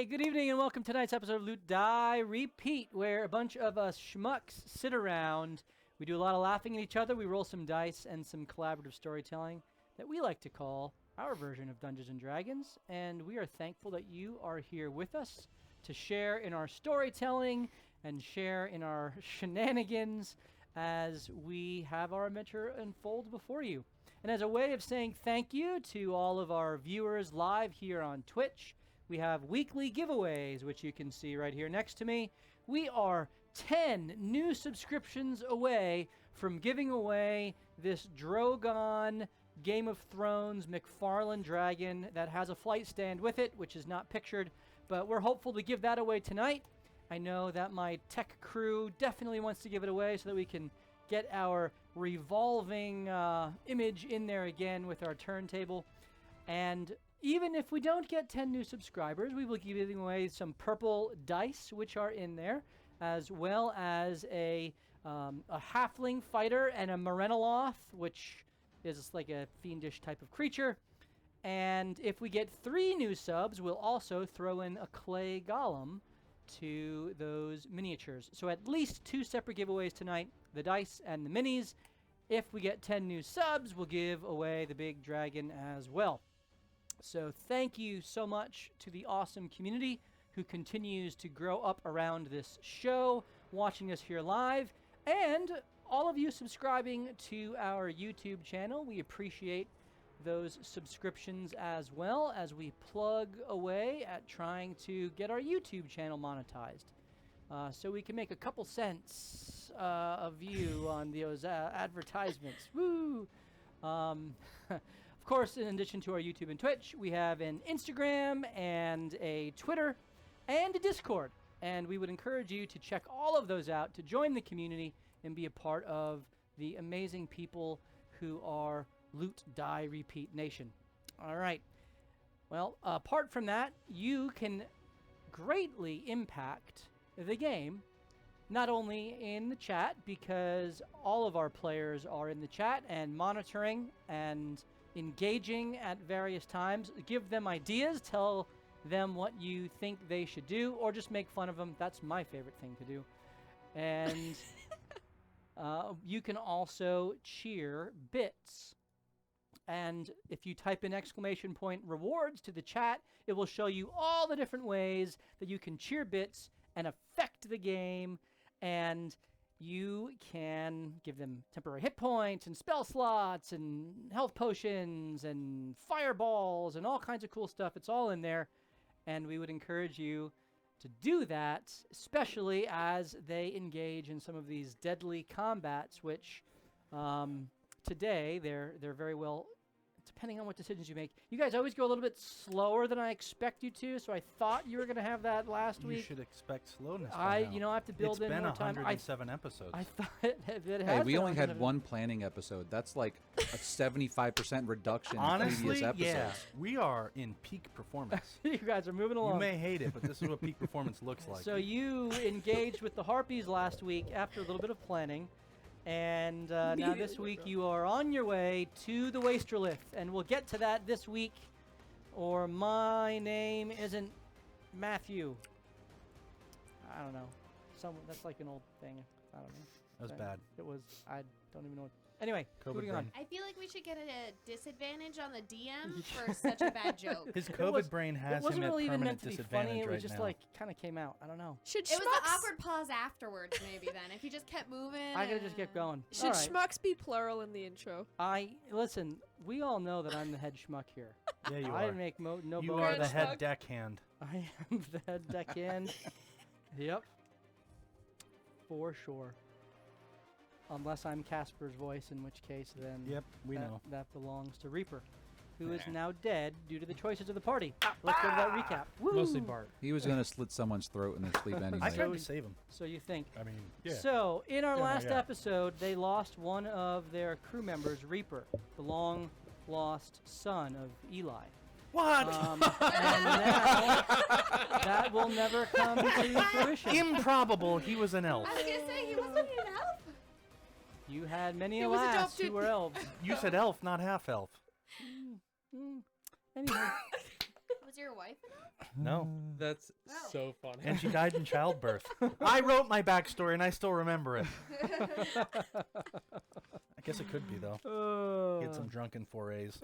Hey, good evening and welcome to tonight's episode of Loot, Die, Repeat, where a bunch of us schmucks sit around. We do a lot of laughing at each other, we roll some dice and some collaborative storytelling that we like to call our version of Dungeons & Dragons, and we are thankful that you are here with us to share in our storytelling and share in our shenanigans as we have our adventure unfold before you. And as a way of saying thank you to all of our viewers live here on Twitch, we have weekly giveaways, which you can see right here next to me. We are 10 new subscriptions away from giving away this Drogon Game of Thrones McFarlane dragon that has a flight stand with it, which is not pictured, but we're hopeful to give that away tonight. I know that my tech crew definitely wants to give it away so that we can get our revolving image in there again with our turntable. And even if we don't get 10 new subscribers, we will be giving away some purple dice, which are in there, as well as a halfling fighter and a Morenoloth, which is like a fiendish type of creature. And if we get 3 new subs, we'll also throw in a clay golem to those miniatures. So at least 2 separate giveaways tonight, the dice and the minis. If we get 10 new subs, we'll give away the big dragon as well. So thank you so much to the awesome community who continues to grow up around this show, watching us here live, and all of you subscribing to our YouTube channel. We appreciate those subscriptions as well as we plug away at trying to get our YouTube channel monetized. So we can make a couple cents a view on those advertisements. Woo! Of course, in addition to our YouTube and Twitch, we have an Instagram and a Twitter and a Discord. And we would encourage you to check all of those out to join the community and be a part of the amazing people who are Loot, Die, Repeat Nation. All right. Well, apart from that, you can greatly impact the game, not only in the chat, because all of our players are in the chat and monitoring and engaging at various times. Give them ideas, tell them what you think they should do, or just make fun of them. That's my favorite thing to do. And you can also cheer bits. And if you type in ! rewards to the chat, it will show you all the different ways that you can cheer bits and affect the game. And you can give them temporary hit points and spell slots and health potions and fireballs and all kinds of cool stuff. It's all in there. And we would encourage you to do that, especially as they engage in some of these deadly combats, which today they're very well, depending on what decisions you make. You guys always go a little bit slower than I expect you to, so I thought you were going to have that last week. You should expect slowness. I have to build in more time. It's been 107 episodes. I thought it has. Hey, we only had one planning episode. That's like a 75% reduction in previous episodes. Yeah, we are in peak performance. You guys are moving along. You may hate it, but this is what peak performance looks like. So you engaged with the harpies last week after a little bit of planning. And now this week you are on your way to the Wastrolith, and we'll get to that this week, or my name isn't Matthew. I don't know. That's like an old thing. I don't know. That was bad. It was. I don't even know what. Anyway, moving on. I feel like we should get a disadvantage on the DM for such a bad joke. His COVID brain has him at really even meant permanent to be funny. It right was just now. like kind of came out. I don't know. It was an awkward pause afterwards, maybe. Then if you just kept moving. I gotta just get going. Should schmucks be plural in the intro? Listen. We all know that I'm the head schmuck here. Yeah, you I are. make no. You are the head deckhand. I am the head deckhand. Yep. For sure. Unless I'm Casper's voice, in which case then Yep, we know. That belongs to Reaper, who is now dead due to the choices of the party. Let's go to that recap. Woo! Mostly Bart. He was going to slit someone's throat in their sleep anyway. I tried to save him. So you think. I mean, yeah. So, in our last episode, they lost one of their crew members, Reaper, the long-lost son of Eli. What? And now, that will never come to fruition. Improbable. He was an elf. I was gonna say he wasn't an elf. You had many He a was lass who adopted. were elves. You said elf, not half elf. Anyway, What was your wife an elf? No. That's Oh. so funny. And she died in childbirth. I wrote my backstory and I still remember it. I guess it could be, though. Get some drunken forays.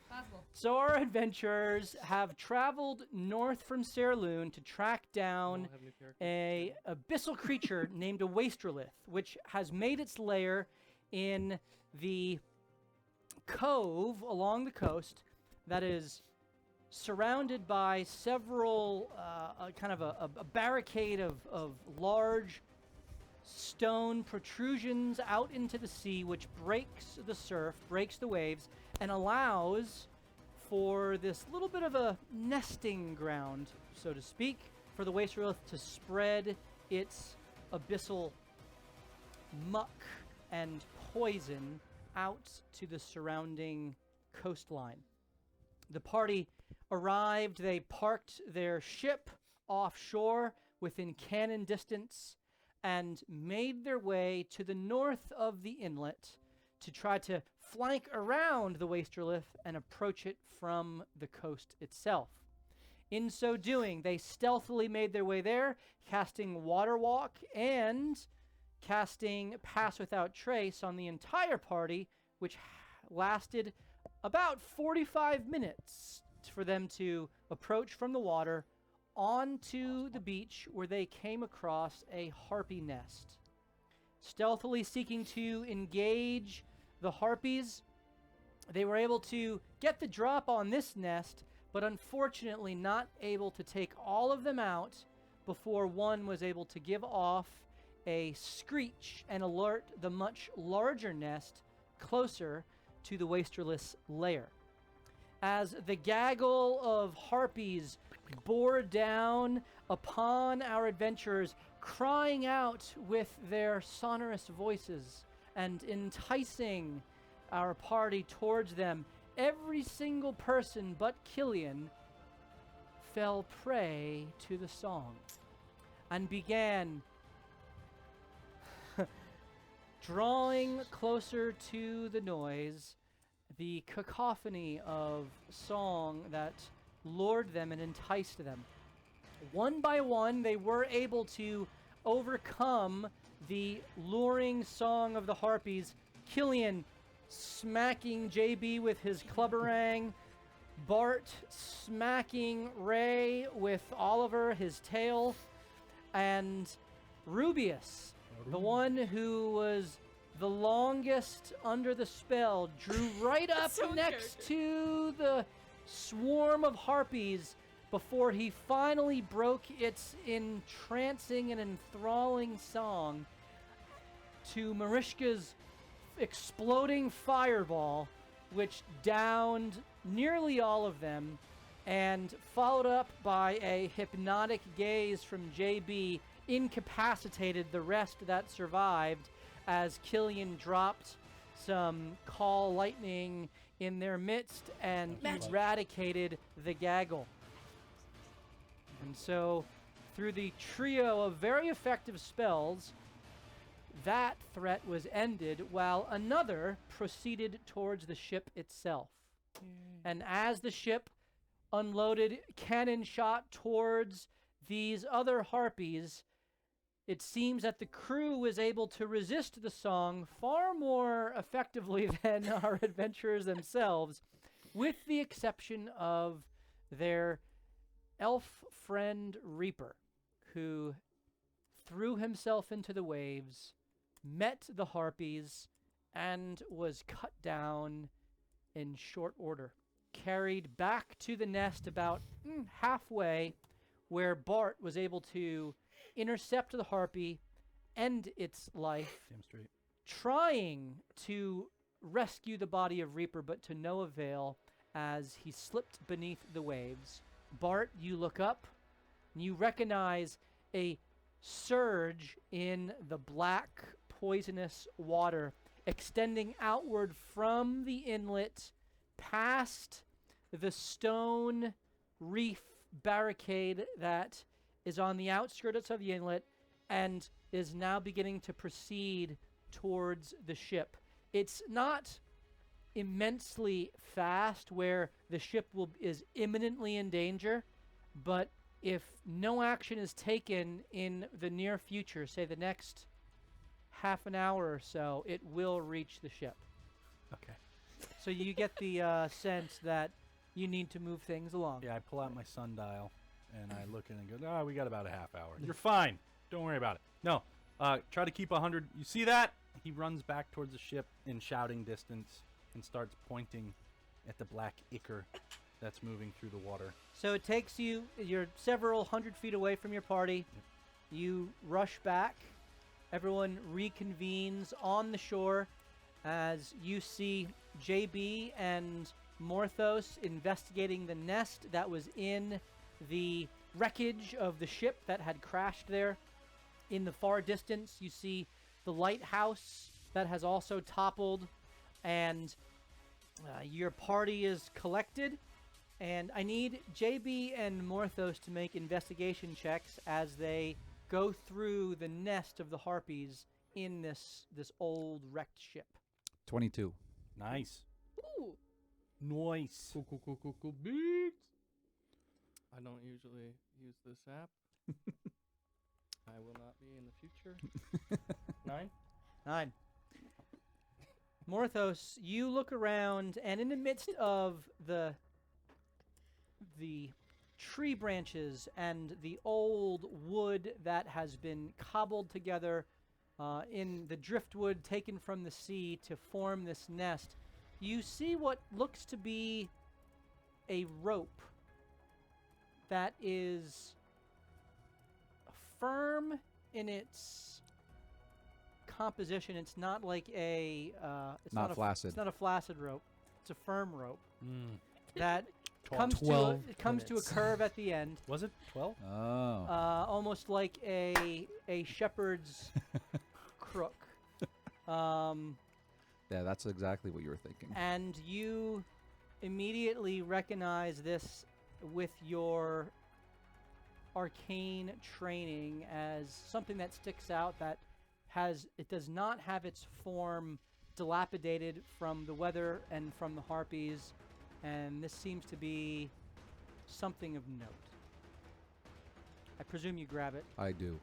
Possible. So our adventurers have traveled north from Serloon to track down Have new characters. a abyssal creature named a Wastrelith, which has made its lair in the cove along the coast that is surrounded by several kind of a barricade of large stone protrusions out into the sea, which breaks the surf, breaks the waves, and allows for this little bit of a nesting ground, so to speak, for the Wastrelith to spread its abyssal muck and poison out to the surrounding coastline. The party arrived, they parked their ship offshore within cannon distance and made their way to the north of the inlet to try to flank around the Wastrelith and approach it from the coast itself. In so doing, they stealthily made their way there, casting Water Walk and casting Pass Without Trace on the entire party, which lasted about 45 minutes for them to approach from the water onto the beach, where they came across a harpy nest. Stealthily seeking to engage the harpies, they were able to get the drop on this nest, but unfortunately not able to take all of them out before one was able to give off a screech and alert the much larger nest closer to the Wastrelith's lair. As the gaggle of harpies bore down upon our adventurers, crying out with their sonorous voices and enticing our party towards them, every single person but Killian fell prey to the song and began drawing closer to the noise, the cacophony of song that lured them and enticed them. One by one, they were able to overcome the luring song of the harpies. Killian smacking JB with his clubberang, Bart smacking Ray with Oliver, his tail, and Rubius, the one who was the longest under the spell, drew right up So next character. to the swarm of harpies before he finally broke its entrancing and enthralling song to Marishka's exploding fireball, which downed nearly all of them, and followed up by a hypnotic gaze from JB, incapacitated the rest that survived as Killian dropped some call lightning in their midst and eradicated the gaggle. And so, through the trio of very effective spells, that threat was ended, while another proceeded towards the ship itself. And as the ship unloaded cannon shot towards these other harpies, it seems that the crew was able to resist the song far more effectively than our adventurers themselves, with the exception of their elf friend Reaper, who threw himself into the waves, met the harpies, and was cut down in short order. Carried back to the nest about halfway, where Bart was able to intercept the harpy, end its life, Damn straight. trying to rescue the body of Reaper, but to no avail as he slipped beneath the waves. Bart, you look up, and you recognize a surge in the black, poisonous water extending outward from the inlet past the stone reef barricade that is on the outskirts of the inlet and is now beginning to proceed towards the ship. It's not immensely fast where the ship is imminently in danger, but if no action is taken in the near future, say the next half an hour or so, it will reach the ship. Okay. So you get the sense that you need to move things along. Yeah, I pull out my sundial and I look in and go, "Oh, we got about a half hour. You're fine. Don't worry about it." No. Try to keep 100. You see that? He runs back towards the ship in shouting distance and starts pointing at the black ichor that's moving through the water. So it takes you, you're several hundred feet away from your party. Yep. You rush back. Everyone reconvenes on the shore as you see JB and Morthos investigating the nest that was in the wreckage of the ship that had crashed there. In the far distance, you see the lighthouse that has also toppled, and your party is collected. And I need JB and Morthos to make investigation checks as they go through the nest of the harpies in this old wrecked ship. 22. Nice. Ooh. Nice. Cool beats. I don't usually use this app. I will not be in the future. 9. 9. Morthos, you look around, and in the midst of the tree branches and the old wood that has been cobbled together in the driftwood taken from the sea to form this nest, you see what looks to be a rope that is firm in its composition. It's not like a it's Not a flaccid. It's not a flaccid rope. It's a firm rope Mm. that 12. comes to a curve at the end, Was it 12? Oh. almost like a shepherd's crook. Yeah, that's exactly what you were thinking. And you immediately recognize this with your arcane training as something that sticks out, that it does not have its form dilapidated from the weather and from the harpies, and this seems to be something of note. I presume you grab it. I do.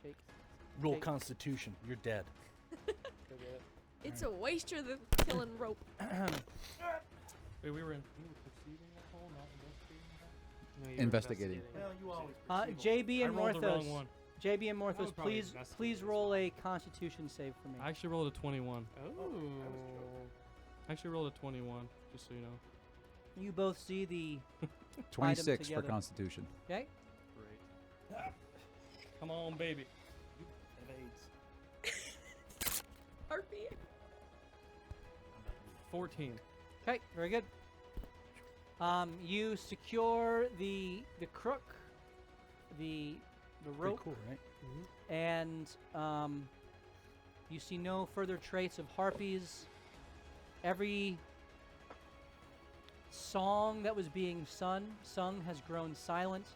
Take. Roll Okay. Constitution. You're dead. It's a waster than killing rope. Wait, we were perceiving that hole, not investigating that? No, you were Investigating. Well, you always JB I and rolled the wrong Morthos. one. JB and would Morthos, probably please investigate as roll a Constitution save for me. I actually rolled a 21. Oh. I actually rolled a 21, just so you know. You both see the 26 for together. Constitution. okay. Great. Come on, baby. Harpy. 14. Okay, very good. You secure the crook, the Pretty rope, cool, right? and you see no further trace of harpies. Every song that was being sung has grown silent.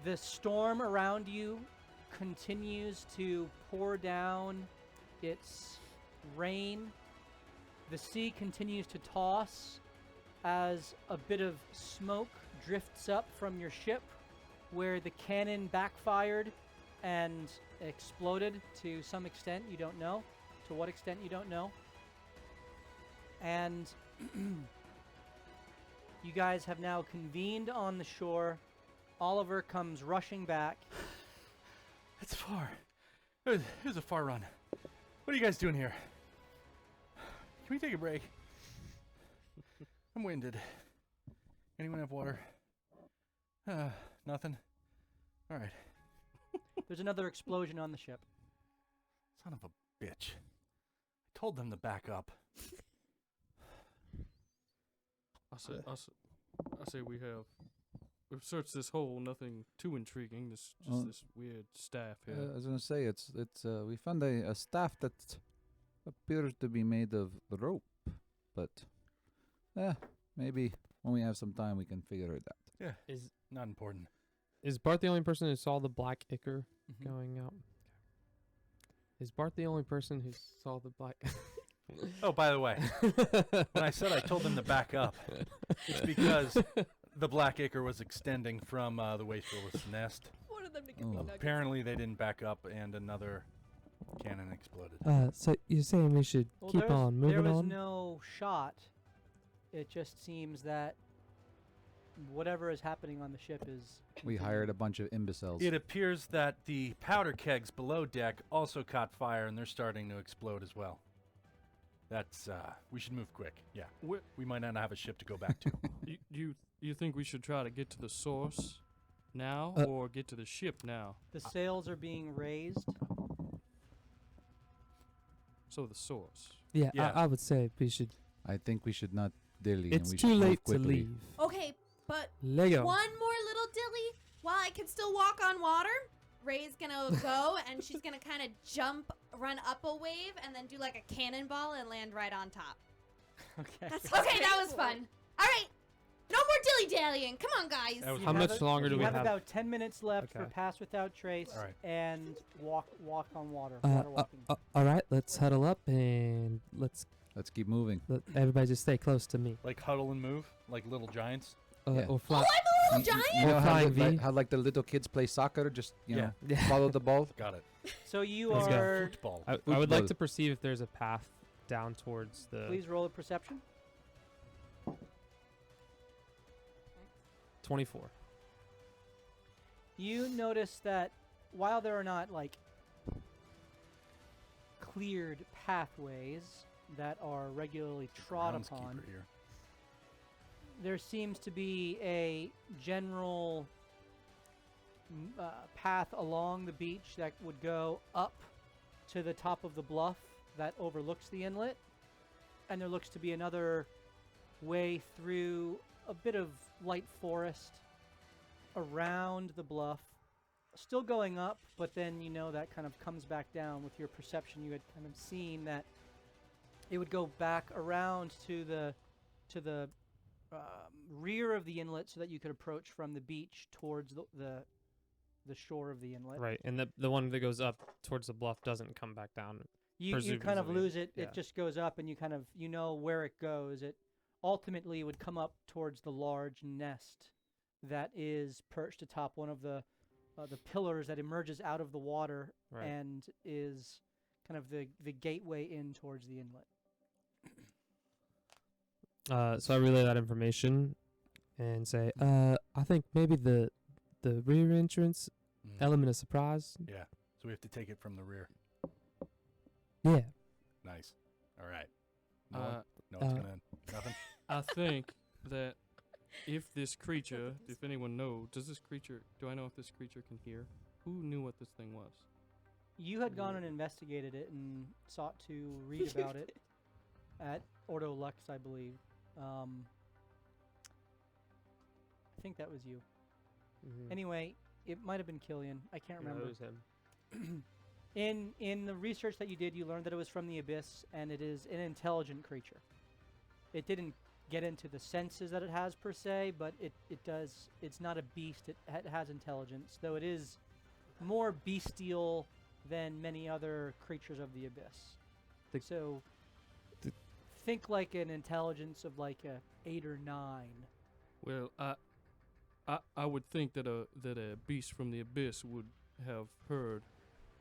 The storm around you continues to pour down its rain. The sea continues to toss as a bit of smoke drifts up from your ship, where the cannon backfired and exploded to some extent. You don't know. To what extent, you don't know. And you guys have now convened on the shore. Oliver comes rushing back. It's far. It was a far run. What are you guys doing here? Can we take a break? I'm winded. Anyone have water? Nothing? All right. There's another explosion on the ship. Son of a bitch. I told them to back up. I say we've searched this hole, nothing too intriguing, just this weird staff here. I was gonna say it's we found a staff that appears to be made of rope, but maybe when we have some time we can figure it out. Yeah, Is not important. is Bart the only person who saw the black ichor Mhm. going out? Is Bart the only person who saw the black? Oh, by the way, when I said I told them to back up, it's because the Black Acre was extending from the Wastrel's nest. One of them to give me Oh. nuggets. Apparently, they didn't back up, and another cannon exploded. So you're saying we should Well, keep on moving there was on? no shot. It just seems that whatever is happening on the ship is. We hired a bunch of imbeciles. It appears that the powder kegs below deck also caught fire, and they're starting to explode as well. That's, we should move quick. Yeah. We might not have a ship to go back to. You think we should try to get to the source now or get to the ship now? The sails are being raised. So the source. Yeah, Yeah. I would say we should. I think we should not dilly. It's and we too should move late to quickly. leave. Okay, but Lego. one more little dilly while I can still walk on water. Ray's gonna go and she's gonna kind of jump, run up a wave, and then do like a cannonball and land right on top. Okay. Okay, that was fun. All right, no more dilly dallying. Come on, guys. That was How much longer do you we have? have? About 10 minutes left for Okay. pass without trace All right. and walk on water. Water walking. All right, let's huddle up and let's Let's keep moving. let everybody just stay close to me. Like huddle and move, like little giants. Yeah. Or fly. Oh, I'm a little You giant. know how, Flying the, like, V. how like the little kids play soccer? Just Yeah. follow the ball. Got it. So you Let's go. are. Football. I would Football. like to perceive if there's a path down towards the Please roll a perception. 24. You notice that while there are not like cleared pathways that are regularly trod upon, Groundskeeper here. there seems to be a general path along the beach that would go up to the top of the bluff that overlooks the inlet, and there looks to be another way through a bit of light forest around the bluff, still going up, but then you know that kind of comes back down. With your perception, you had kind of seen that it would go back around to the rear of the inlet, so that you could approach from the beach towards the shore of the inlet. Right, and the one that goes up towards the bluff doesn't come back down. You kind of Presumably, lose it. yeah. It just goes up, and you know where it goes. It ultimately would come up towards the large nest that is perched atop one of the pillars that emerges out of the water, Right. and is kind of the gateway in towards the inlet. So I relay that information and say, I think maybe the rear entrance Mm. element of surprise. Yeah. So we have to take it from the rear. Yeah. Nice. All right. Uh, No one's gonna. Nothing. I think that if this creature, if anyone knows, do I know if this creature can hear? Who knew what this thing was? You had gone and investigated it and sought to read about it at Ordo Lux, I believe. I think that was you. Mhm. Anyway, it might have been Killian. I can't No, it remember. was him. In the research that you did, you learned that it was from the abyss, and it is an intelligent creature. It didn't get into the senses that it has per se, but it does. It's not a beast. It has intelligence, though it is more bestial than many other creatures of the abyss. So think like an intelligence of like a 8 or 9. Well, I would think that a beast from the abyss would have heard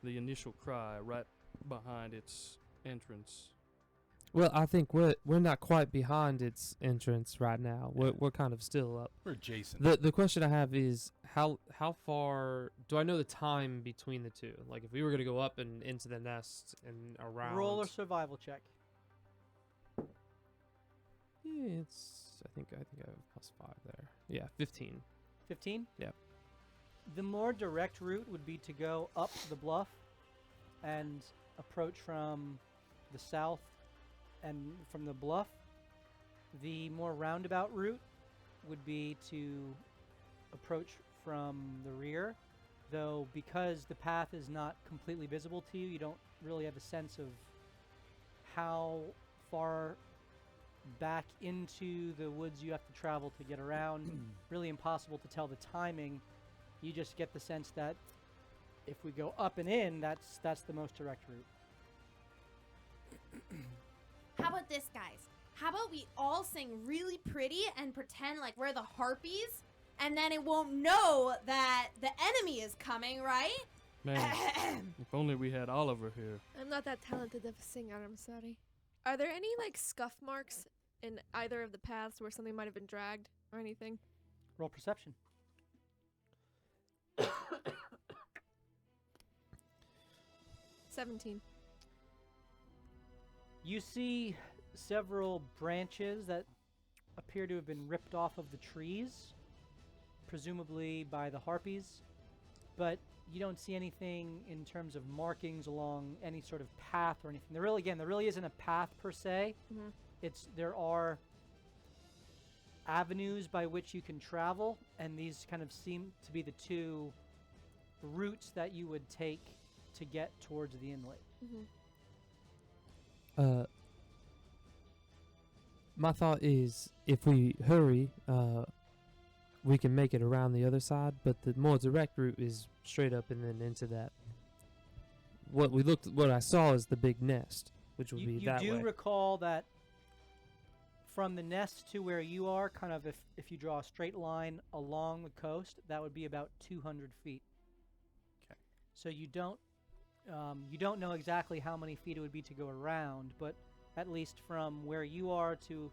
the initial cry right behind its entrance. Well, I think we're not quite behind its entrance right now. We're kind of still up. We're adjacent. The question I have is how far do I know the time between the two? Like if we were gonna go up and into the nest and around. Roll a survival check. Yeah, I think I have +5 there. Yeah, 15. 15? Yep. The more direct route would be to go up the bluff and approach from the south and from the bluff. The more roundabout route would be to approach from the rear, though because the path is not completely visible to you, you don't really have a sense of how far back into the woods you have to travel to get around. Really impossible to tell the timing. You just get the sense that if we go up and in, that's the most direct route. about this, guys? How about we all sing really pretty and pretend like we're the harpies, and then it won't know that the enemy is coming, right? Man, if only we had Oliver here. I'm not that talented of a singer, I'm sorry. Are there any, like, scuff marks in either of the paths where something might have been dragged or anything? Roll perception. 17. You see several branches that appear to have been ripped off of the trees, presumably by the harpies, but you don't see anything in terms of markings along any sort of path or anything. There really isn't a path per se. Mhm. There are avenues by which you can travel, and these kind of seem to be the two routes that you would take to get towards the inlet. My thought is if we hurry, we can make it around the other side, but the more direct route is straight up and then into that. What I saw is the big nest, which would be You that do way. recall that from the nest to where you are, kind of if you draw a straight line along the coast, that would be about 200 feet. Okay. So you don't know exactly how many feet it would be to go around, but at least from where you are to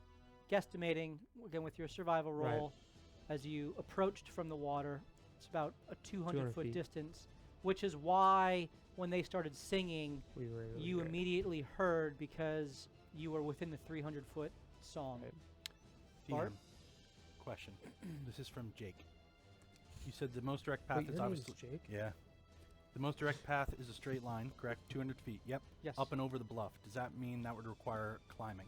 guesstimating, again with your survival Right. roll, as you approached from the water, it's about a 200 foot feet. distance, which is why when they started singing, We were able to you get it. immediately heard because you were within the 300 foot song. Right. Bart? DM, question. This is from Jake. You said the most direct path Wait, is your name is obviously Jake? yeah. The most direct path is a straight line, correct? 200 feet. Yep. Yes. Up and over the bluff. Does that mean that would require climbing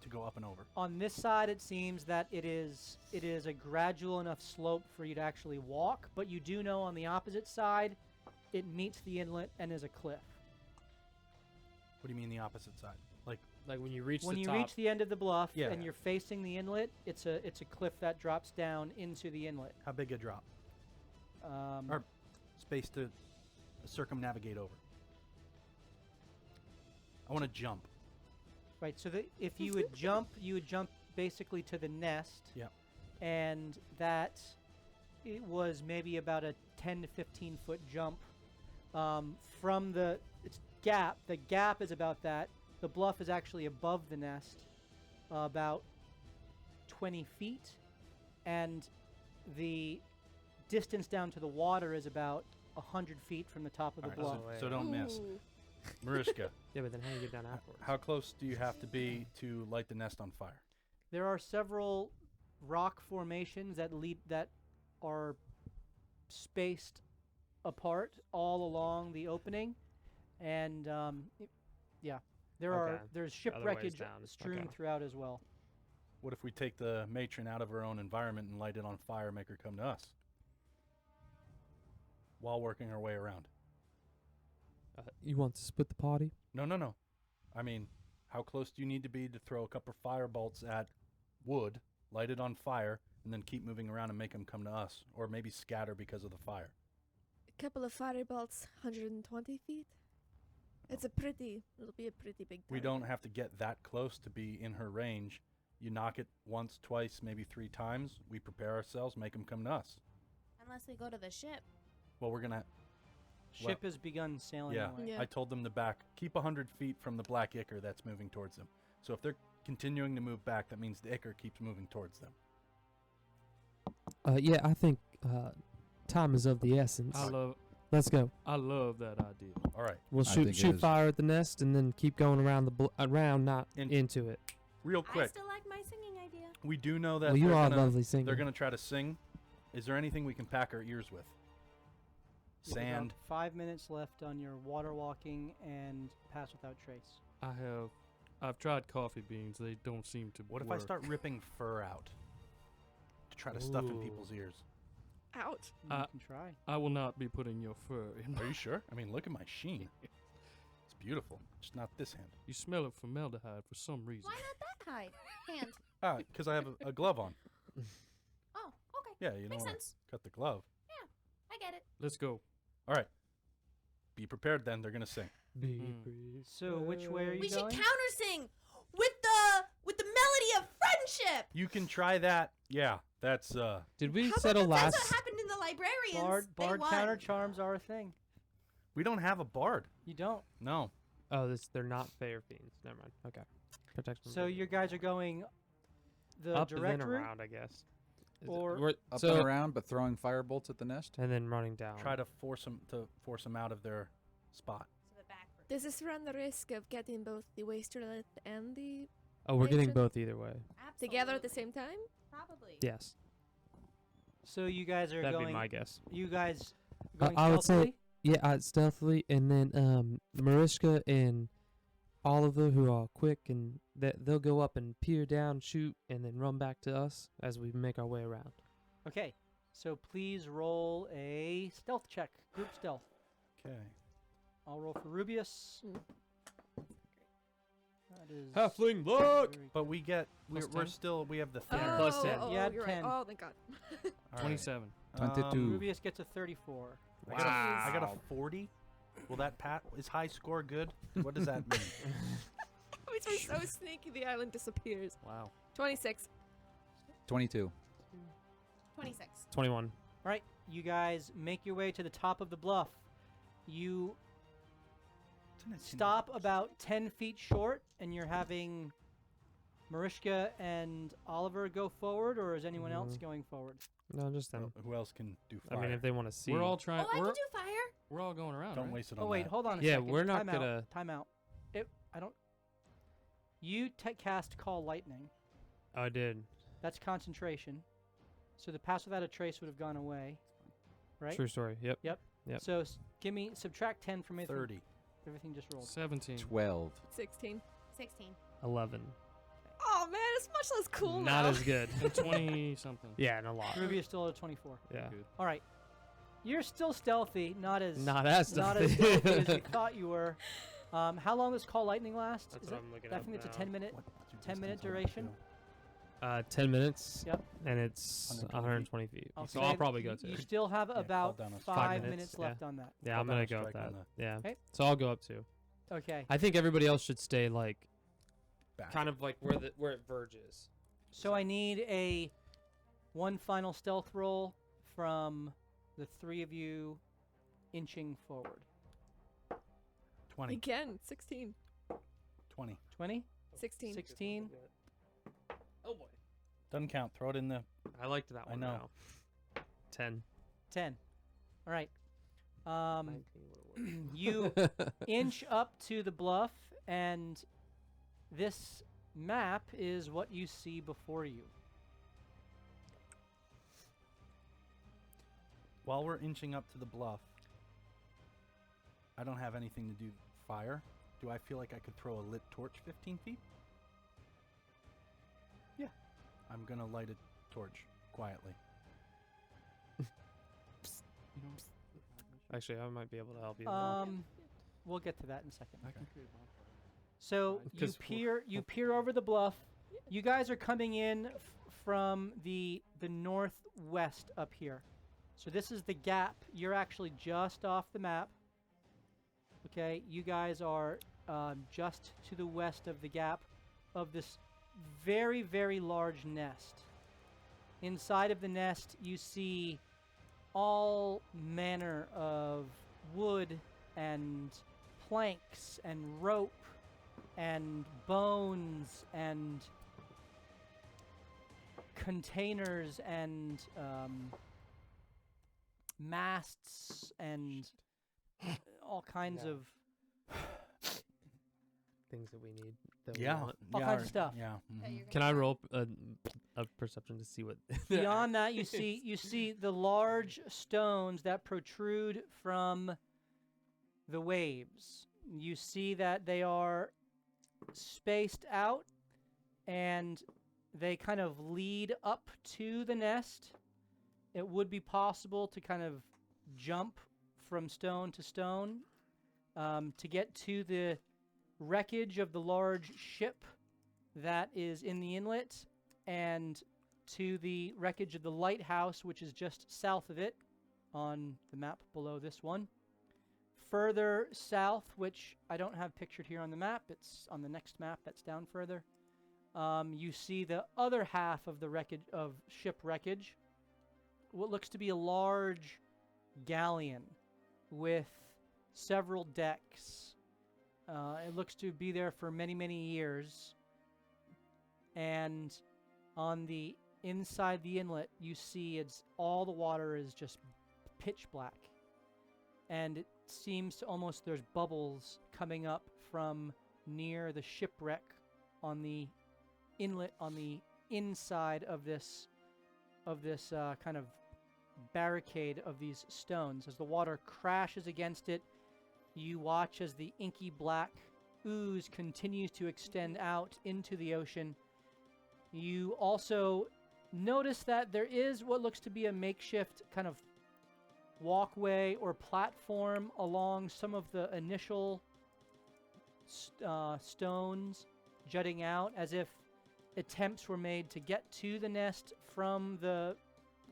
to go up and over? On this side, it seems that it is a gradual enough slope for you to actually walk, but you do know on the opposite side, it meets the inlet and is a cliff. What do you mean the opposite side? Like Like when you reach When the you top. reach the end of the bluff Yeah. and you're facing the inlet, it's a cliff that drops down into the inlet. how big a drop? Um, Or space to circumnavigate over. I want to jump. Right. So if you would jump, you would jump basically to the nest. Yep. And that it was maybe about a 10 to 15 foot jump from the gap. The gap is about that. The bluff is actually above the nest, about 20 feet, and the distance down to the water is about 100 feet from the top of the Alright, bluff. so don't miss. Ooh. Marishka, Yeah, but then how do you get down afterwards? how close do you have to be to light the nest on fire? There are several rock formations that are spaced apart all along the opening, and Okay. there's The other way's shipwreckage down. strewn Okay. throughout as well. What if we take the matron out of her own environment and light it on fire, make her come to us? While working our way around. You want to split the party? No. I mean, how close do you need to be to throw a couple fire bolts at wood, light it on fire, and then keep moving around and make them come to us? Or maybe scatter because of the fire? A couple of fire bolts, 120 feet. It'll be a pretty big We target. don't have to get that close to be in her range. You knock it once, twice, maybe 3 times. We prepare ourselves, make them come to us. Unless we go to the ship. Well, we're going to... Ship has begun sailing Yeah. away. Yeah. I told them to back. Keep 100 feet from the black ichor that's moving towards them. So if they're continuing to move back, that means the ichor keeps moving towards them. Yeah, I think time is of the essence. Let's go. I love that idea. All right. We'll I shoot think it shoot is. fire at the nest and then keep going around around, not In- into it. Real I quick. still like my singing idea. We do know that Well, you they're are a gonna, lovely singer. they're going to try to sing. Is there anything we can pack our ears with? You have Sand. about 5 minutes left on your water walking and pass without trace. I've tried coffee beans. They don't seem to What if work. I start ripping fur out to try to stuff in Ooh. people's ears? Ouch. You Uh, can try. I will not be putting your fur in. Are you sure? I mean, look at my sheen. It's beautiful. Just not this hand. You smell of formaldehyde for some reason. Why not that high? Hand. Ah, because I have a glove on. Oh, okay. Yeah, you don't Makes want sense. to cut the glove. I get it. Let's go. All right. Be prepared then. They're going to sing. Be Mm. So which way are you We should going? counter sing with the You can try that. Yeah, that's Did we How about settle that's last? what happened in the librarians? Bard they won. counter charms are a thing. we don't have a bard. You don't. No. Oh, they're not fair fiends. Never mind. Okay. Protection. So you guys are going the up and direct then route, around, I guess. Is it- or- we're- Up so and around, but throwing firebolt at the nest. and then running down. Try to force them out of their spot. So the back route. Does this run the risk of getting both the wasterlet and the Oh, we're getting Matron? both either way. together at the Absolutely. same time? Probably. Yes, So you guys are that'd going. be my guess. You guys going I would say- stealthily? Yeah, stealthily, and then Mariska and Oliver, who are quick, and they'll go up and peer down, shoot, and then run back to us as we make our way around. Okay. So please roll a stealth check, group stealth. Okay. I'll roll for Rubius. Mm. That is Halfling luck! very But we get Plus we're 10? still we have the Oh, fear. plus 10. Oh, You had you're 10. right. Oh, thank God. All right. 27. 22. Rubius gets a 34. I got a 40. Will that pat? Is high score good? What does that mean? Which was so sneaky, the island disappears. Wow. 26. 22. 26. 21. All right, you guys make your way to the top of the bluff. You stop about 10 feet short, and you're having Mariska and Oliver go forward, or is anyone else Mhm. going forward? No, just them. Who else can do I fire? mean, if they want to see. We're all trying. Oh, I we're, can do fire. we're all going around. Don't right? waste it on Oh wait, that. hold on a Yeah, second. we're not Time gonna- out. Time out. I don't. You cast Call Lightning. Oh, I did. That's concentration. So the pass without a trace would have gone away, right? True story. Yep. Yep. So give me subtract 10 from everything. 30. Everything just rolled. 17. 12. 16. 16. 11. Oh, man, it's much less cool Not now. as good. And 20 something. Yeah, and a lot. Ruby is still at 24. Yeah. Good. All right. You're still stealthy, not as Not as not as stealthy as you thought you were. How long does Call Lightning last? That's Is what that, I'm looking I up think it's a now. 10-minute. What's your 10-minute distance on duration? that 10 minutes. Yep. And it's 120 feet. I'll So say I'll probably go You to. still have call about down a 5 minutes, minutes left on that. Yeah, Call I'm down gonna a go with strike that. on Yeah. Okay. So I'll go up too. Okay. I think everybody else should stay like Back. kind of like where it verges. So I need one final stealth roll from the three of you inching forward. 20. Again, 16. 20. 20? 16. 16? Oh boy. Doesn't count. Throw it in the. I liked that I one. know. Now. 10. 10. All right. 19 You inch up to the bluff, and this map is what you see before you. While we're inching up to the bluff, I don't have anything to do fire. Do I feel like I could throw a lit torch 15 feet? Yeah. I'm going to light a torch quietly. Actually, I might be able to help you. there. We'll get to that in a second. Okay. So you 'Cause you peer over the bluff. You guys are coming in from the northwest up here. So this is the gap. You're actually just off the map. Okay, you guys are just to the west of the gap of this very, very large nest. Inside of the nest, you see all manner of wood and planks and rope and bones and containers and masts and all kinds Yeah. of Things that we need. That we Yeah. want. All kinds of stuff. Yeah. that mhm. you're Can gonna I find. roll a perception to see what? Beyond that, you see the large stones that protrude from the waves. You see that they are spaced out, and they kind of lead up to the nest. It would be possible to kind of jump from stone to stone to get to the wreckage of the large ship that is in the inlet, and to the wreckage of the lighthouse, which is just south of it on the map below this one. Further south, which I don't have pictured here on the map, it's on the next map that's down further, You see the other half of the wreckage of ship wreckage. What looks to be a large galleon with several decks. It looks to be there for many, many years. And on the inside the inlet, you see all the water is just pitch black. And it seems to almost there's bubbles coming up from near the shipwreck on the inlet on the inside of this kind of barricade of these stones. As the water crashes against it, you watch as the inky black ooze continues to extend out into the ocean. You also notice that there is what looks to be a makeshift kind of walkway or platform along some of the initial stones jutting out, as if attempts were made to get to the nest from the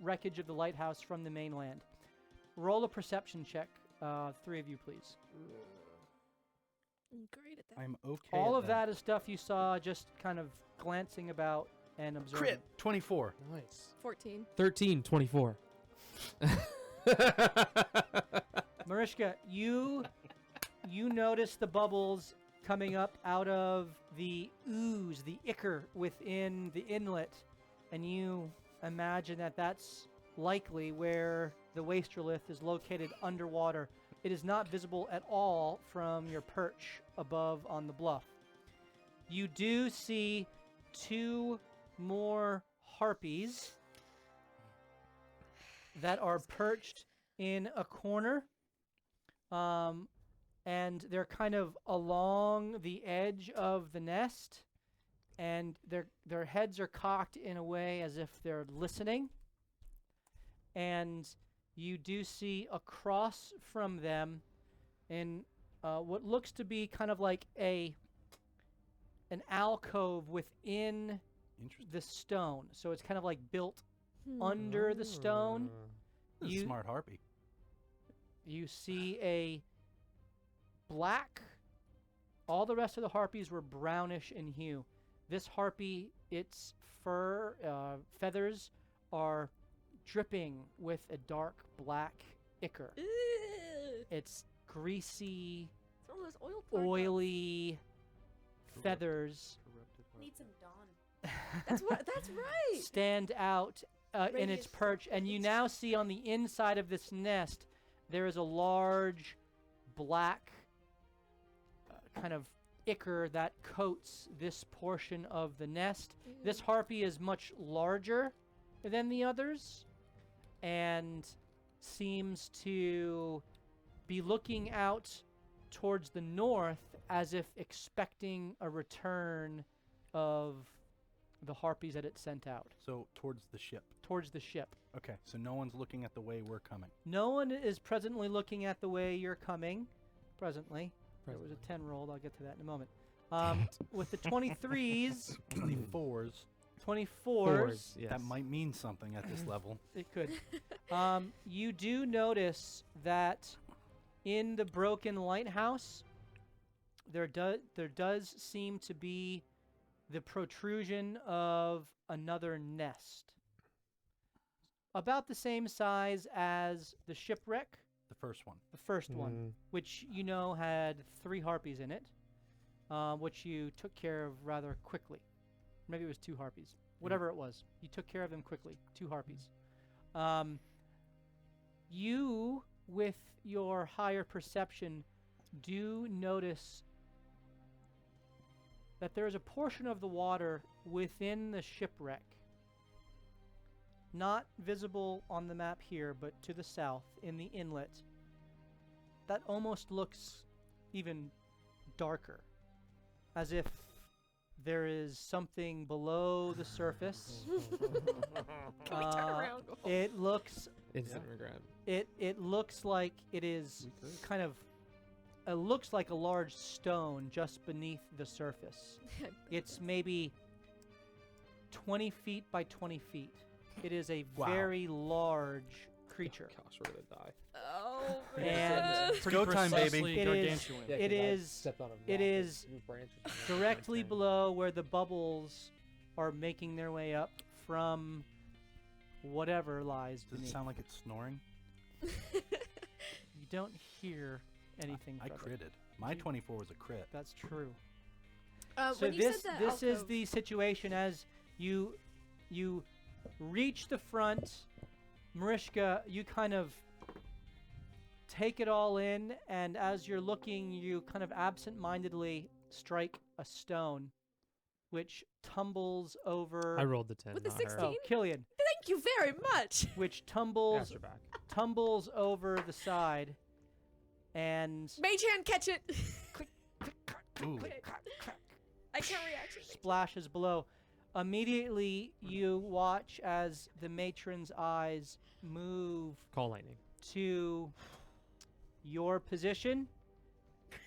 wreckage of the lighthouse from the mainland. Roll a perception check, 3 of you, please. I'm great at that. I'm okay. All at of that is stuff you saw just kind of glancing about and observing. Crit 24. Nice. 14. 13, 24. Mariska, you notice the bubbles coming up out of the ooze, the ichor within the inlet, and you imagine that that's likely where the wastrolith is located underwater. It is not visible at all from your perch above on the bluff. You do see 2 more harpies that are perched in a corner, and they're kind of along the edge of the nest, and their heads are cocked in a way as if they're listening. And you do see across from them in what looks to be kind of like an alcove within the stone. So it's kind of like built under the stone. This is a smart harpy. You see a black. All the rest of the harpies were brownish in hue. This harpy, its fur, feathers are dripping with a dark black ichor. Ew. It's greasy, It's one of those oil pork oily feathers Need some Dawn. That's right. stand out in its Radius perch, and you now see on the inside of this nest there is a large black kind of ichor that coats this portion of the nest. This harpy is much larger than the others and seems to be looking out towards the north as if expecting a return of the harpies that it sent out. So towards the ship. Towards the ship. Okay, so no one's looking at the way we're coming. No one is presently looking at the way you're coming. Presently. There was a 10 rolled. I'll get to that in a moment. With the 23s, 24s. 24s, Yes. That might mean something at this level. it could. You do notice that in the broken lighthouse, there does seem to be the protrusion of another nest. About the same size as the shipwreck, The first one. the first one, which you know had 3 harpies in it, which you took care of rather quickly. Maybe it was 2 harpies. Whatever it was. You took care of them quickly. 2 harpies. You, with your higher perception, do notice that there is a portion of the water within the shipwreck, not visible on the map here, but to the south in the inlet, that almost looks even darker, as if there is something below the surface. Can we turn around? It looks Instant regret. it looks like it is kind of it looks like a large stone just beneath the surface. It's maybe 20 feet by 20 feet. It is a Wow. very large creature. Gosh, we're gonna die. Oh, And It's go time, baby. Precisely It is- gargantuan. It is directly below where the bubbles are making their way up from whatever lies Does it beneath. sound like it's snoring? You don't hear anything I from it. critted. My 24 was a crit. That's true. So So when you this said the this is alcove- the situation as you reach the front. Mariska, you kind of take it all in, and as you're looking, you kind of absent-mindedly strike a stone, which tumbles over. I rolled the 10. With the not her. 16? Oh, Killian, Thank you very much. which tumbles Got your back. tumbles over the side, and Mage hand, catch it. Ooh. I can't react. splashes below. Immediately, you watch as the matron's eyes move Call lightning. to your position,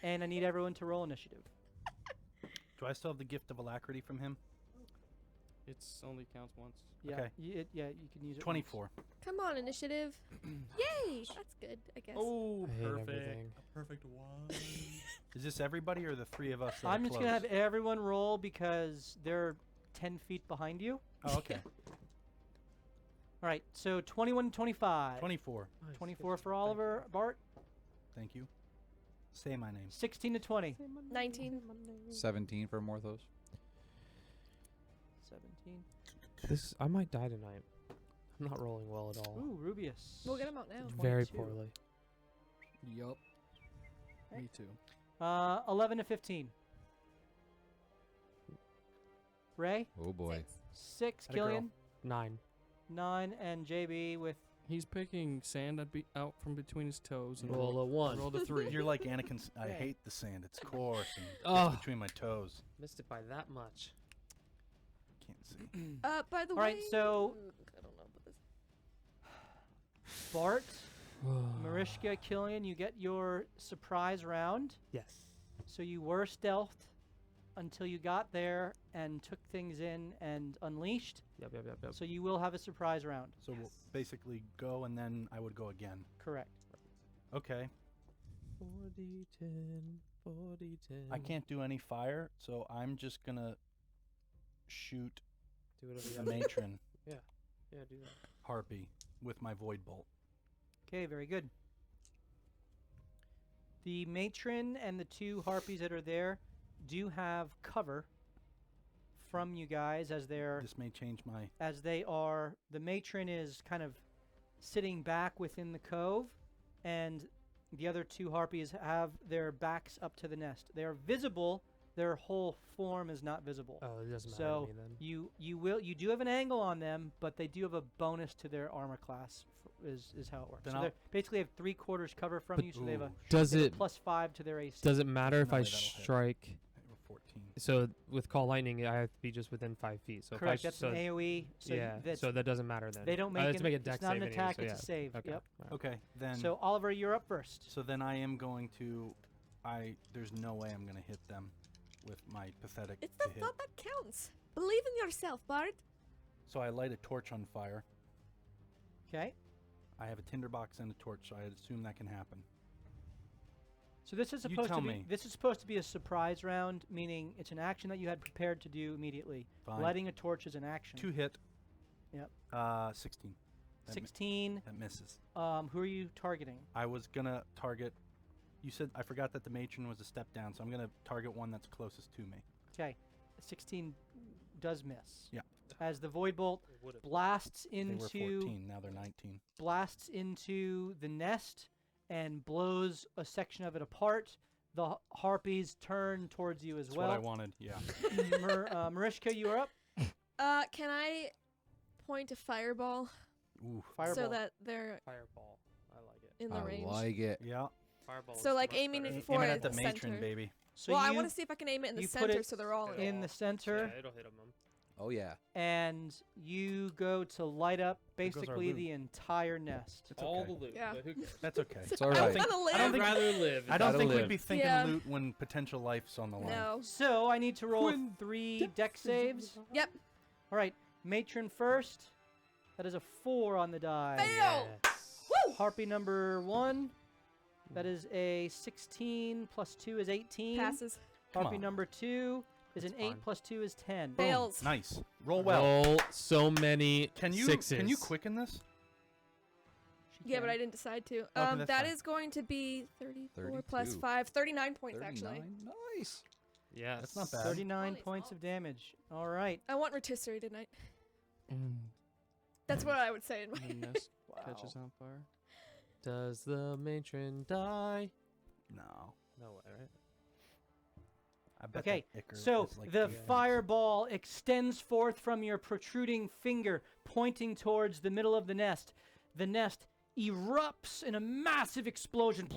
and I need everyone to roll initiative. Do I still have the gift of alacrity from him? It's only counts once. Yeah, Okay. you can use it. once. 24. Come on, initiative. Yay! That's good, I guess. Oh, I hate perfect. everything. A perfect one. Is this everybody or the three of us that I'm are just gonna have close? everyone roll because they're 10 feet behind you. Oh, okay. All right, so 21 and 25. 24. 24 for Oliver. Bart, Thank you. Say my name. 16 to 20. 19. 17 for Morthos. 17. This I might die tonight. I'm not rolling well at all. Ooh, Rubius. We'll get him out now. Very 22. poorly. Yup. Okay. Me too. 11 to 15. Ray, Oh boy. 6. Atta girl. Killian, 9. 9, and JB with He's picking sand out from between his toes and Roll a 1. rolled a 3. You're like Anakin. I Okay. hate the sand. It's coarse and Oh. gets between my toes. Missed it by that much. Can't see. By the All way. right, so- I don't know about this. Bart, Mariska, Killian. You get your surprise round. Yes. So you were stealthed until you got there and took things in and unleashed. Yep. So you will have a surprise round. So we'll basically go and then I would go again. Correct. Okay. 40-10. 40-10. I can't do any fire, so I'm just gonna shoot do whatever you the gotta do. matron Yeah, do that. harpy with my void bolt. Okay, very good. The matron and the 2 harpies that are there do have cover from you guys as they're This may change my. the matron is kind of sitting back within the cove, and the other 2 harpies have their backs up to the nest. They are visible, their whole form is not visible. Oh, it doesn't matter So to me then. you do have an angle on them, but they do have a bonus to their armor class. Is how it works. Then So I'll- they basically have 3/4 cover from But- you, so they have a Ooh, Does they have it a +5 to their AC. does it matter if No I way that'll hit. strike? 14. So with call lightning, I have to be just within 5 feet. So Correct. if I That's so an AOE. So yeah, that's, so that doesn't matter then. they don't I have make to make a it's dex not an save attack. anyway, It's so a yeah. save. Okay. Yep. alright. Okay, then. So Oliver, you're up first. So then I am going to. There's no way I'm gonna hit them with my pathetic It's to the hit. thought that counts. Believe in yourself, Bart. So I light a torch on fire. Okay. I have a tinderbox and a torch, so I assume that can happen. So this is You supposed tell to be me. this is supposed to be a surprise round, meaning it's an action that you had prepared to do immediately. Fine. Lighting a torch is an action. 2 hit. Yep. 16. That mi- 16. that misses. Who are you targeting? I was gonna target. You said I forgot that the matron was a step down, so I'm gonna target one that's closest to me. Okay. 16 does miss. Yeah. As the void bolt It would've- blasts They were into 14. Now they're 19. the nest and blows a section of it apart. The harpies turn towards you as That's what I well. wanted. Yeah. Mariska, you are up. Can I point a fireball Ooh. Fireball. so that they're Fireball. I like it. in the I range? like it. Yeah. Fireball. So, is like, much aiming better. it Aim for it at the the matron, center. baby. So well, I you- want to see if I can aim it in the you put center it so they're all in. in the center, Yeah, it'll hit them. Oh yeah. and you go to light up There goes our basically loot. the entire nest. It's All okay. the loot. Yeah. But who cares? That's okay. It's all I'm right. gonna I don't live. think- I'd rather live. I don't Gotta think live. we'd be thinking Yeah. loot when potential life's on the line. No. So I need to roll 3 deck saves. Yep. All right, matron first. That is a 4 on the die. Fail. Yes. Harpy number 1. That is a 16 plus 2 is 18. Passes. Come Harpy on. number 2 is an That's 8 fine. plus 2 is 10. Boom. Fails. Nice. Roll well. Roll so many Can you sixes. quicken this? She Yeah, but can. I didn't decide to. Okay, that's That fine. is going to be 34 plus 32. 5, 39 points actually. 39? Nice. Yes. That's not bad. 39 Holy points of smokes. damage. All right. I want rotisserie tonight. Mm. That's what I would say in my. The nest Wow. catches on fire. Does the matron die? No. No way, right? I bet Okay, that Icar so is like the two fireball extends forth from your protruding finger, pointing towards the middle of the nest. The nest erupts in a massive explosion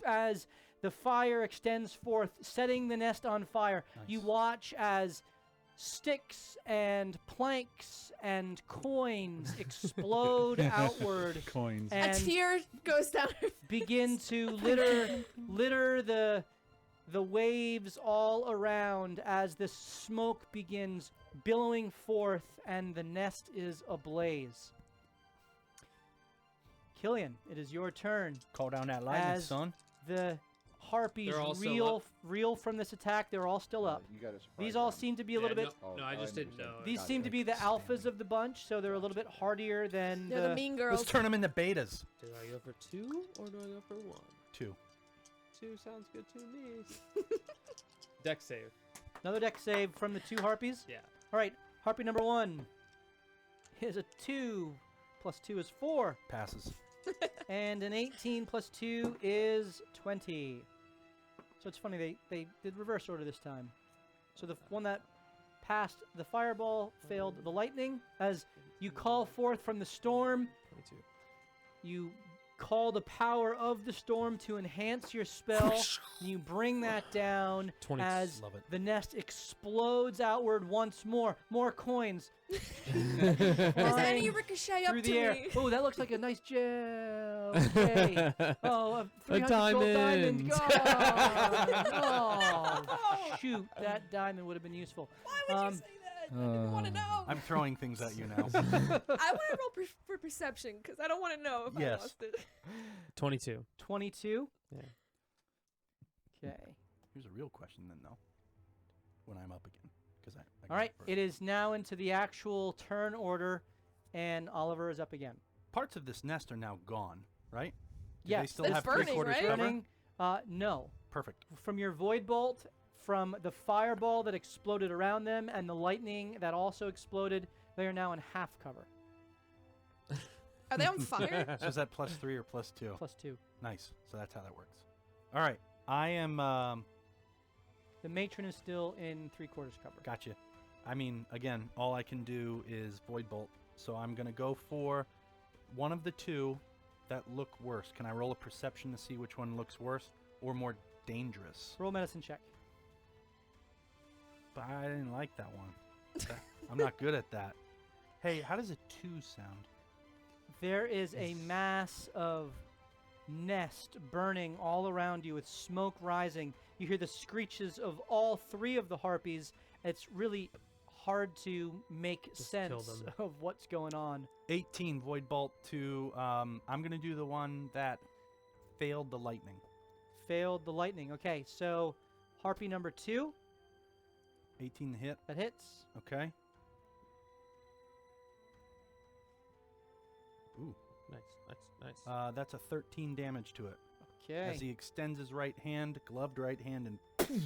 as the fire extends forth, setting the nest on fire. You Nice. watch as sticks and planks and coins explode outward Coins. A and tear goes down her begin to litter the waves all around as the smoke begins billowing forth and the nest is ablaze. Killian, it is your turn. Call down that lightning, As son. The harpies They're all still reel from this attack. They're all still up. You got a surprise These all round. seem to be a little bit. No, I just didn't know. These Got seem it. to be the Standing. alphas of the bunch, so they're a little bit hardier than They're the mean girls. Let's turn them into betas. Do I go for 2 or do I go for 1? 2. 2 sounds good to me. Deck save. Another deck save from the 2 harpies. Yeah. All right, harpy number 1 is a 2 plus 2 is 4. Passes. And an 18 plus 2 is 20. So it's funny, they did reverse order this time. So the one that passed the fireball failed the lightning. As you call forth from the storm, 22. you call the power of the storm to enhance your spell. And you bring that down 20. as Love it. the nest explodes outward once more. More coins. Does flying any ricochet up through to the air. me? Oh, that looks like a nice gem. Okay. Oh, a 300 gold diamond. diamond. Oh, shoot. That diamond would have been useful. Why would you say that? I didn't want to know. I'm throwing things at you now. I want to roll for perception because I don't want to know if I Yes. lost it. 22. 22. Yeah. Okay. Here's a real question then, though. When I'm up again, because I All right. It is now into the actual turn order, and Oliver is up again. Parts of this nest are now gone, right? Do Yes. They still It's have burning, 3/4 right? cover. Burning. No. Perfect. From your void bolt, from the fireball that exploded around them, and the lightning that also exploded, they are now in half cover. Are they on fire? So is that +3 or +2? Plus 2. Nice. So that's how that works. All right. I am. The matron is still in 3/4 cover. Gotcha. I mean, again, all I can do is void bolt. So I'm gonna go for one of the 2 that look worse. Can I roll a perception to see which one looks worse or more dangerous? Roll medicine check. But I didn't like that one. I'm not good at that. Hey, how does a 2 sound? There is a mass of nest burning all around you with smoke rising. You hear the screeches of all 3 of the harpies. It's really hard to make Just kill sense them. of what's going on. 18 void bolt to. I'm gonna do the one that failed the lightning. Failed the lightning. Okay, so harpy number 2, 18 to hit. that hits. Okay. Ooh. Nice. That's a 13 damage to it. Okay. As he extends his right hand, gloved right hand, and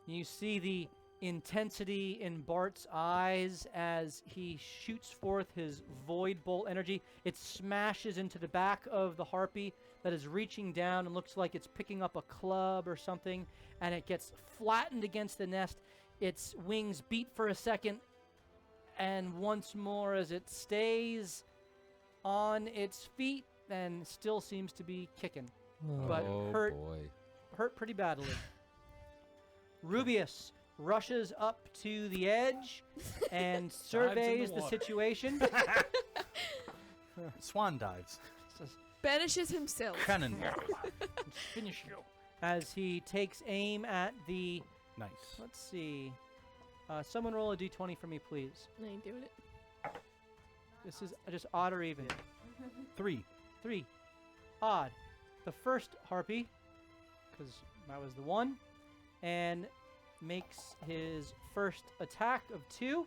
You see the intensity in Bart's eyes as he shoots forth his void bolt energy. It smashes into the back of the harpy that is reaching down and looks like it's picking up a club or something, and it gets flattened against the nest. Its wings beat for a second, and once more as it stays on its feet and still seems to be kicking. But oh hurt boy. Hurt pretty badly. Rubius rushes up to the edge and surveys the water. situation. swan dives. Says, Banishes himself. Cannon. finish you. As he takes aim at the, Nice. let's see, someone roll a d20 for me, please. I ain't doing it. This is just odd or even. 3. 3. odd. The first harpy, because that was the one, and makes his first attack of 2.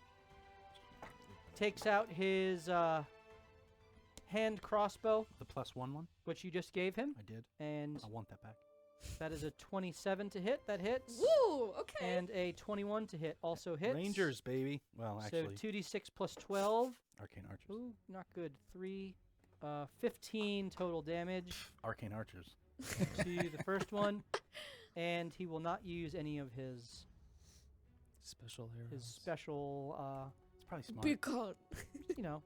Takes out his hand crossbow, The +1 one? which you just gave him, I did. and I want that back. that is a 27 to hit. That hits. Woo! Okay. And a 21 to hit also hits. Rangers, baby. Well, actually, So 2d6 plus 12. Arcane Archers. Ooh, not good. 15 total damage Arcane Archers. to the first one, and he will not use any of his Special arrows. special. It's probably smart. Be gone. You know,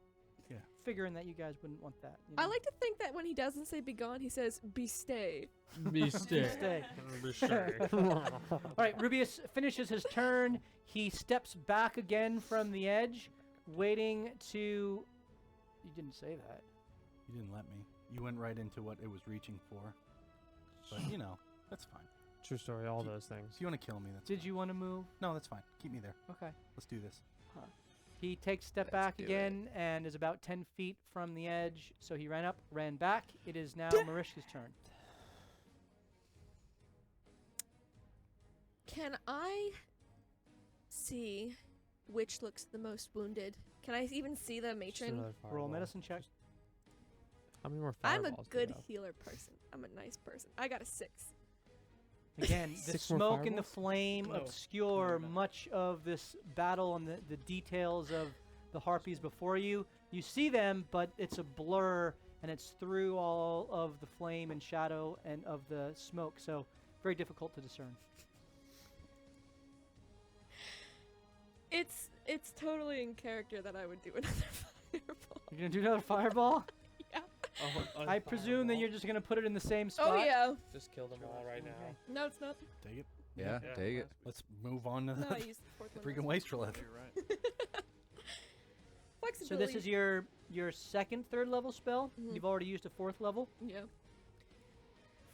Yeah. figuring that you guys wouldn't want that. You I know? like to think that when he doesn't say be gone, he says be stay. Be still. Stay. Be still. All right, Rubius finishes his turn. He steps back again from the edge, waiting to. You didn't say that. You didn't let me. You went right into what it was reaching for. But, you know, that's fine. True story. All those things. If you want to kill me, that's Did fine. you want to move? No, that's fine. Keep me there. Okay. Let's do this. He takes a step Let's back do it. again and is about 10 feet from the edge. So he ran up, ran back. It is now Marishka's turn. Can I see which looks the most wounded? Can I even see the Just matron? another Roll a fireball. medicine check. How many more I'm a fireballs do we good have? healer person. I'm a nice person. I got a 6. Again, the 6 more smoke and the fireballs? flame No. obscure No. much of this battle and the details of the harpies before you. You see them, but it's a blur, and it's through all of the flame and shadow and of the smoke, so very difficult to discern. It's totally in character that I would do another fireball. You're going to do another fireball? Yeah. I presume that you're just going to put it in the same spot? Oh yeah. Just kill them all right now. Okay. No, it's not. Take it. Yeah, Yeah. take it. Let's move on to No, I the used the fourth one. freaking wastrel. You're right. So Flexibility. this is your second third level spell. Mhm. You've already used a 4th level. Yeah.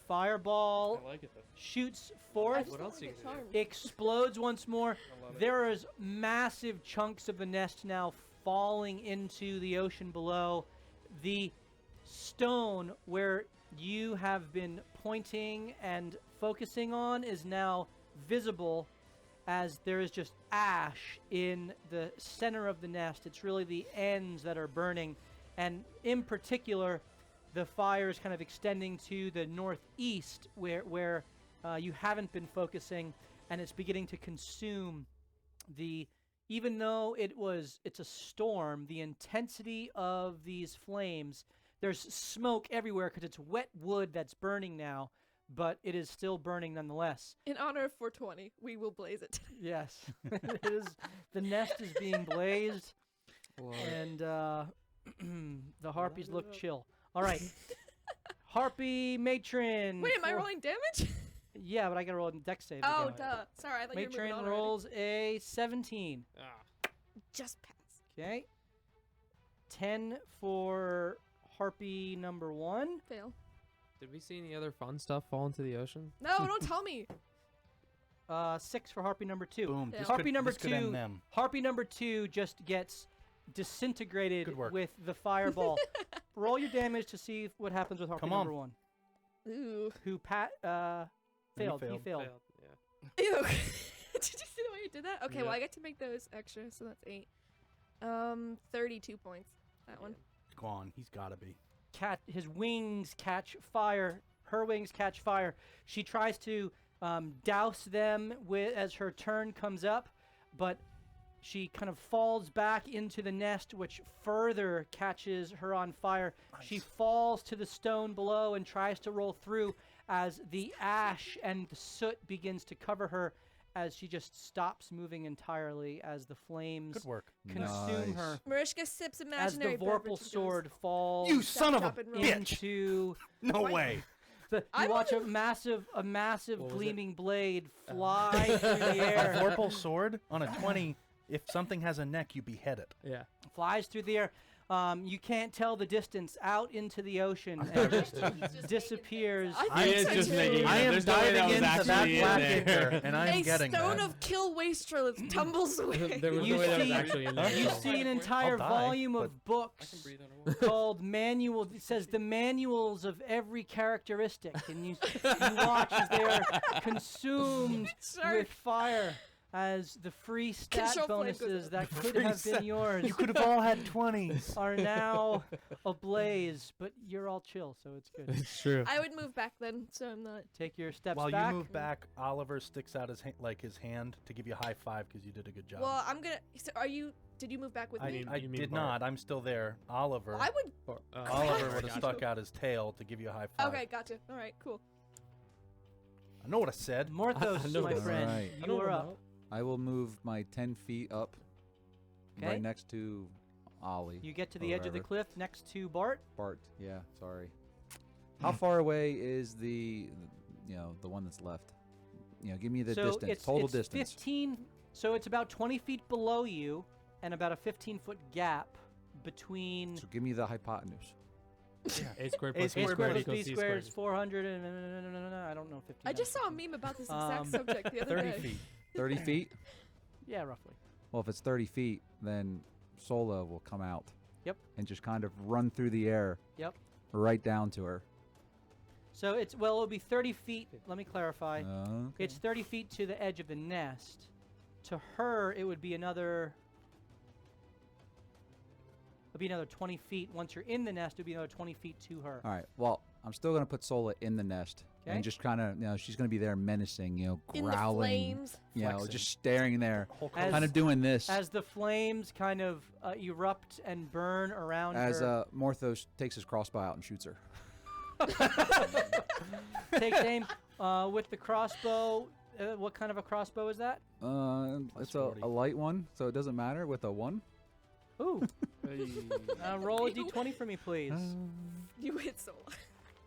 Fireball I like it though. shoots I forth, just What don't else wanna you get gonna do? charmed. explodes once more. I love it. There is massive chunks of the nest now falling into the ocean below. The stone where you have been pointing and focusing on is now visible as there is just ash in the center of the nest. It's really the ends that are burning, and in particular the fire is kind of extending to the northeast where you haven't been focusing, and it's beginning to consume the. Even though it's a storm, the intensity of these flames, there's smoke everywhere because it's wet wood that's burning now, but it is still burning nonetheless. In honor of 420, we will blaze it. Yes, it is. The nest is being blazed, Love and the harpies look chill. All right, harpy matron. Wait, am I for- rolling damage? Yeah, but I gotta roll a dex save. Oh, again. duh. Sorry, I thought you were moving Matron on already. rolls a 17. Ah, Just pass. Okay. 10 for harpy number 1. Fail. did we see any other fun stuff fall into the ocean? No, don't tell me. 6 for harpy number 2. Boom. Yeah. This Harpy could, number this could end 2. them. Harpy number 2 just gets disintegrated Good work. with the fireball. Roll your damage to see what happens with harpy Come on. number 1. Ooh. Who failed. He failed. failed. Yeah. Ew. Did you see the way you did that? Okay, well, Yeah. I get to make those extra, so that's 8. 32 points. That one. Go on. He's got to be. His wings catch fire. Her wings catch fire. She tries to douse them as her turn comes up, but she kind of falls back into the nest, which further catches her on fire. She falls to the stone below and tries to roll through as the ash and the soot begins to cover her, as she just stops moving entirely as the flames Good work. consume her. Marishka sips As the imaginary Vorpal beverage and goes, sword falls You son of a chop and roll. bitch! into No Why- way. you I watch a would've- massive What was it? gleaming blade fly through the A air, Vorpal sword on a 20. If something has a neck, you behead it. Yeah. flies through the air. You can't tell the distance out into the ocean and just disappears. I think so too. I am There's no way that diving was into that actually in black there. ichor, and I am A getting stone that. of kill wastrel tumbles away. There was You no way that was see- actually in there. You so- see an entire die, volume but of I books can breathe underwater. called manual. It says the manuals of every characteristic, and you watch as they are consumed Sorry. with fire. As the free stat Control flame goes bonuses up. that could Free have stat- been yours You could have all had 20s. are now ablaze, but you're all chill, so it's good. It's true. I would move back then, so I'm not. Take your steps While back. you move back, Oliver sticks out his his hand to give you a high five because you did a good job. Well, I'm gonna. So are you? Did you move back with I, me? I You mean did Bart. not. I'm still there. Oliver. Well, I would. Or, Oliver would have gotcha. stuck out his tail to give you a high five. Okay, gotcha. All right, cool. I know what I said. Morthos, know my this. friend, Alright. you are up. I will move my 10 feet up, Okay. right next to Ollie. You get to or the edge of the wherever. cliff next to Bart. Bart. Yeah, sorry. How far away is the one that's left? Give me the so distance, it's, total it's distance. 15. So it's about 20 feet below you, and about a 15-foot gap between. So give me the hypotenuse. A squared A plus A squared squared plus plus B C squared is 400 and I don't know 15. I just saw a meme about this exact Um, subject the other 30 day. feet. 30 feet? Yeah, roughly. Well, if it's 30 feet, then Sola will come out. Yep. And just kind of run through the air. Yep. Right down to her. So it'll be 30 feet. Let me clarify. Okay. It's 30 feet to the edge of the nest. To her, it would be another. It'd be another 20 feet. Once you're in the nest, it'd be another 20 feet to her. All right. Well, I'm still going to put Sola in the nest. Okay. And just kind of, she's going to be there menacing, In the growling. flames. Flexing. Just staring there. As- Kind of doing this. As the flames kind of erupt and burn around As her. Morthos takes his crossbow out and shoots her. Takes aim with the crossbow. What kind of a crossbow is that? It's 40. a light one, so it doesn't matter with a 1. Ooh. Hey. Roll a d20 for me, please. You hit Sola.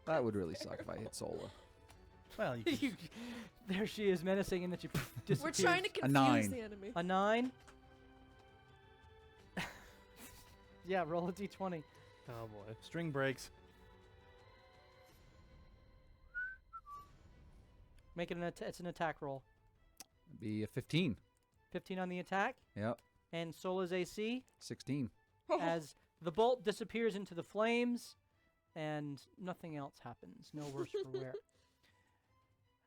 That would really suck if I hit Sola. Well, you can There she is, menacing, and then she We're disappears. trying to confuse 9. the enemy. A 9. Yeah, roll a d20. Oh boy. string breaks. Make it it's an attack roll. Be a 15. 15 on the attack, Yep. and Sola's AC 16. as the bolt disappears into the flames, and nothing else happens. No worse for wear.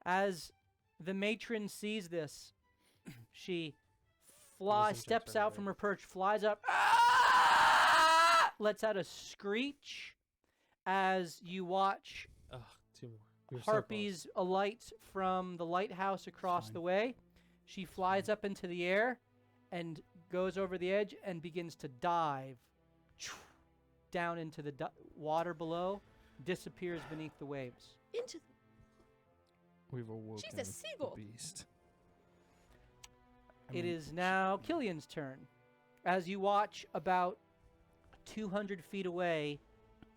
As the matron sees this, she Wisdom checks steps right out away. from her perch, flies up, lets out a screech as you watch Ugh, 2 more. We were so close. harpies alight from the lighthouse across Fine. the way. She flies up into the air and goes over the edge and begins to dive down into the water below, disappears beneath the waves. Into We've awoken She's a seagull. the beast. It is now Killian's turn. As you watch about 200 feet away,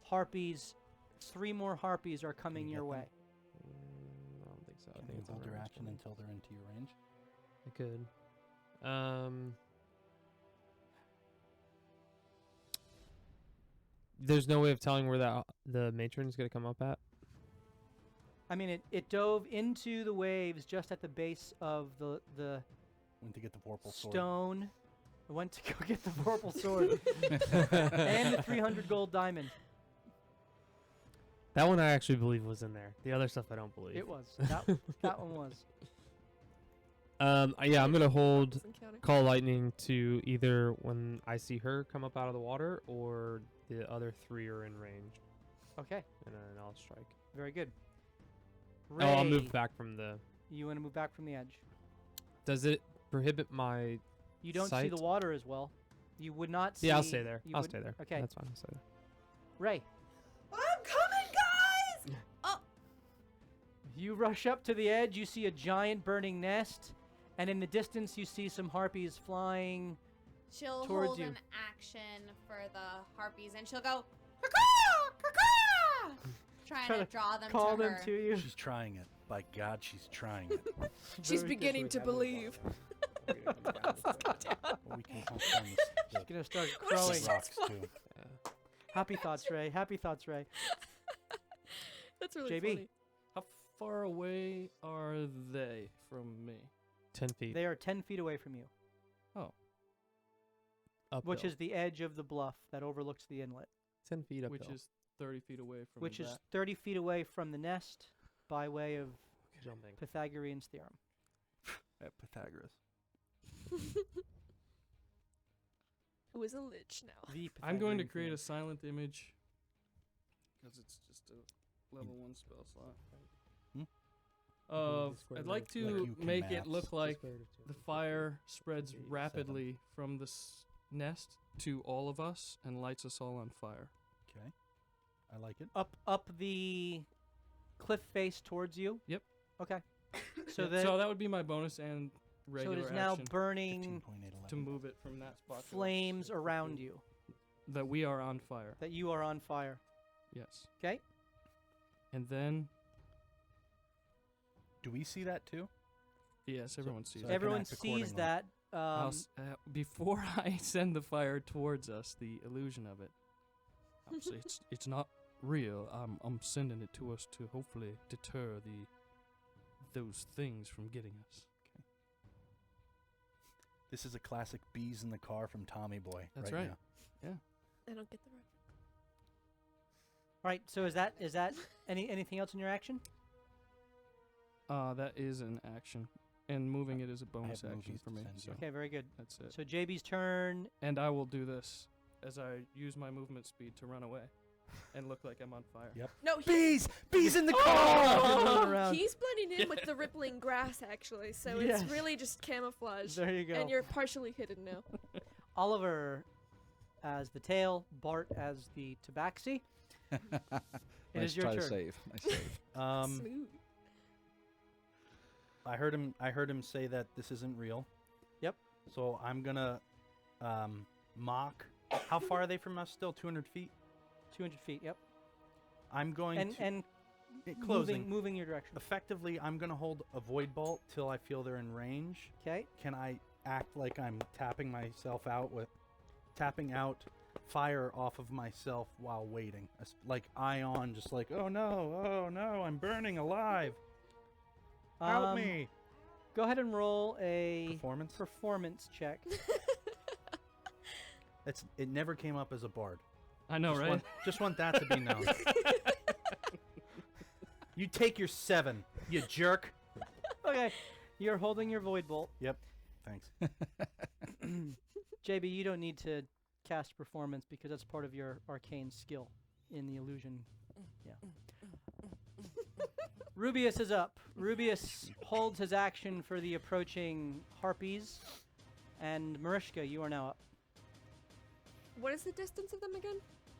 harpies, 3 more harpies are coming you your get way. them? I don't think so. I Can think you it's hold on your range action coming. until they're into your range? I could. There's no way of telling where the matron's gonna come up at. I mean, it dove into the waves just at the base of the Went to get the purple sword. stone. I went to go get the purple sword and the 300 gold diamond. That one I actually believe was in there. The other stuff I don't believe. It was. That one was. Yeah, I'm gonna hold Doesn't count it. call lightning to either when I see her come up out of the water or the other 3 are in range, Okay, and then I'll strike. very good. Oh, I'll Ray, move back from the. You want to move back from the edge. Does it prohibit my? You don't see Sight? the water as well. You would not see. Yeah, I'll stay there. you I'll would- stay there. Okay, That's fine. I'll stay there. Ray, I'm coming, guys! Oh, you rush up to the edge. You see a giant burning nest, and in the distance you see some harpies flying. she'll Towards hold you. an action for the harpies, and she'll go, caw, caw, trying Try to to draw them Call to them her. to you. She's trying it. By God, she's trying it. She's Very good. beginning to believe. Well, we can hold on She's gonna start What if she crowing. starts rocks too. Happy thoughts, Ray. Happy thoughts, Ray. That's really JB. funny. How far away are they from me? 10 feet. They are 10 feet away from you, Uphill. which is the edge of the bluff that overlooks the inlet, 10 feet uphill. Which is 30 feet away from which that. is 30 feet away from the nest by way of jumping. Pythagorean's theorem. At Pythagoras. Who is a lich now? The I'm going to Pythagorean create theorem. a silent image because it's just a level 1 spell slot. I'd like to you can make it maths. look like the fire spreads rapidly from this nest to all of us and lights us all on fire. Okay. I like it. up the cliff face towards you. Yep. Okay. So Yeah, that so that would be my bonus and so regular it is now action burning 15.811. to move it from that spot. to flames around you. that we are on fire. That you are on fire. Yes. Okay. And then Do we see that too? yes, everyone sees so it. I can Everyone act sees accordingly. that. I'll before I send the fire towards us, the illusion of it. I'll say it's not real. I'm sending it to us to hopefully deter those things from getting us. This is a classic bees in the car from Tommy Boy. That's right. right. now. I don't get the reference. Right. So is that anything else in your action? That is an action, and moving it is a bonus have action movies for to me. send So you. Okay. Very good. that's it. So JB's turn. And I will do this as I use my movement speed to run away, and look like I'm on fire. Yep. No, Bees! Bees in the Run car! around. he's blending in with the rippling grass, actually, so Yes. it's really just camouflage. There you go. And you're partially hidden now. Oliver as the tail, Bart as the tabaxi. It Nice is your try to turn. save. Nice save. Smooth. I heard him say that this isn't real. Yep. So I'm gonna mock. How far are they from us still? 200 feet? 200 feet. Yep. I'm going And to and closing. moving your direction. Effectively, I'm gonna hold a void bolt till I feel they're in range. Okay. Can I act like I'm tapping out fire off of myself while waiting? Like ion, just like, oh no, I'm burning alive. Help me. Go ahead and roll a Performance? performance check. It never came up as a bard. I know, right? Just want that to be known. You take your 7, you jerk. Okay. You're holding your void bolt. Thanks. JB, you don't need to cast performance because that's part of your arcane skill in the illusion. Yeah. Rubius is up. Rubius holds his action for the approaching harpies. And Marishka, you are now up. What is the distance of them again?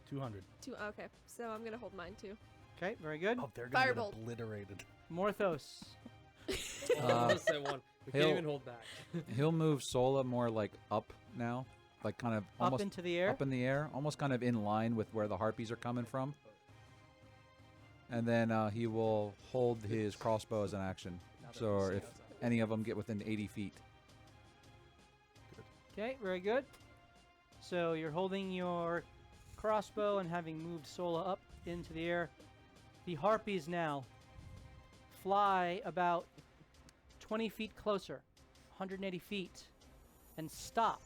200. Okay, so I'm gonna hold mine too. Okay, very good. Oh, they're gonna Firebolt. get obliterated. Morthos. Almost at one. We he'll- can't even hold back. He'll move Sola more like up now, like kind of Up almost into the air. up in the air, almost kind of in line with where the harpies are coming from. And then he will hold his crossbow as an action. So if any of them get within 80 feet. Okay, very good. So you're holding your crossbow and having moved Sola up into the air. The harpies now fly about 20 feet closer, 180 feet, and stop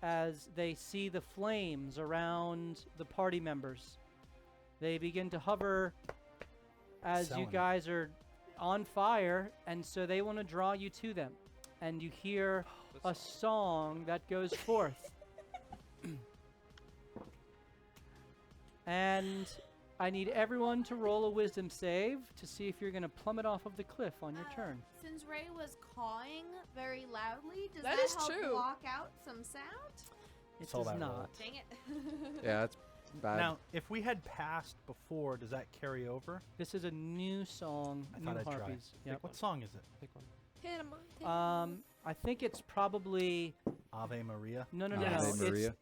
as they see the flames around the party members. They begin to hover as you Selling it. guys are on fire, and so they want to draw you to them. And you hear a song that goes forth. And I need everyone to roll a wisdom save to see if you're going to plummet off of the cliff on your turn. Since Ray was cawing very loudly, does That that is help true. block out some sound? It all does that not. roll. Dang it. Yeah, that's bad. Now, if we had passed before, does that carry over? This is a new song, I new thought I'd try. harpies. Yep. What song is it? Pick one. Hit him. I think it's probably Ave Maria? no. Yes. It's, Maria.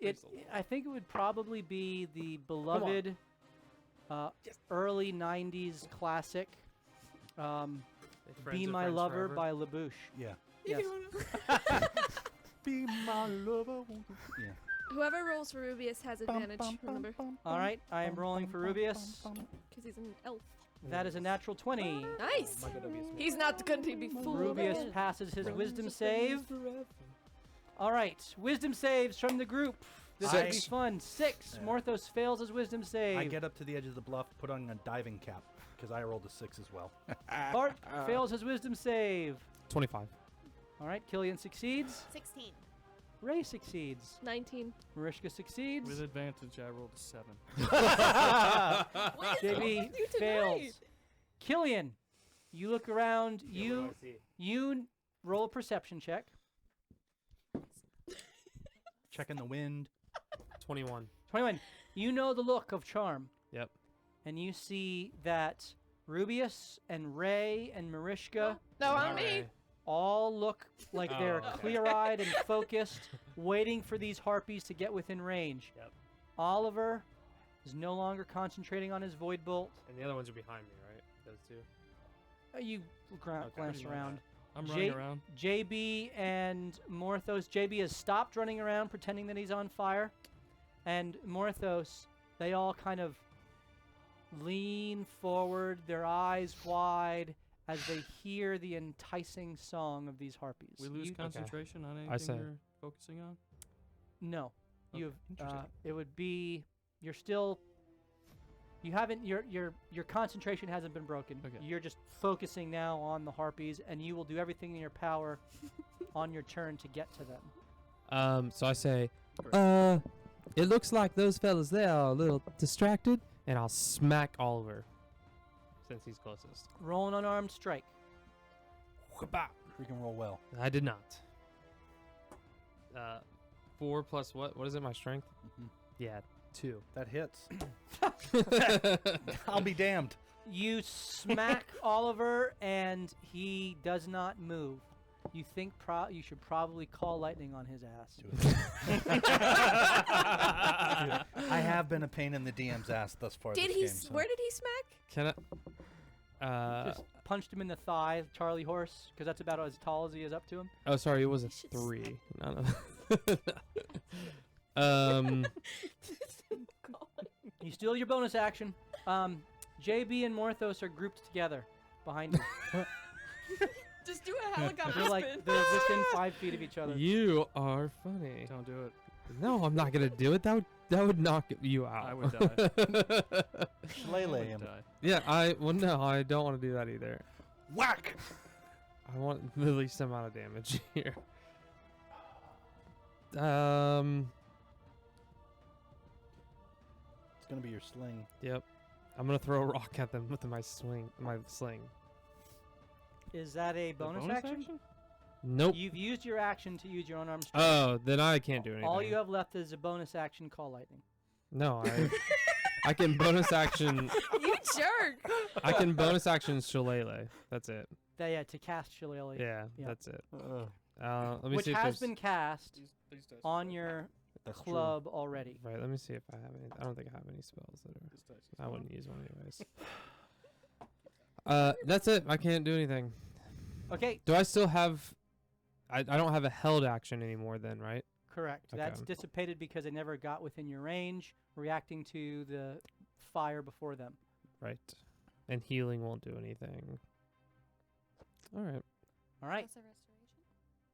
I think it would probably be the beloved early '90s classic, "Be Friends of My Friends Lover" Forever. by LaBouche. Yeah. Yes. Be my lover. won't you? Yeah. Whoever rolls for Rubius has advantage, remember? All right, I am rolling for Rubius. Because he's an elf. That is a natural 20. Nice! He's not going to be fooled. Rubius passes his wisdom save. All right, wisdom saves from the group. This will be 6. fun. 6. Yeah. Morthos fails his wisdom save. I get up to the edge of the bluff, put on a diving cap, because I rolled a 6 as well. Bart fails his wisdom save. 25. All right, Killian succeeds. 16. Ray succeeds. 19. Marishka succeeds. With advantage, I rolled a 7. What is JB wrong with you fails. tonight? Killian, you look around. You roll a perception check. Checking the wind. 21. 21. You know the look of charm. Yep. And you see that Rubius and Ray and Marishka No, on Alright. me. all look like they're Oh, okay. clear-eyed and focused, waiting for these harpies to get within range. Yep. Oliver is no longer concentrating on his void bolt. And the other ones are behind me, right? Those two? You glance Pretty much. around. I'm J- running around. JB and Morthos. JB has stopped running around pretending that he's on fire. And Morthos, they all kind of lean forward, their eyes wide, as they hear the enticing song of these harpies. We lose You- concentration on I say- anything we're focusing on? No. Okay, You've interesting. it would be you're still you haven't your concentration hasn't been broken. Okay. You're just focusing now on the harpies, and you will do everything in your power on your turn to get to them. So I say, it looks like those fellas there are a little distracted, and I'll smack Oliver since he's closest. Roll an unarmed strike. Freaking roll well. I did not. 4 plus what? What is it? My strength? Mhm. Yeah, 2. That hits. I'll be damned. You smack Oliver, and he does not move. You think you should probably call lightning on his ass. I have been a pain in the DM's ass thus far. Did this he? game, so. Where did he smack? Can I? Just punched him in the thigh, Charlie horse, because that's about as tall as he is up to him. Oh, sorry, it was a You should 3. No. You steal your bonus action. JB and Morthos are grouped together behind you. Just do a helicopter They're like they're within 5 feet of each other. You are funny. Don't do it. No, I'm not gonna do it. That would knock you out. I would die. Lay I would him. die. Yeah, no, I don't want to do that either. Whack! I want the least amount of damage here. It's gonna be your sling. Yep. I'm gonna throw a rock at them with my sling. Is that a The bonus action? Nope. You've used your action to use your unarmed strike. Oh, then I can't do anything. All you have left is a bonus action, call lightning. No, I can bonus action. You jerk! I can bonus action Shillelagh. That's it. Yeah, to cast Shillelagh. Yeah, Yeah. that's it. Let me Which see if has there's. been cast These dice on are your That's club already. Right. Let me see if I have any. I don't think I have any spells that are. These dice are I wouldn't use one anyways. That's it. I can't do anything. Okay, Do I still have? I don't have a held action anymore. Then, right? correct. Okay. That's dissipated because they never got within your range, reacting to the fire before them. Right. And healing won't do anything. All right. All right, Plus a restoration.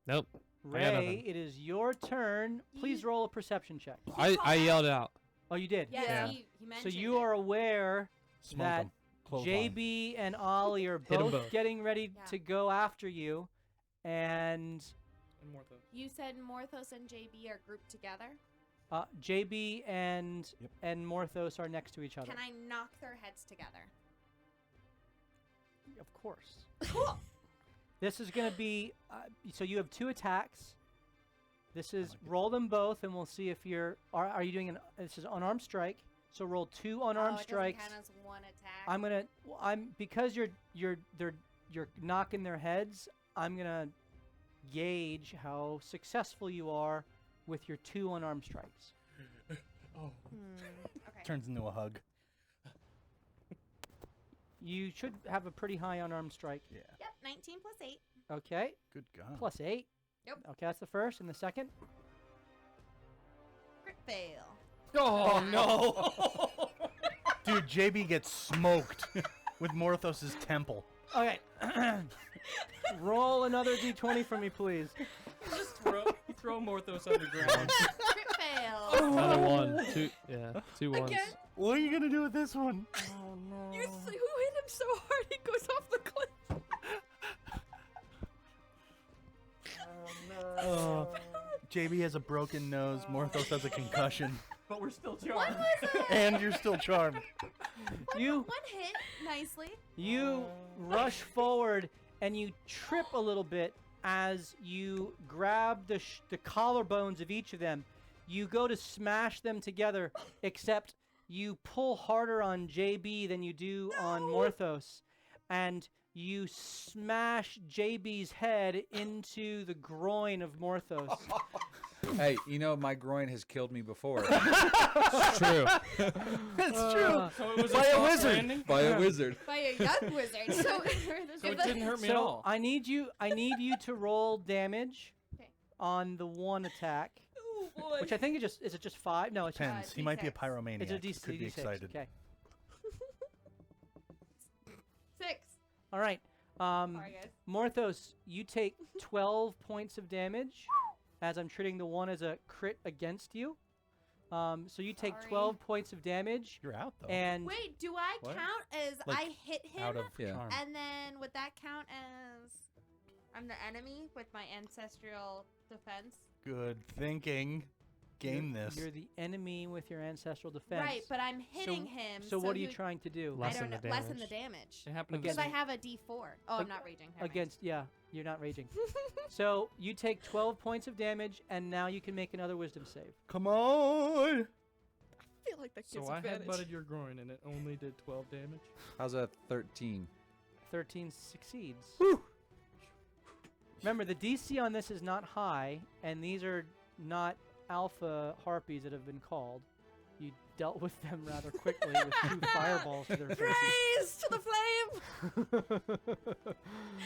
Nope. I got Ray, nothing. it is your turn. Please roll a perception check. I yelled out. Oh, you did? Yes, Yeah. he So mentioned you it. are aware Smoke that 'em. Close JB and Ollie are 'em both, both. getting ready Yeah. to go after you, and And more though. You said Morthos and JB are grouped together. JB and Yep. and Morthos are next to each other. Can I knock their heads together? Of course. Cool. This is going to be so you have 2 attacks. This is like it. roll them both, and we'll see if you're. Are you doing this is unarmed strike? So roll 2 unarmed oh, it strikes. doesn't count as one attack. I'm because you're knocking their heads. I'm gonna gauge how successful you are with your 2 unarmed strikes. Okay. Turns into a hug. You should have a pretty high unarmed strike. Yeah. Yep, 19 plus 8. Okay, Good God. plus 8. Yep. Okay, that's the first, and the second. Crit. fail. Oh no! Dude, JB gets smoked with Morthos' temple. Okay. Roll another d20 for me, please. Just throw Morthos underground. Crit fail. Another one. Two. Yeah. 2 ones. Again? What are you gonna do with this one? Oh no. Who hit him so hard he goes off the cliff? JB has a broken nose. Morthos has a concussion. But we're still What charmed. was it? And you're still charmed. You One hit nicely. you rush forward and you trip a little bit as you grab the collarbones of each of them. You go to smash them together, except you pull harder on JB than you do on Morthos, and you smash JB's head into the groin of Morthos. Hey, you know my groin has killed me before It's true. It's true. So it was By a soft wizard. landing? by a wizard. By a young wizard. So, So it didn't hurt me at So all. I need you to roll damage 'Kay. on the one attack, Oh boy. which I think is it just 5? No, it's Depends. He might be a D6. pyromaniac. it's a He could be D6. excited. Okay. 6. All right. Sorry, guys. Morthos, you take 12 points of damage as I'm treating the one as a crit against you. So you take Sorry. 12 points of damage, You're out, though. and Wait, do I What? count as Like, I hit him? out of Yeah. charm. And then would that count as I'm the enemy with my ancestral defense? Good thinking. Game this. you're the enemy with your ancestral defense. Right, but I'm hitting him. So what are you he- trying to do? I Lessen don't the know. Lessen the damage. damage. It happened Because to I the have a D4. Oh, I'm Ag- not raging. Never mind. Against, yeah, you're not raging. So you take 12 points of damage, and now you can make another wisdom save. Come on. I feel like that gives So I advantage. headbutted your groin and it only did 12 damage. How's that 13? 13 succeeds. Remember, the DC on this is not high, and these are not alpha harpies that have been called. You dealt with them rather quickly with 2 fireballs to their faces. Raise to the flame!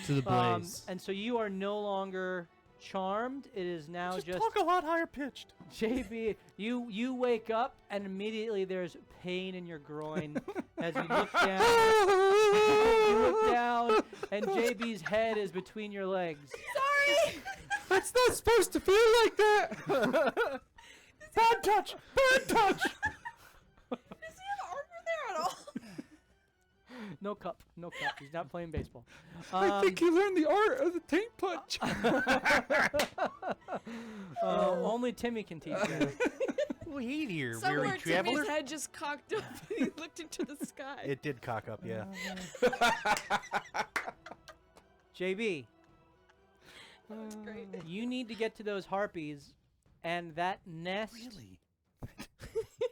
To the blaze. And so you are no longer charmed. It is now Just just talk a lot higher pitched. JB. You wake up and immediately there's pain in your groin as you look down. You look down and JB's head is between your legs. Sorry! That's not supposed to feel like that. Bad touch. Bad touch. Does he have armor there at all? No cup. No cup. He's not playing baseball. I think he learned the art of the taint punch. Only Timmy can teach you. Wait here, Somewhere weary traveler. Timmy's head just cocked up and he looked into the sky. It did cock up, yeah. JB, That's great. you need to get to those harpies, and that nest Really?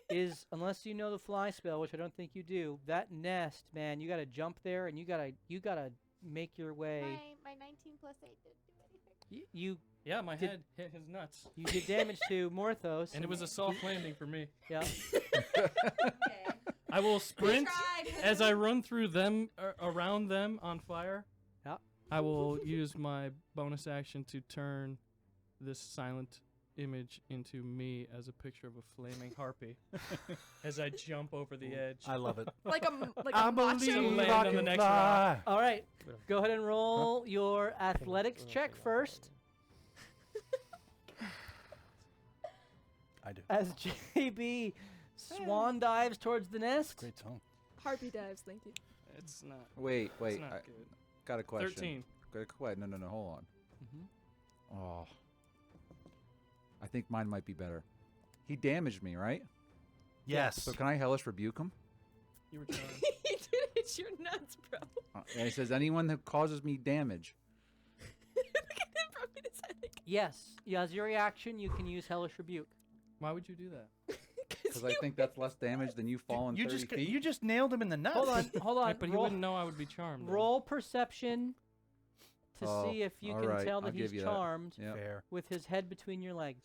is, unless you know the fly spell, which I don't think you do, that nest, man, you gotta jump there and you gotta make your way. My 19 plus 8 didn't do anything. You Yeah, my Did- head hit his nuts. you did damage to Morthos, And it was a soft landing for me. yeah. Okay. I will sprint Tried. as I run through them, around them on fire. Yeah. I will use my bonus action to turn this silent image into me as a picture of a flaming harpy as I jump over the edge. I love it. Like a I macho. believe land I on the can next fly. All right, go ahead and roll your athletics check first. I do. As JB swan dives towards the nest. Great song. Harpy dives, thank you. It's not. Wait, It's wait. not I good. got a question. 13. Wait, no, hold on. Mhm. Oh. I think mine might be better. He damaged me, right? Yes. So can I hellish rebuke him? You were trying. He did hit your nuts, bro. And he says, anyone who causes me damage. Look at him rubbing his head. Yes, as your reaction, you can use Hellish Rebuke. Why would you do that? Because I think that's less damage than you falling you 30 just feet. you just nailed him in the nuts. Hold on, Yeah, but he roll, wouldn't know I would be charmed. though. roll perception to Oh, see if you all can right, tell that I'll he's give you that. charmed Yep. Fair. with his head between your legs.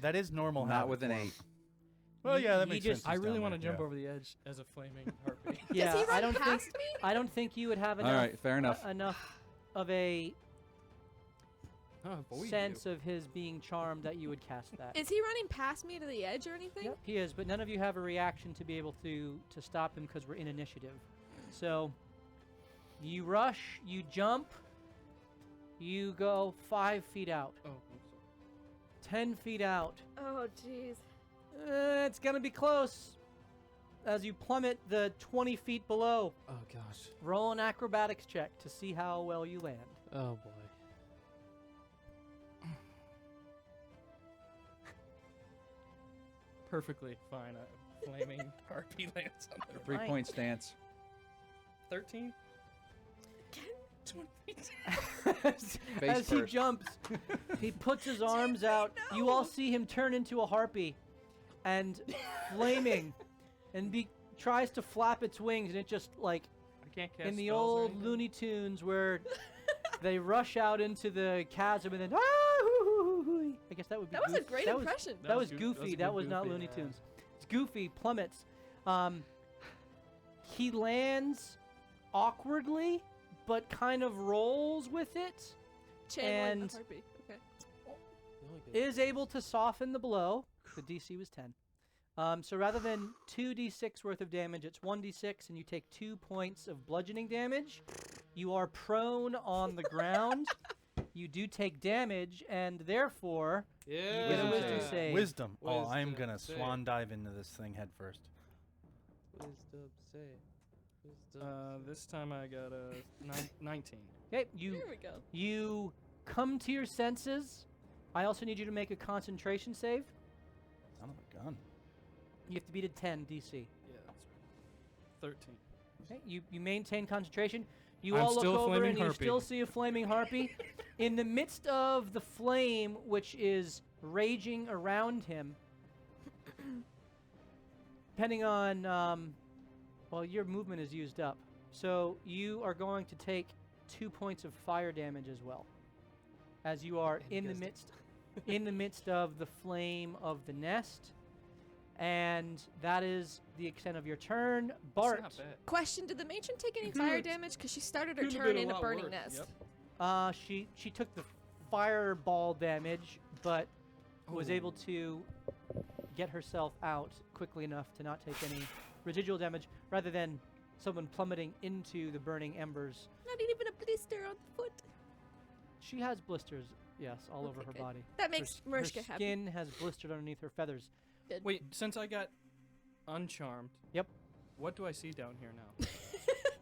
That is normal. Not habit with an for him. 8. Well, yeah, that He makes just- sense. I He's really down want to there, jump yeah. over the edge as a flaming harpy. Yeah, Does he run I don't past think me? I don't think you would have enough. All right, fair enough. Enough of a sense of his being charmed that you would cast that. Is he running past me to the edge or anything? Yep, he is, but none of you have a reaction to be able to stop him because we're in initiative. So, you rush, you jump, you go 5 feet out, Oh, I'm sorry. 10 feet out. Oh, jeez. It's gonna be close. As you plummet the 20 feet below, Oh gosh. roll an acrobatics check to see how well you land. Oh boy. Perfectly fine. A flaming harpy lands on there. 3 Nice. point stance. 13? As he first. jumps, he puts his arms out. You all see him turn into a harpy and flaming and tries to flap its wings, and it just like I can't cast in the spells or old anything? Looney Tunes where they rush out into the chasm and then I guess that would be That was a Goofy. great That was- impression. That was That was Goofy. a That good was not Goofy, Looney yeah. Tunes. It's Goofy plummets. He lands awkwardly, but kind of rolls with it. Channeling and- the harpy. Okay. Is able to soften the blow. The DC was 10. So rather than 2d6 worth of damage, it's 1d6, and you take 2 points of bludgeoning damage. You are prone on the ground. You do take damage, and therefore Yeah. get a wisdom save. Wisdom. Oh, I'm Wisdom gonna save. swan dive into this thing head first. Wisdom save. Wisdom This time I got a 19. Okay, Here we go. you come to your senses. I also need you to make a concentration save. Son of a gun. You have to beat a 10 DC. Yeah, that's right. 13. Okay, you maintain concentration. You I'm all look still a over flaming and you harpy. still see a flaming harpy. In the midst of the flame, which is raging around him, depending on, well, your movement is used up. So you are going to take 2 points of fire damage as well, as you are in the midst of the flame of the nest. And that is the extent of your turn. Bart, That's not bad. Question: did the matron take any fire damage? Because she started her Could've turn been a in a lot burning worse, nest. yep. she took the fireball damage, but was able to get herself out quickly enough to not take any residual damage, rather than someone plummeting into the burning embers. Not even a blister on the foot. She has blisters, yes, all over Okay, her good. body. That makes her Mariska happy. skin has blistered underneath her feathers. Good. Wait, since I got uncharmed. Yep. What do I see down here now?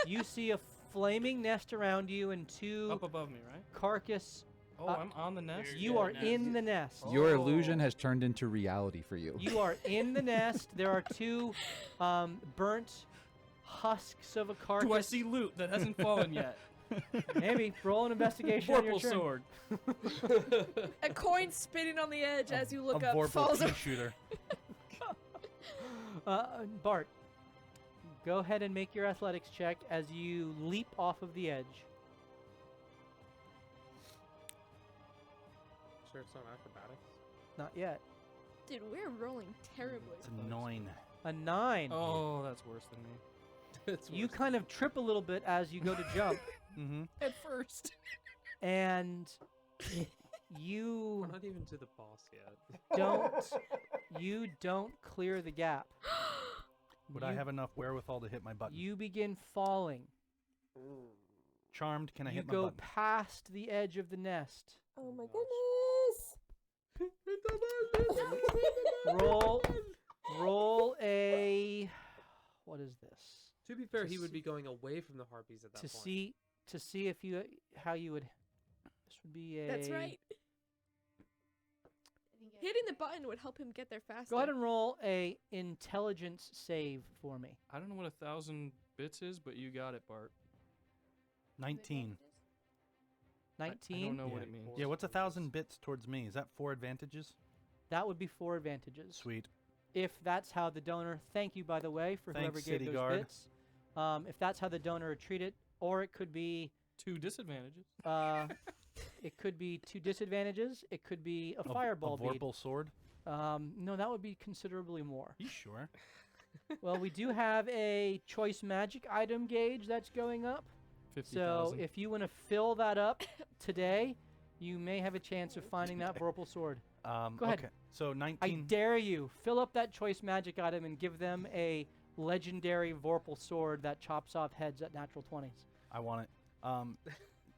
You see a flaming nest around you and two Up above me, right? carcass. Oh, I'm on the nest. You are in the nest. Your illusion has turned into reality for you. You are in the nest. There are two burnt husks of a carcass. Do I see loot that hasn't fallen yet? Maybe. Roll an investigation on your Vorpal turn. sword. A coin spinning on the edge as you look a up. Vorpal Falls pea over. shooter. Bart, go ahead and make your athletics check as you leap off of the edge. Sure, it's not acrobatics. Not yet. Dude, we're rolling terribly. It's annoying. A 9. Oh, that's worse than me. It's You kind of trip a little bit as you go to jump, Mm-hmm. At first. and We're you not even to the boss yet. don't clear the gap. Would I You- have enough wherewithal to hit my button? You begin falling. Charmed, can I You hit my go button? past the edge of the nest. Oh my goodness. Roll a, what is this? To be fair, To he would see- be going away from the harpies at that To point. see if you how you would. This would be a. That's right. Hitting the button would help him get there faster. Go ahead and roll a intelligence save for me. I don't know what 1,000 bits is, but you got it, Bart. 19. 19. I don't know yeah. what it means. Yeah, what's 1,000 bits towards me? Is that 4 advantages? That would be 4 advantages. Sweet. If that's how the donor. Thank you, by the way, for Thanks, whoever gave City those Guard. bits. If that's how the donor treated, or it could be. 2 disadvantages. It could be 2 disadvantages. It could be a A fireball bead. Vorpal sword? No, that would be considerably more. You sure? Well, we do have a choice magic item gauge that's going up. So 50,000. if you want to fill that up today, you may have a chance of finding that vorpal sword. Go ahead. Okay. So I 19. dare you. Fill up that choice magic item and give them a legendary vorpal sword that chops off heads at natural 20s. I want it.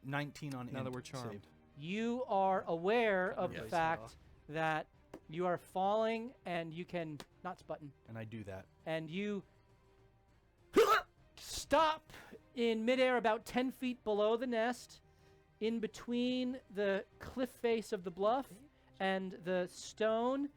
19 on Now that int we're charmed. save. You are aware of the Yes. fact that you are falling and you can not button. And I do that. And you stop in midair about 10 feet below the nest, in between the cliff face of the bluff and the stone,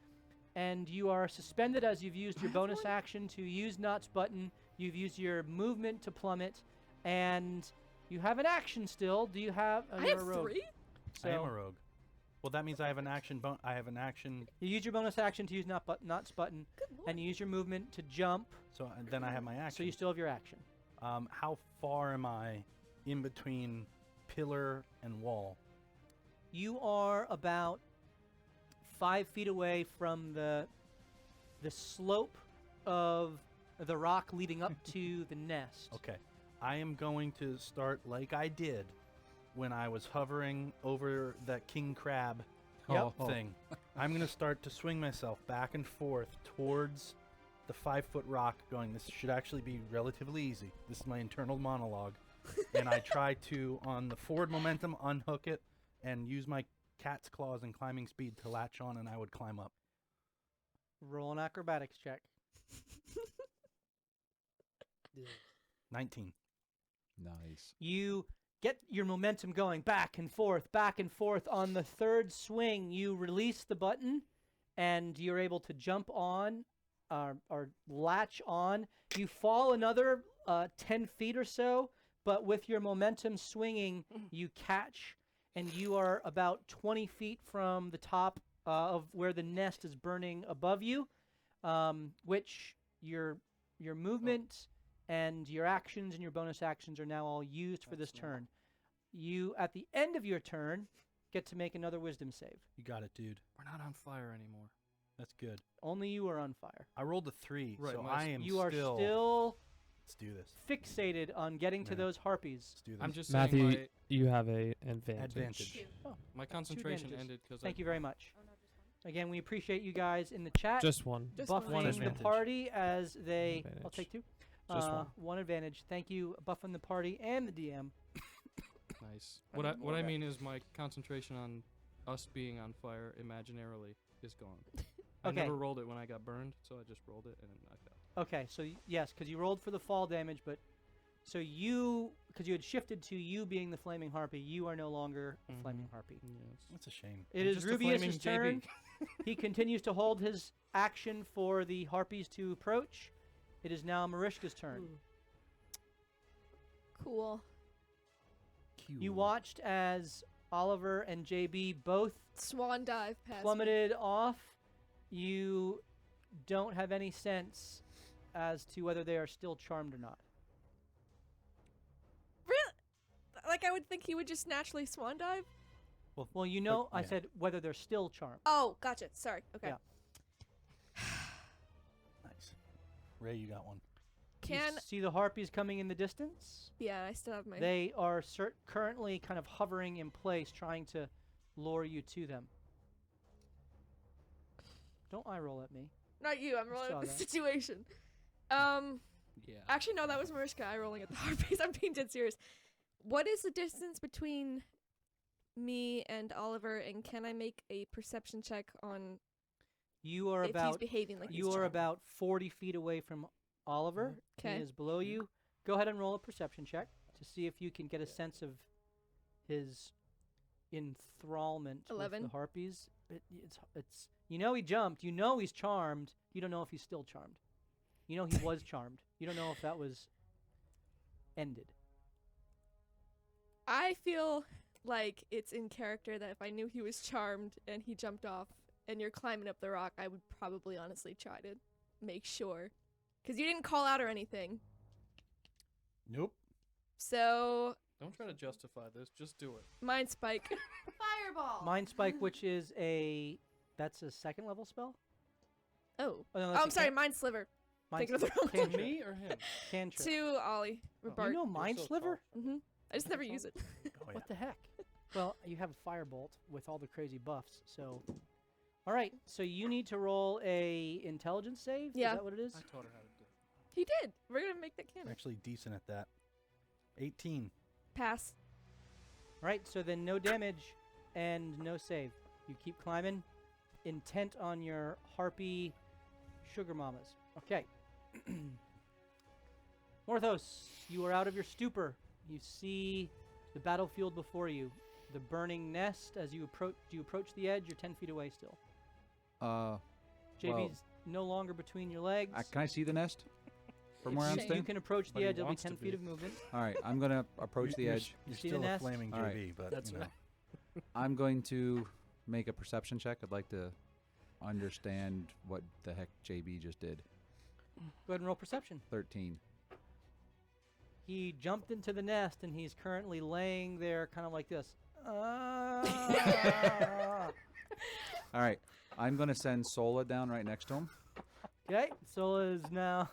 and you are suspended as you've used your bonus action to use Knots button. You've used your movement to plummet, and you have an action still. Do you have? I you're have a rogue. 3? So I am a rogue. Well, that means I have an action. I have an action. you use your bonus action to use Knots button, Good lord. and you use your movement to jump. So then I have my action. So you still have your action. How far am I in between pillar and wall? You are about 5 feet away from the slope of the rock leading up to the nest. Okay. I am going to start like I did when I was hovering over that king crab Yep. thing. I'm going to start to swing myself back and forth towards the 5-foot rock, going, this should actually be relatively easy. This is my internal monologue. And I try to, on the forward momentum, unhook it and use my cat's claws and climbing speed to latch on, and I would climb up. Roll an acrobatics check. 19. Nice. You get your momentum going back and forth, back and forth. On the third swing, you release the button, and you're able to jump on or latch on. You fall another 10 feet or so, but with your momentum swinging, you catch, and you are about 20 feet from the top of where the nest is burning above you, which your movement and your actions and your bonus actions are now all used for this turn. You, at the end of your turn, get to make another wisdom save. You got it, dude. We're not on fire anymore. That's good. Only you are on fire. I rolled a 3, Right, so my I s- am You are still... still Let's do this. fixated on getting to Yeah. those harpies. Let's do this. I'm just Matthew, saying you have a advantage. Advantage. my concentration advantages. ended because Thank you very much. Again, we appreciate you guys in the chat Just one. Just buffing one the advantage. party as they... I'll Advantage. take 2. Just one. One advantage. Thank you, buffing the party and the DM. Nice. I What I need more what I of that. mean is my concentration on us being on fire imaginarily is gone. I Okay. never rolled it when I got burned, so I just rolled it and I failed. Okay, so yes, because you rolled for the fall damage, but so you, because you had shifted to you being the flaming harpy, you are no longer a flaming Mhm. harpy. Yes. That's a shame. It I'm is just a flaming Rubius's turn. JB. He continues to hold his action for the harpies to approach. It is now Marishka's turn. Cool. You watched as Oliver and JB both Swan dive past me. plummeted off. You don't have any sense as to whether they are still charmed or not. Really? Like I would think he would just naturally swan dive? Well, you know, I yeah. said whether they're still charmed. Oh, gotcha. Sorry. Okay. Yeah. Nice. Ray, you got one. You Can see the harpies coming in the distance? yeah, I still have my They are currently kind of hovering in place, trying to lure you to them. Don't eye roll at me. not you, I'm rolling saw with the that. situation. Yeah. Actually no, that was Mariska. I rolling at the harpies. I'm being dead serious. What is the distance between me and Oliver, and can I make a perception check on You are if he's about behaving like you he's are charmed? about 40 feet away from Oliver. He 'Kay. is below you. Go ahead and roll a perception check to see if you can get a sense of his enthrallment with 11. the harpies. It's you know he jumped. You know he's charmed. You don't know if he's still charmed. You know he was charmed. You don't know if that was ended. I feel like it's in character that if I knew he was charmed and he jumped off and you're climbing up the rock, I would probably honestly try to make sure. Because you didn't call out or anything. Nope. So, Don't try to justify this. Just do it. Mind Spike. Fireball. Mind Spike, which is that's a second level spell. Oh. Oh, no, Oh, that's I'm a sorry, can- Mind Sliver. Mind Thinking of the wrong cantrip. Me or him? Cantrip. To Ollie. Or Oh. Bart. You know You're Mind so Sliver? I just never use it. Oh, yeah. What the heck? Well, you have a firebolt with all the crazy buffs, so. All right, so you need to roll a intelligence save. Yeah. Is that what it is? I taught her how to do it. He did. We're gonna make that I'm canon. actually decent at that. 18. Pass. All right, so then no damage and no save. You keep climbing, intent on your harpy sugar mamas. Okay. Morthos, you are out of your stupor. You see the battlefield before you. The burning nest. As you approach the edge, you're 10 feet away still. JB's no longer between your legs. Can I see the nest from where I'm You standing? can approach But the he edge. It'll be wants to 10 feet be. of movement. All right, I'm gonna approach the edge. You're See the still a nest? flaming All right. JB, but That's you know. right. I'm going to make a perception check. I'd like to understand what the heck JB just did. Go ahead and roll perception. 13. He jumped into the nest and he's currently laying there kind of like this. All right, I'm gonna send Sola down right next to him, Okay, Sola is now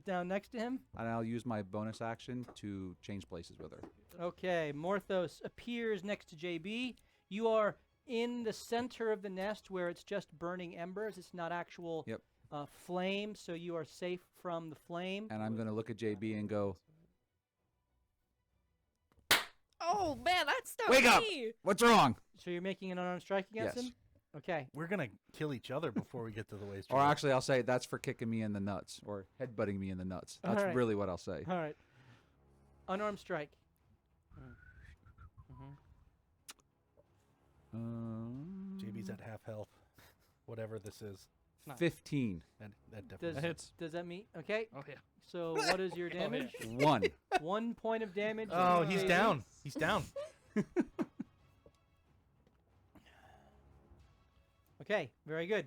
down next to him. and I'll use my bonus action to change places with her. Okay, Morthos appears next to JB. You are in the center of the nest where it's just burning embers. It's not actual Yep. flame, so you are safe from the flame. And I'm gonna look at JB and go, Oh man, that stuck Wake up! me. "What's wrong?" So you're making an unarmed strike against Yes. him? Okay. We're going to kill each other before we get to the waist. Or actually, I'll say that's for kicking me in the nuts or headbutting me in the nuts. That's All right. really what I'll say. All right. Unarmed strike. JB's at half health. Whatever this is. Nice. 15. That definitely Does, hits. does that mean? Okay. Oh yeah. So what is your damage? 1. 1 point of damage. Oh, to he's JB. down. He's down. Okay, very good.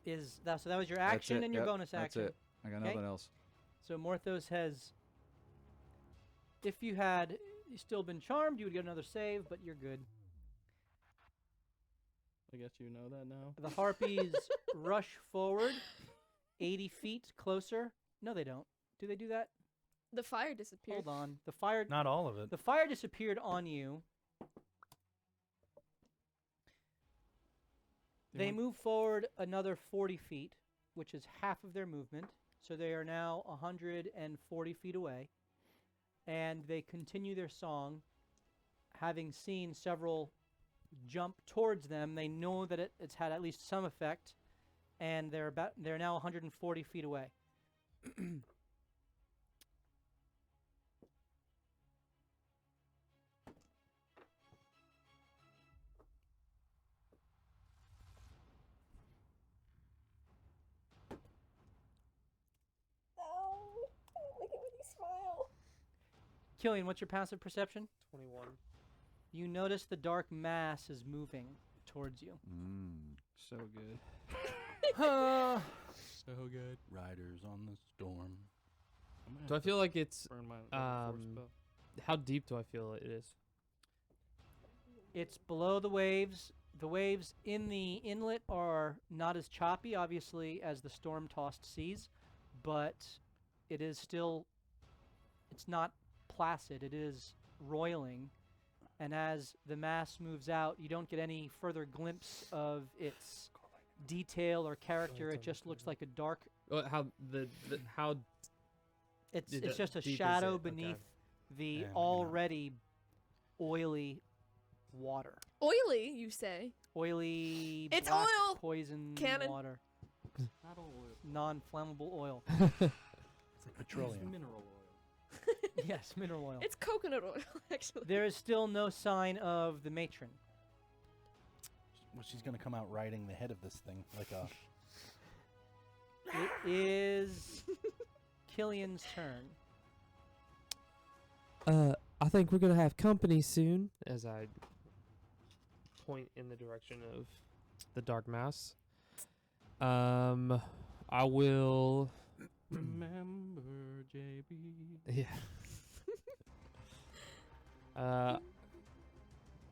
Is that so? That was your That's action it, and your yep, bonus that's action. it. I got Okay. nothing else. So Morthos has. If you had still been charmed, you would get another save, but you're good. I guess you know that now. The harpies rush forward, 80 feet closer. No, they don't. Do they do that? The fire disappeared. Hold on. The fire. Not all of it. The fire disappeared on you. They move forward another 40 feet, which is half of their movement. So they are now 140 feet away. And they continue their song. Having seen several jump towards them, they know that it's had at least some effect. And they're now 140 feet away. Oh, look at me smile. Killian, what's your passive perception? 21. You notice the dark mass is moving towards you. So good. Uh, So good. Riders on the storm. I'm gonna Do I have to feel like it's burn my level 4 spell. how deep do I feel it is? It's below the waves. The waves in the inlet are not as choppy, obviously, as the storm-tossed seas, but it is still, it's not placid. It is roiling, and as the mass moves out, you don't get any further glimpse of its detail or character. It just looks like a dark, How how it's the just a deep is shadow it? Okay. beneath the Yeah, maybe not. already oily water. Oily, you say? Oily, It's black oil! poison Cannon. water, Not all oil. non-flammable oil. It's like It's petroleum. mineral oil. Yes, mineral oil. It's coconut oil, actually. There is still no sign of the matron. Well, she's going to come out riding the head of this thing like a... It is Killian's turn. I think we're gonna have company soon. As I point in the direction of the dark mass. I will. Remember, JB. Yeah.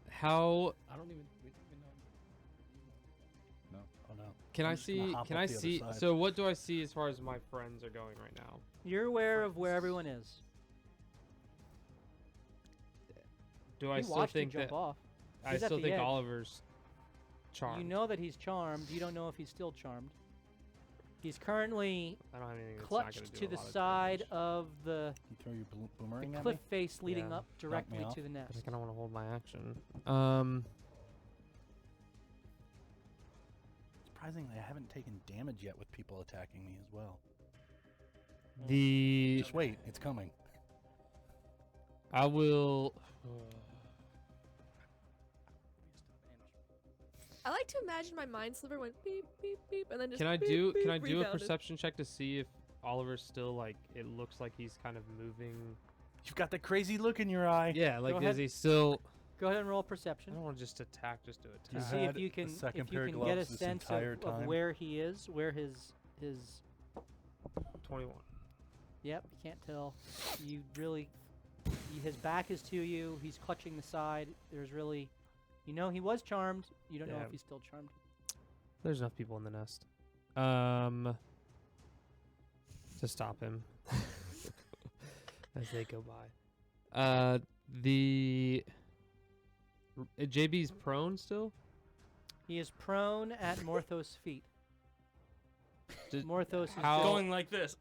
How I don't even. Oh, no. can I'm I just gonna see? hop Can up I the other see? side. So what do I see as far as my friends are going right now? You're aware of where everyone is. Do I He still watched you think jump that off. I He's at still the think edge. Oliver's charmed? You know that he's charmed. You don't know if he's still charmed. He's currently I don't have anything that's not gonna clutched do to a the lot of side damage. of the You throw your boomerang at cliff me? face leading Yeah. up directly off. to the I nest. think I don't want to hold my action. Surprisingly, I haven't taken damage yet with people attacking me as well. The Just wait, it's coming. I will. I like to imagine my mind sliver went beep beep beep and then just Can I beep, do beep, a rebounded. perception check to see if Oliver's still like it looks like he's kind of moving? You've got that crazy look in your eye. Yeah, like ahead. is he still? Go ahead and roll I perception don't want to just attack just to to You attack. see had if you a can second if you pair of can get a gloves this sense entire of time? where he is, where his 21. Yep, you can't tell. You really his back is to you. He's clutching the side. There's really you know he was charmed. You don't know Yeah. if he's still charmed. There's enough people in the nest. To stop him as they go by. JB's prone still. He is prone at Morthos' feet. Did- Morthos is how- just, Going like this.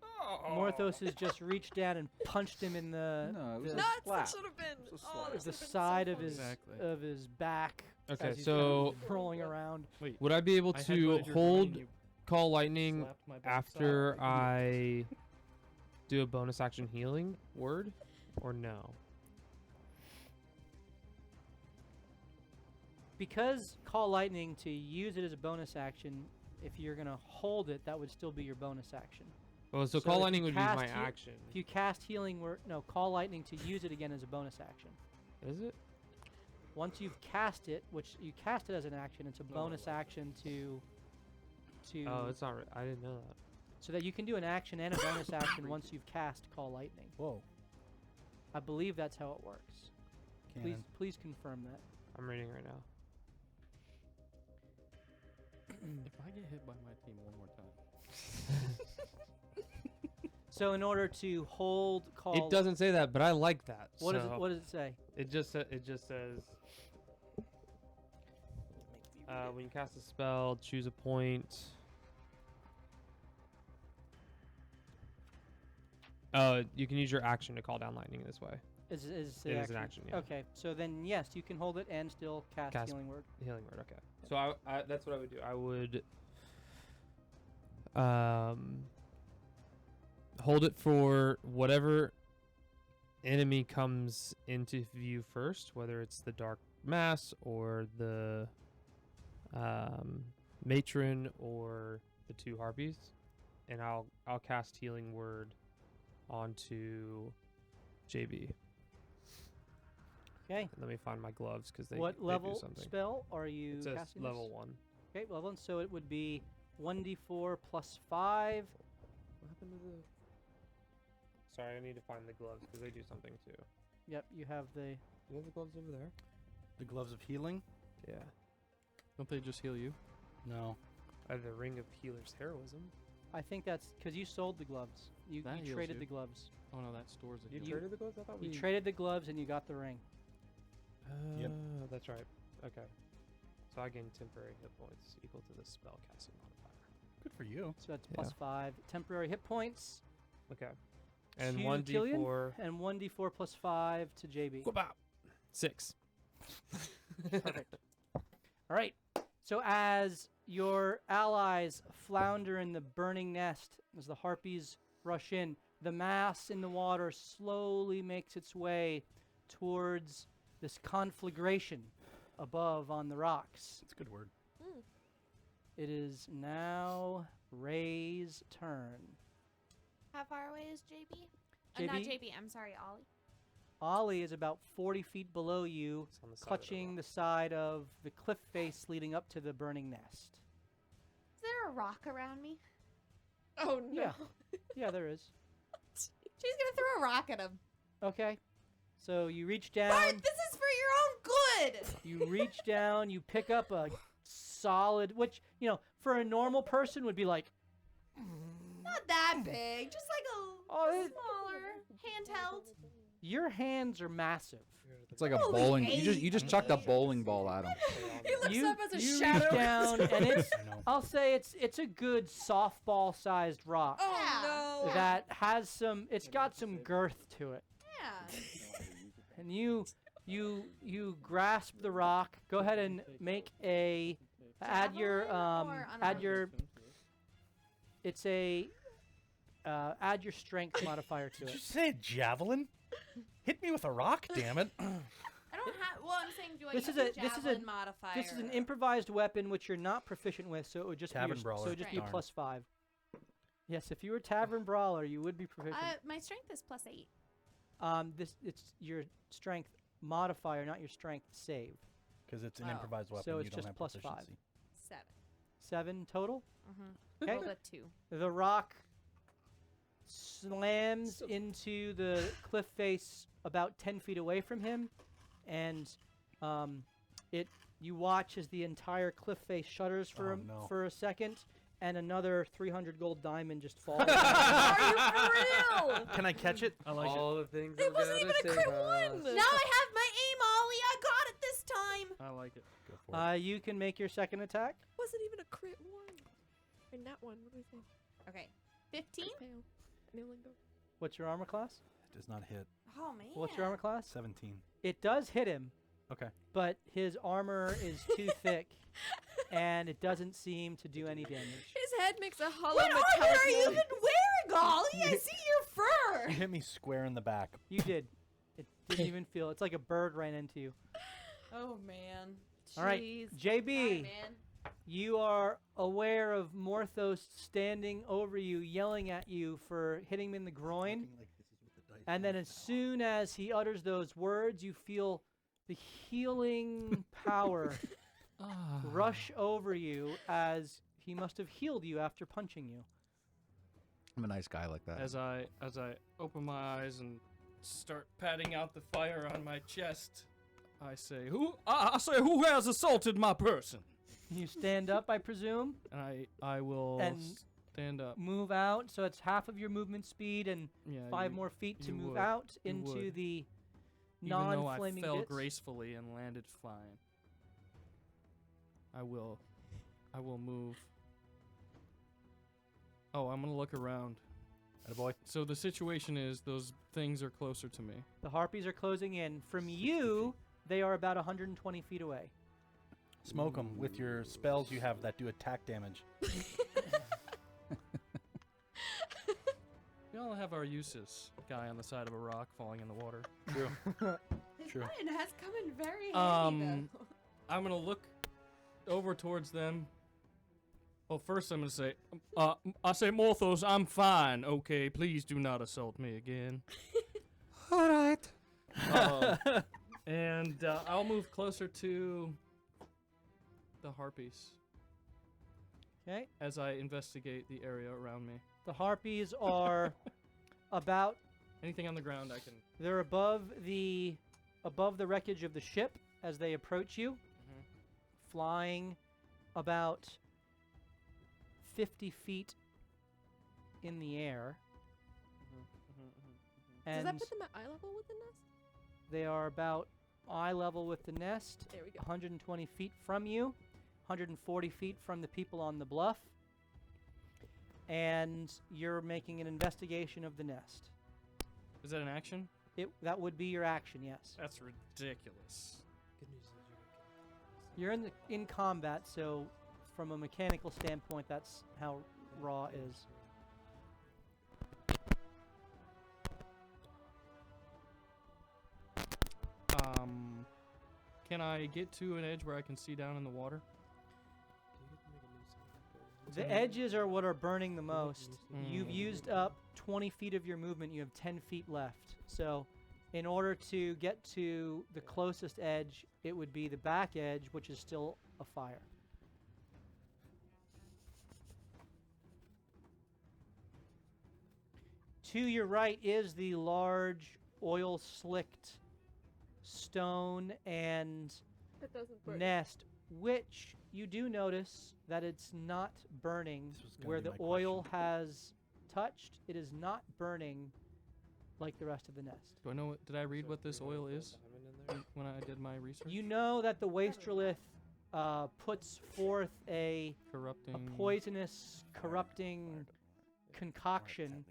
Morthos has just reached down and punched him in the No, it was the, a Nuts! That slap. should have been. It's a Oh, slap. that the should've been so side of funny. his Exactly. back. Okay, as he's kind so of rolling around. Wait. would I be able I to headbutted your hold brain, you call lightning slapped my backside. after I do a bonus action healing word, or no? Because call lightning to use it as a bonus action, if you're gonna hold it, that would still be your bonus action. Well, so So call if lightning you would be my cast heal- action. If you cast healing word, no, call lightning to use it again as a bonus action. Is it? Once you've cast it, which you cast it as an action, it's a bonus action to Oh, it's not. I didn't know that. so that you can do an action and a bonus action once you've cast call lightning. Whoa. I believe that's how it works. Cannon. Please confirm that. I'm reading right now. If I get hit by my team one more time. So in order to hold call, It doesn't say that, but I like that. What does so it? What does it say? It just says when you cast a spell, choose a point. You can use your action to call down lightning this way. Is the It is an action? action, yeah. Okay, so then yes, you can hold it and still cast Cast- healing word. Healing word, okay. So I that's what I would do. I would hold it for whatever enemy comes into view first, whether it's the dark mass or the matron or the two harpies, and I'll cast healing word onto JB. Okay. Let me find my gloves because they What they level do something. spell are you It says casting? level this? 1. Okay, level 1. So it would be 1d4 plus 5. What happened to the? Sorry, I need to find the gloves because they do something too. Yep, you have the. Do you have the gloves over there? The gloves of healing? Yeah. Don't they just heal you? No. I have the ring of healer's heroism. I think that's because you sold the gloves. You That heals traded you. the gloves. Oh no, that stores a You heal. traded the gloves? I thought You we traded the gloves and you got the ring. Yep. That's right. Okay. So I gain temporary hit points equal to the spell casting modifier. Good for you. So that's Yeah. plus 5 temporary hit points. Okay. And to 1d4. Killian, and 1d4 plus 5 to JB. 6. Perfect. All right. So as your allies flounder in the burning nest, as the harpies rush in, the mass in the water slowly makes its way towards this conflagration above on the rocks. That's a good word. Mm. It is now Ray's turn. How far away is JB? JB? Not JB. I'm sorry, Ollie. Ollie is about 40 feet below you, It's on the side of the clutching rock. the side of the cliff face leading up to the burning nest. Is there a rock around me? Oh no. Yeah. Yeah, there is. She's gonna throw a rock at him. Okay. So you reach down. Bart, this is for your own good. You reach down, you pick up a solid, which, you know, for a normal person would be like, Not that big, just like a Oh, it- smaller handheld. Your hands are massive. It's like a Holy bowling. eight. You just chucked a bowling ball at him. He looks You, up as a you shadow. reach down, and it's. I know. I'll say it's a good softball-sized rock Oh no. that has some. It's got some girth to it, Yeah. and you grasp the rock. Go ahead and make a. Add your Javelin or add your. unarmed? It's a. Add your strength modifier to Did you it. say javelin? Hit me with a rock, damn it. I don't have. Well, I'm saying, do I This use is the javelin modifier? This is an improvised weapon which you're not proficient with, so it would just Tavern be brawler. so it would just be a Darn. +5. Yes, if you were tavern brawler, you would be proficient. My strength is +8. It's your strength modifier, not your strength save. Because it's an Oh. improvised weapon. So you it's don't just have +5. proficiency. 7. 7 total. Mm-hmm. Okay. Rolled a 2. The rock slams into the cliff face about 10 feet away from him, and you watch as the entire cliff face shudders for Oh, no. for a second, and another 300 gold diamond just falls. Are you for real? Can I catch it? I like it. All the things. It wasn't even a crit one. Now I have my aim, Ollie. I got it this time. I like it. Go for it. You can make your second attack. Wasn't even a crit one. Or not one. What do we say? Okay. 15. Fail. Neolingo. What's your armor class? It does not hit. Oh man. What's your armor class? 17. It does hit him, Okay. but his armor is too thick, and it doesn't seem to do any damage. His head makes a hollow What armor metallic are you noise. even wearing, Ollie? I see your You fur. hit me square in the back. You did. It didn't even feel. It's like a bird ran into you. Oh man. All right, Jeez. JB. Sorry, man. You are aware of Morthos standing over you, yelling at you for hitting him in the groin. And then as soon as he utters those words, you feel the healing power rush over you as he must have healed you after punching you. I'm a nice guy like that. As I open my eyes and start patting out the fire on my chest, I say, I say, who has assaulted my person? You stand up, I presume, And I will And stand up. move out. So it's half of your movement speed and Yeah, 5 you- more feet to you move would. out You into would. the Even though I non-flaming fell bits. gracefully and landed fine. I will move. Oh, I'm gonna look around. Attaboy. So the situation is those things are closer to me. The harpies are closing in. From you, they are about 120 feet away. Smoke them with your spells you have that do attack damage. We all have our uses. Guy on the side of a rock falling in the water. True. His True. button has come in very handy though. I'm gonna look over towards them. Well, first I'm gonna say, I say, Morthos, I'm fine. Okay, please do not assault me again. All right. And I'll move closer to the harpies Okay. as I investigate the area around me. The harpies are about. Anything on the ground I can. They're above the wreckage of the ship as they approach you, flying about 50 feet in the air. Does And that put them at eye level with the nest? they are about eye level with the nest, There we go. 120 feet from you, 140 feet from the people on the bluff. And you're making an investigation of the nest. Is that an action? That would be your action, yes. That's ridiculous. Good news is you're You're in combat, so from a mechanical standpoint, that's how raw is. Can I get to an edge where I can see down in the water? The edges are what are burning the most. You've Mm. used up 20 feet of your movement. You have 10 feet left. So, in order to get to the closest edge, it would be the back edge, which is still a fire. To your right is the large oil slicked stone and That doesn't burn. nest, which you do notice that it's not burning This was gonna where be the my oil question. has touched. It is not burning like the rest of the nest. Do I know did I read what this oil is when I did my research? You know that the Wastrelith puts forth a Corrupting. poisonous, corrupting concoction,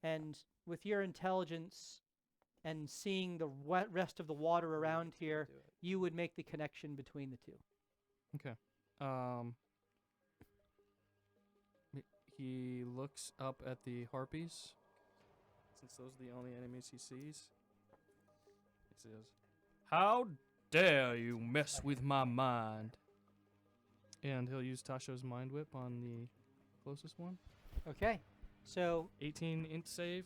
and with your intelligence and seeing the rest of the water around here, you would make the connection between the two. Okay. He looks up at the harpies, since those are the only enemies he sees. He says, "How dare you mess with my mind?" And he'll use Tasho's Mind Whip on the closest one. Okay, so 18 int save.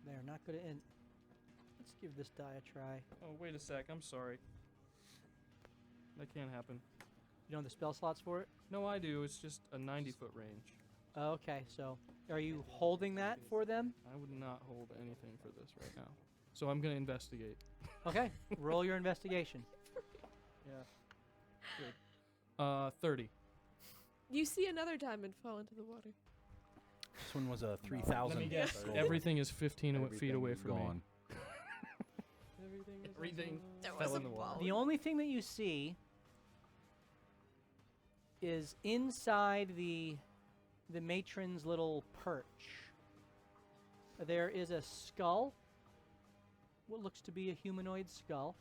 they're not going to end. Let's give this die a try. Oh, wait a sec. I'm sorry. That can't happen. You know the spell slots for it? No, I do. It's just a 90-foot range. Okay, so are you holding that for them? I would not hold anything for this right now. So I'm going to investigate. Okay, roll your investigation. Yeah. Good. 30. You see another diamond fall into the water. This one was a 3,000. Let me guess. gold. Everything is 15 feet away from gone. me. Everything There fell was in a the water. The only thing that you see is inside the matron's little perch. There is a skull, what looks to be a humanoid skull,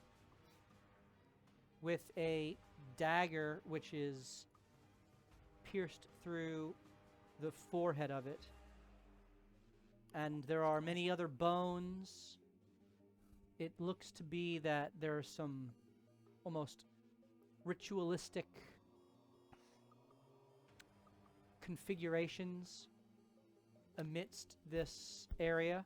with a dagger which is pierced through the forehead of it. And there are many other bones. It looks to be that there are some almost ritualistic configurations amidst this area.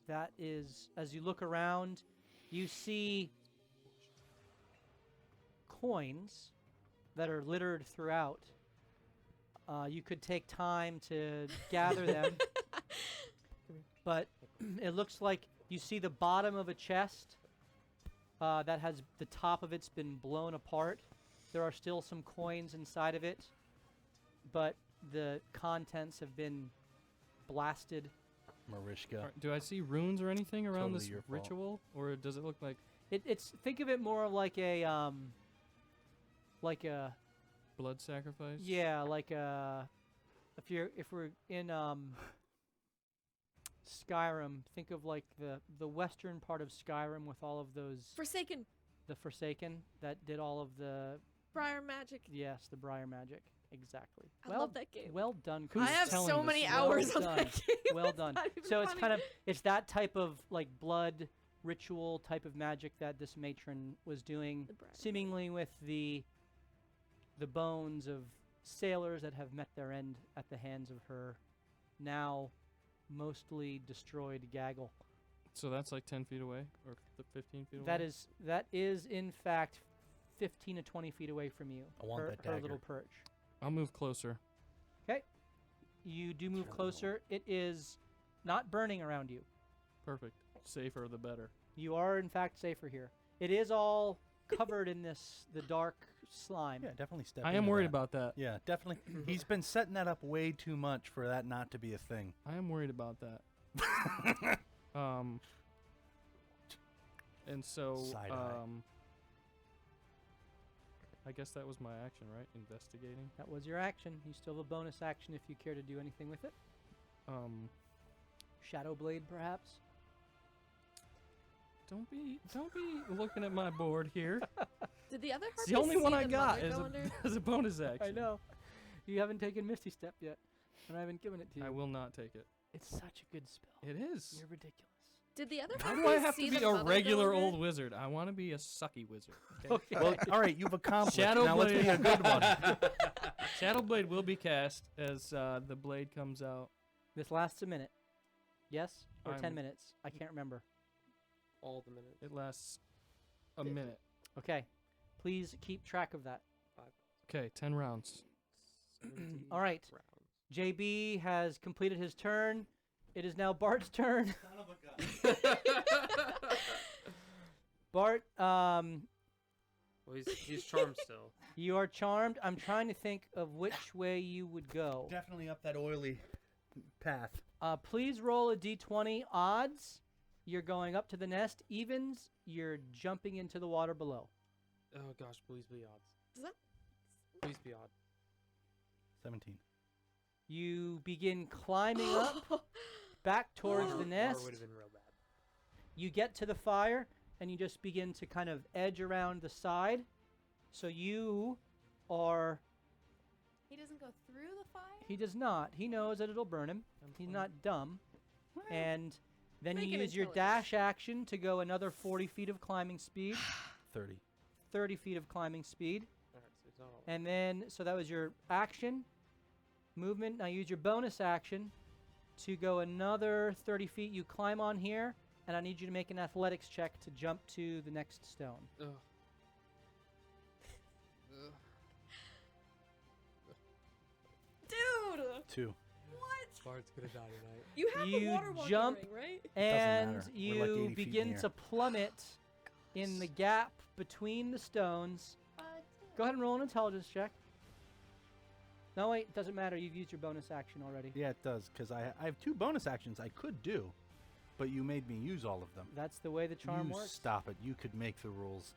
That is, as you look around, you see coins that are littered throughout. You could take time to gather them, but it looks like you see the bottom of a chest that has the top of it's been blown apart. There are still some coins inside of it, but the contents have been blasted. Marishka. Alright, do I see runes or anything around Totally this your fault. ritual? Or does it look like It's think of it more like a blood sacrifice? yeah, like a if we're in Skyrim, think of like the western part of Skyrim with all of those Forsaken. the Forsaken that did all of the Briar magic. yes, the Briar magic. Exactly. I love that game. Well done. Who's I have telling so this many story? hours Well on that done. game. Well It's done. not even So it's funny. kind of it's that type of like blood ritual type of magic that this matron was doing, The briar. seemingly with the bones of sailors that have met their end at the hands of her now mostly destroyed gaggle. So that's like 10 feet away? Or 15 feet away? That is in fact 15 to 20 feet away from you. I want her, that her dagger. little perch. I'll move closer. You do move closer. It is not burning around you. Perfect. Safer the better. You are in fact safer here. It is all covered in the dark slime. Yeah, definitely step I am into worried that. about that. Yeah, definitely. He's been setting that up way too much for that not to be a thing. I am worried about that. And so, Side eye. I guess that was my action, right? Investigating. That was your action. You still have a bonus action if you care to do anything with it. Shadow Blade, perhaps. Don't be looking at my board here. Did the other It's harpy the only see one I the got mother as go a, under? as a bonus action. I know. You haven't taken Misty Step yet, and I haven't given it to you. I will not take it. It's such a good spell. It is. You're ridiculous. Did the other Why harpy do I have see to be the a mother go regular under? old wizard? I want to be a sucky wizard. Okay? Okay. Well, all right, you've accomplished. Shadow now let's Blade. be a good one. Shadow Blade will be cast as the blade comes out. This lasts a minute. Yes? Or 10 I'm- minutes. I can't remember. All the minutes. It lasts a minute. Okay. Please keep track of that. Okay, 10 rounds. All right. JB has completed his turn. It is now Bart's turn. Bart, Well, he's charmed still. you are charmed. I'm trying to think of which way you would go. Definitely up that oily path. Please roll a d20. Odds, you're going up to the nest. Evens, you're jumping into the water below. Oh gosh, please be odds. Does that? Please be odd. 17. You begin climbing up back towards the nest. would have been real bad. You get to the fire, and you just begin to kind of edge around the side. So you are... He doesn't go through the fire? He does not. He knows that it'll burn him. He's not dumb. And then Make you an use your intelligence. dash action to go another 40 feet of climbing speed. 30. 30 feet of climbing speed. Alright, so it's not all. And then, so that was your action. Movement. Now use your bonus action to go another 30 feet. You climb on here, and I need you to make an athletics check to jump to the next stone. Ugh. Dude, 2. what? Bart's gonna die tonight. You have You the water walking jump ring, right? And matter. We're like 80 you feet begin in the to air. plummet in the gap between the stones. Go ahead and roll an intelligence check. No, wait, doesn't matter. You've used your bonus action already. Yeah, it does, because I have 2 bonus actions I could do, but you made me use all of them. That's the way the charm you works. stop it. You could make the rules.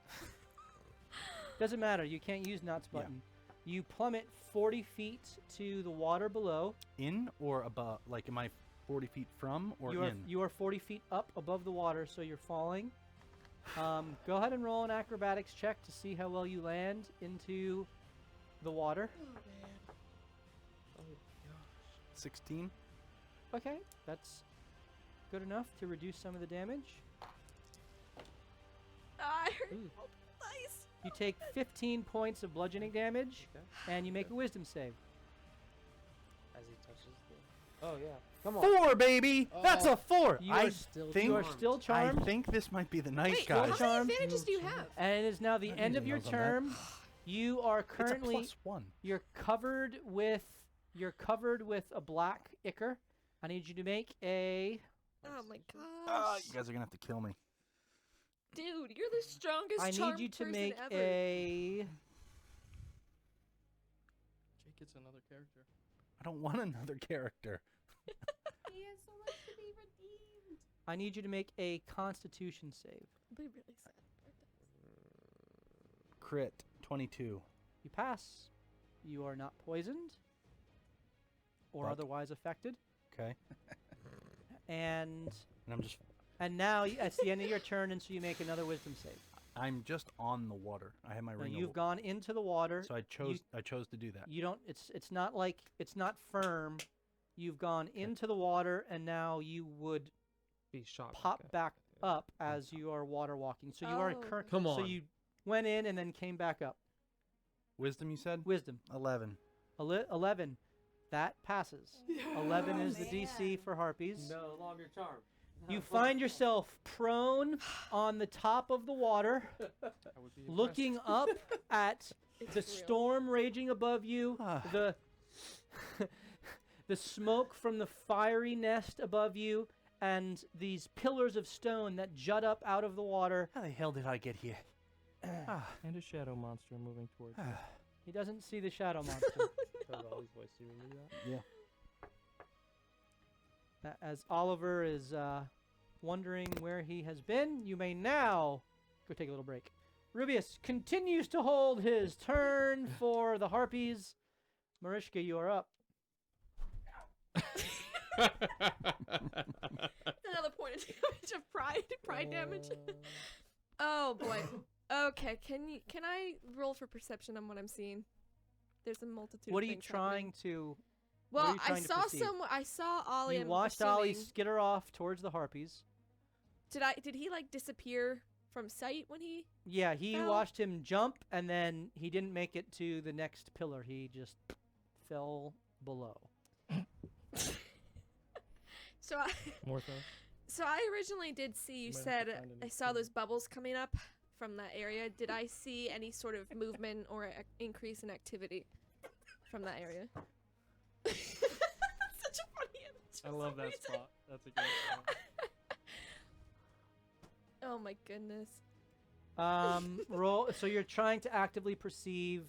Doesn't matter. You can't use nuts Yeah. button. You plummet 40 feet to the water below. In or above? Like, am I 40 feet from or You are, in? you are 40 feet up above the water, so you're falling. Go ahead and roll an acrobatics check to see how well you land into the water. Oh man. Oh gosh. 16? Okay, that's good enough to reduce some of the damage. I heard Ooh. nice. You take 15 points of bludgeoning damage, Okay. and you make a wisdom save. As he touches the. Oh yeah. Come on. 4, baby! That's a 4! You I are still think, You are still charmed, I think this might be the night, Wait, guys. how Charmed. many advantages do you have? and it is now the That end of usually your knows on that. term. You are It's a currently +1. you're covered with a black ichor. I need you to make a Oh my Ah, gosh. you guys are going to have to kill me. Dude, you're the strongest I need charmed you to person make ever. a Jake gets another character. I don't want another character. He has so much to be redeemed. I need you to make a constitution save. Be really sad. Crit, 22. You pass. You are not poisoned or Fuck. otherwise affected. Okay. And And I'm just, now it's the end of your turn, and so you make another wisdom save. I'm just on the water. I have my Now ring. you've of, gone into the water. so I chose to do that. You don't. It's not like it's not firm. You've gone into the water, and now you would Be shot. pop back up as you are water walking. So you are Oh, current. Come So on. you went in and then came back up. Wisdom, you said? Wisdom 11. 11. That passes. 11 is the man. DC for harpies. No longer charmed. You find yourself prone on the top of the water, I would be impressed. looking up at It's the real. storm raging above you, the the smoke from the fiery nest above you, and these pillars of stone that jut up out of the water. How the hell did I get here? And a shadow monster moving towards you. He doesn't see the shadow monster. Dracovalis voice. Do you remember that? Yeah. As Oliver is wondering where he has been, you may now go take a little break. Rubius continues to hold his turn for the harpies. Marishka, you are up. Another point of damage of pride damage. Oh boy. Okay, can I roll for perception on what I'm seeing? There's a multitude. What of are you things happening. trying to? what are Well, you I trying to saw perceive? I saw Ollie. You I'm watched Ollie assuming- skitter off towards the harpies. Did he like disappear from sight when he? Yeah, he Fell? watched him jump, and then he didn't make it to the next pillar. He just fell below. So I, Mortho. so I originally did see. You Might have said to find a new I saw clue. those bubbles coming up from that area. Did I see any sort of movement or increase in activity from that area? That's such a funny image. I for love some that reason. spot. That's a great spot. Oh my goodness. Roll. So you're trying to actively perceive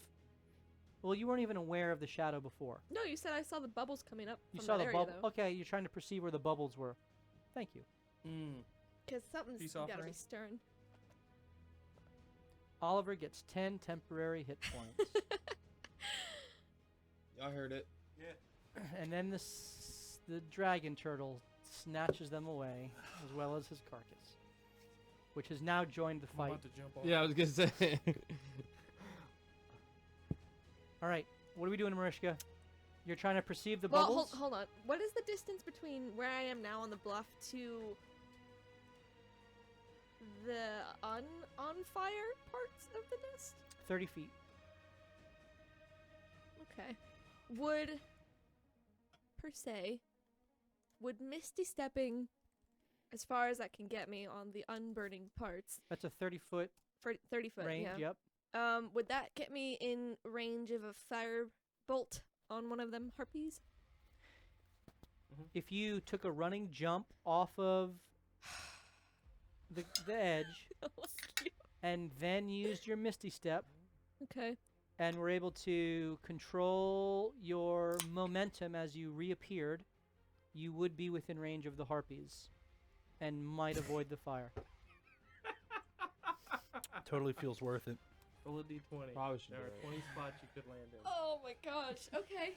Well, you weren't even aware of the shadow before. No, you said I saw the bubbles coming up. You from saw that the area, bubble. though. Okay, you're trying to perceive where the bubbles were. Thank you. Because something's Peace got to be offering. stern. Oliver gets 10 temporary hit points. Y'all heard it. And then the dragon turtle snatches them away, as well as his carcass, which has now joined the I'm fight. about to jump off. Yeah, I was gonna say. All right, what are we doing, Marishka? You're trying to perceive the Well, bubbles? hold on. What is the distance between where I am now on the bluff to the on fire parts of the nest? 30 feet. Okay. Would, per se, would Misty Stepping, as far as that can get me on the unburning parts, That's a 30-foot for 30 foot, range, yeah. yep. Would that get me in range of a fire bolt on one of them harpies? If you took a running jump off of the edge and then used your Misty Step Okay. and were able to control your momentum as you reappeared, you would be within range of the harpies and might avoid the fire. Totally feels worth it. Roll a d20. Probably should There do are it. 20 spots you could land in. Oh my gosh. Okay.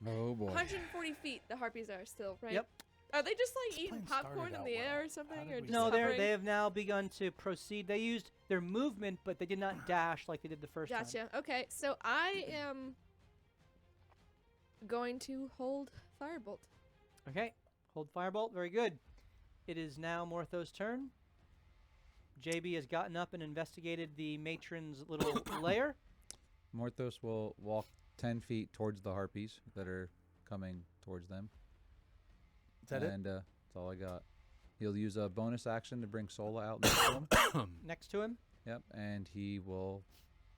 Oh boy. 140 feet the harpies are still, right? Yep. Are they just like This eating plan popcorn started in out the air well. or something? How did Or we just No, hovering? they have now begun to proceed. They used their movement, but they did not dash like they did the first time. Gotcha. Okay, so I am going to hold firebolt. Okay, hold firebolt. Very good. It is now Mortho's turn. JB has gotten up and investigated the matron's little lair. Morthos will walk 10 feet towards the harpies that are coming towards them. Is that it? And that's all I got. He'll use a bonus action to bring Sola out next to him. Next to him. Yep, and he will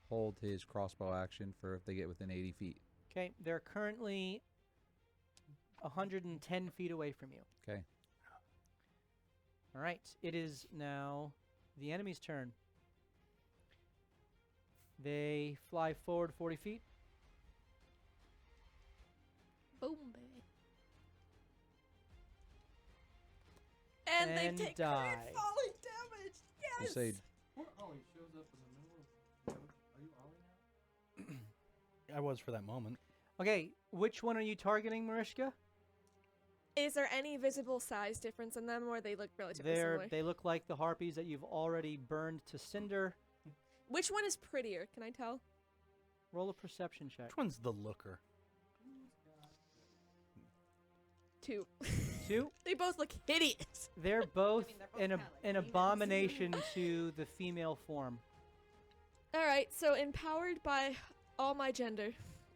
hold his crossbow action for if they get within 80 feet. Okay, they're currently 110 feet away from you. Okay. All right, it is now the enemy's turn. They fly forward 40 feet. Boom, baby. And, And they take die. crit falling damage. We'll Yes. say Ollie shows up in the middle of. Are you Ollie now? I was for that moment. Okay, which one are you targeting, Marishka? Is there any visible size difference in them, or they look relatively similar? They look like the harpies that you've already burned to cinder. Which one is prettier? Can I tell? Roll a perception check. Which one's the looker? 2. 2. They both look hideous. They're both they're both an kinda like an demons. abomination to the female form. All right, so empowered by all my gender,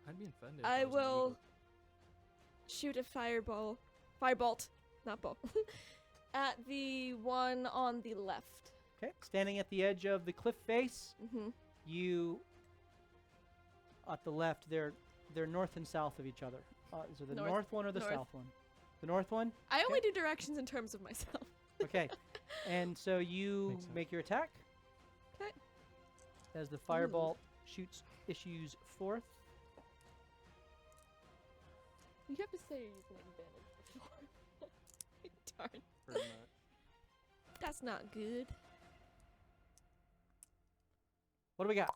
I'd be offended. if I was an will eagle. shoot a firebolt, not bolt, at the one on the left. Okay, standing at the edge of the cliff face, Mm-hmm. you at the left. They're north and south of each other. So the North. north one or the North. south one? The north one. I only do directions in terms of myself. Okay, and so you Makes sense. make your attack. 'Kay. As the firebolt issues forth. You have to say you're using advantage before. Darn. Pretty much. That's not good. What do we got?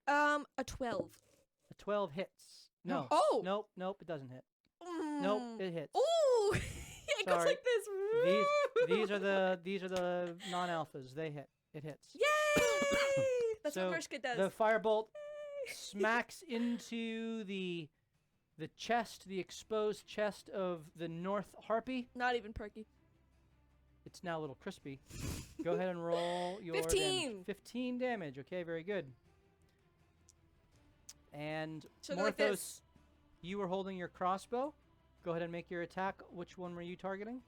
A 12. A 12 hits. No. Oh! Nope, it doesn't hit. Nope, it hits. Ooh! It goes Sorry. like this. These are the non-alphas. They hit. It hits. Yay! That's So what Marishka does. The firebolt smacks into the exposed chest of the north harpy. Not even perky. It's now a little crispy. Go ahead and roll your 15. damage. 15 damage. Okay, very good. And So go like this. you were holding your crossbow. Go ahead and make your attack. Which one were you targeting?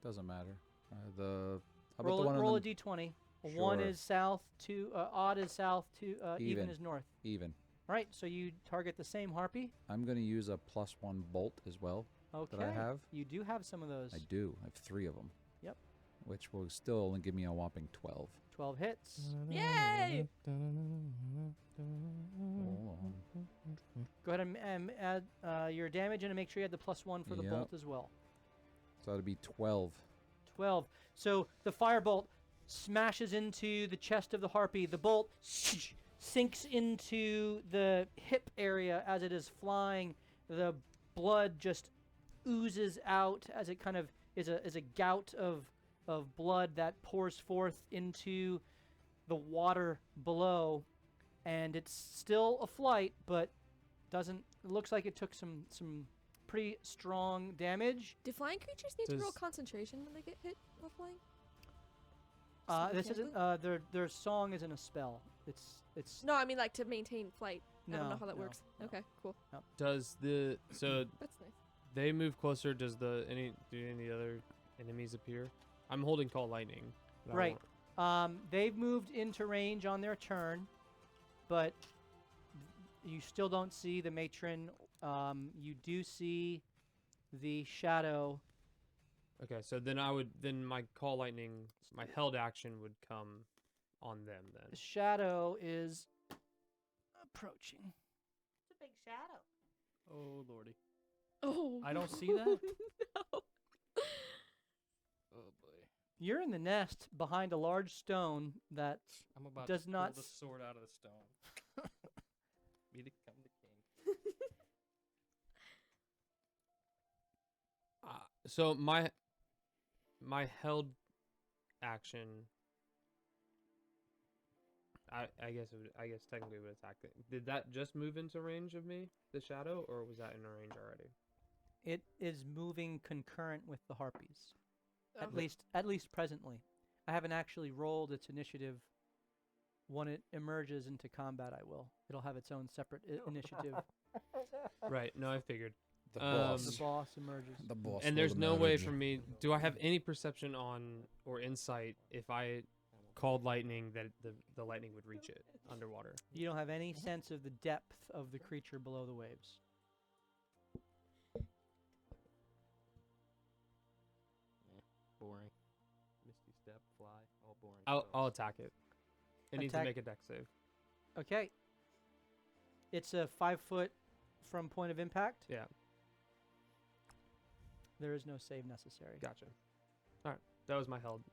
Doesn't matter. How about Roll the one roll a on the d20. One Sure. is south, odd is south, even Even. is north. even? All right, so you target the same harpy. I'm going to use a +1 bolt as well. Okay. That I have. You do have some of those. I do. I have 3 of them. Yep. Which will still only give me a whopping 12. 12 hits. Yay! Go ahead and add your damage and make sure you add the +1 for the Yep. bolt as well. So that'd be 12. 12. So the firebolt smashes into the chest of the harpy. The bolt sinks into the hip area as it is flying. The blood just oozes out as it kind of is a gout of blood that pours forth into the water below, and it's still a flight, but doesn't. It looks like it took some pretty strong damage. Do flying creatures need to roll Does- concentration when they get hit while flying? This isn't their song isn't a spell. It's No, I mean like to maintain flight. I don't know No, how that no, works. no. Okay, cool. Does the so That's nice. they move closer? Does do any other enemies appear? I'm holding call lightning. but I Right. won't- They've moved into range on their turn, but you still don't see the matron. You do see the shadow. Okay, so then my call lightning, my held action would come on them then. The shadow is approaching. It's a big shadow. Oh lordy. Oh. I don't see that? No. Oh boy. You're in the nest behind a large stone that I'm about Does to not pull the s- sword out of the stone. Me to come the king. So my held action. I guess technically it would attack it. Did that just move into range of me, the shadow, or was that in a range already? it is moving concurrent with the harpies. At Okay. least presently. I haven't actually rolled its initiative. When it emerges into combat, I will. It'll have its own separate initiative. Right. No, I figured. The boss. The boss emerges. The boss. And there's no way for me. Do I have any perception on or insight if I called lightning that the lightning would reach it underwater? You don't have any sense of the depth of the creature below the waves. Boring. Misty step, fly, all boring. I'll attack it. It needs to Attack- make a dex save. Okay. It's a 5 foot from point of impact. Yeah. There is no save necessary. Gotcha. All right. That was my held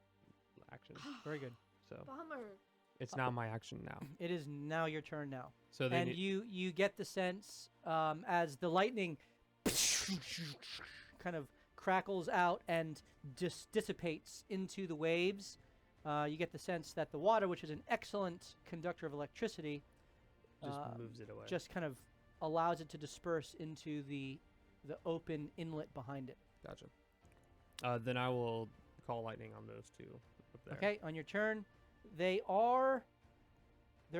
action. Very good. So Bummer. it's now my action now. It is now your turn now. So then And you get the sense as the lightning kind of crackles out and dissipates into the waves. You get the sense that the water, which is an excellent conductor of electricity, just moves it away. just kind of allows it to disperse into the open inlet behind it. Gotcha. Then I will call lightning on those two up there. Okay, on your turn, there's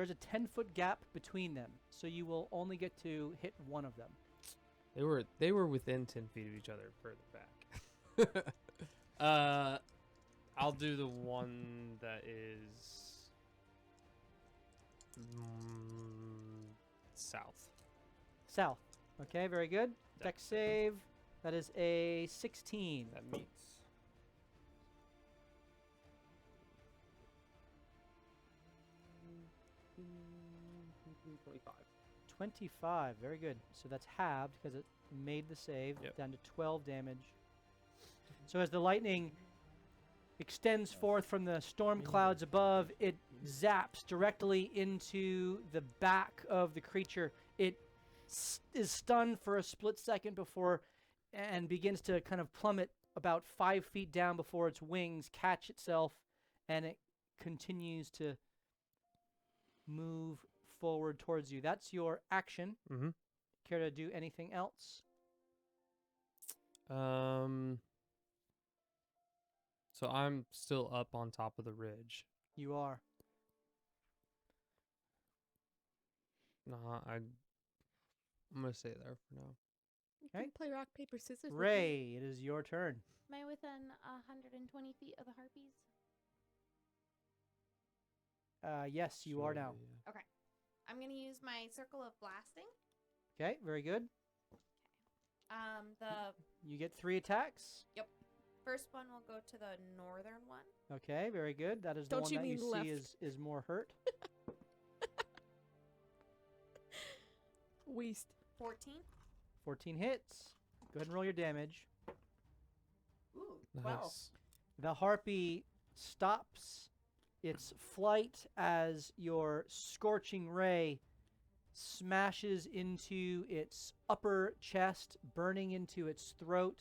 a 10-foot gap between them, so you will only get to hit one of them. They were within 10 feet of each other further back. I'll do the one that is south. South. Okay, very good. Dex save. That is a 16. That meets. $25. 25. Very good. So that's halved because it made the save, Yep. down to 12 damage. So as the lightning extends forth from the storm clouds above, it zaps directly into the back of the creature. It is stunned for a split second before and begins to kind of plummet about 5 feet down before its wings catch itself, and it continues to move forward towards you. That's your action. Mm-hmm. Care to do anything else? So I'm still up on top of the ridge. You are. I'm gonna stay there for now. You Okay. can play rock, paper, scissors. with me. Ray, it is your turn. Am I within 120 feet of the harpies? Yes, you are now. Surely, I'm gonna use my circle of blasting. Okay, very good. The You get 3 attacks. first one will go to the northern one. Okay, very good. That is the Don't one you that you mean see left? is more hurt. Waste. 14. 14 hits. Go ahead and roll your damage. Ooh, Nice. The harpy stops its flight as your scorching ray smashes into its upper chest, burning into its throat.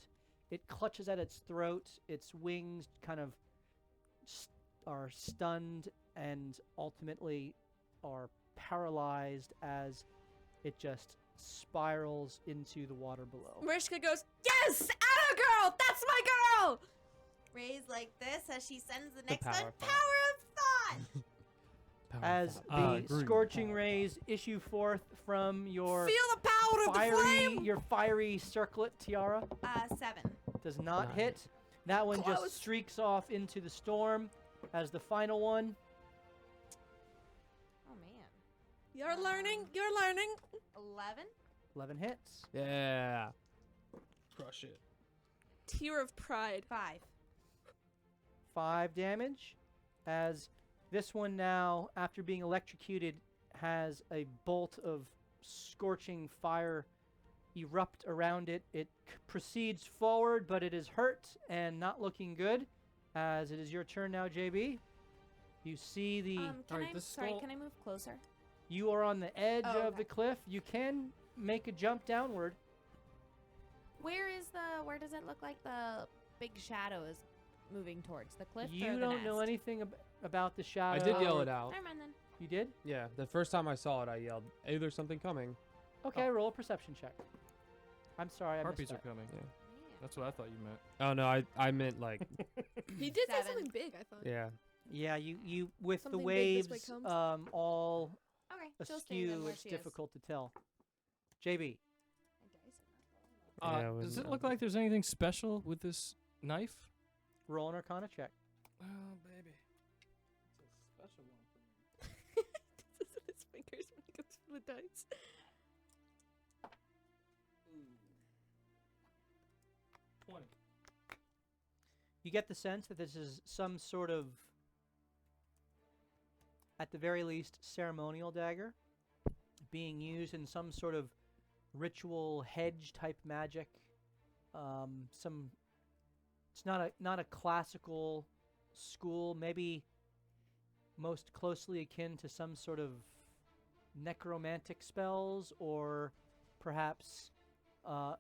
It clutches at its throat. Its wings kind of are stunned and ultimately are paralyzed as it just spirals into the water below. Mariska goes, yes, atta girl, that's my girl. Ray's like this as she sends the The next one. power Power thought. of thought. Power As thought. the scorching rays issue forth from your Feel the power of the flame. your fiery circlet tiara, 7. does not Nice. hit. That one Close. just streaks off into the storm as the final one. Oh man. You're learning. You're learning. 11. 11 hits. Yeah. Crush it. Tear of pride. 5. 5 damage as this one now, after being electrocuted, has a bolt of scorching fire erupt around it. It proceeds forward, but it is hurt and not looking good. As it is your turn now, JB. You see the... Can Alright, I? this Sorry, skull- can I move closer? You are on the edge Oh, of okay. the cliff. You can make a jump downward. Where does it look like the big shadow is moving towards? The cliff or You the don't know nest? anything about the shadow. I did yell it out. Never mind then. You did? Yeah, the first time I saw it, I yelled, "Hey, there's something coming." Okay, roll a perception check. I'm sorry, I Harpies are missed that. coming. Yeah. That's what I thought you meant. Oh no, I meant like, He did say 7. something big, I thought. yeah. Yeah, you with Something the big this waves way comes. all Okay, she'll stay then askew, where it's she is. difficult to tell. JB, Yeah, Does when, it look like there's anything special with this knife? roll an Arcana check. Oh, baby. It's a special one for me. This is his fingers when he goes for the dice. 20. You get the sense that this is some sort of, at the very least, ceremonial dagger being used in some sort of ritual hedge type magic. It's not a classical school, maybe most closely akin to some sort of necromantic spells, or perhaps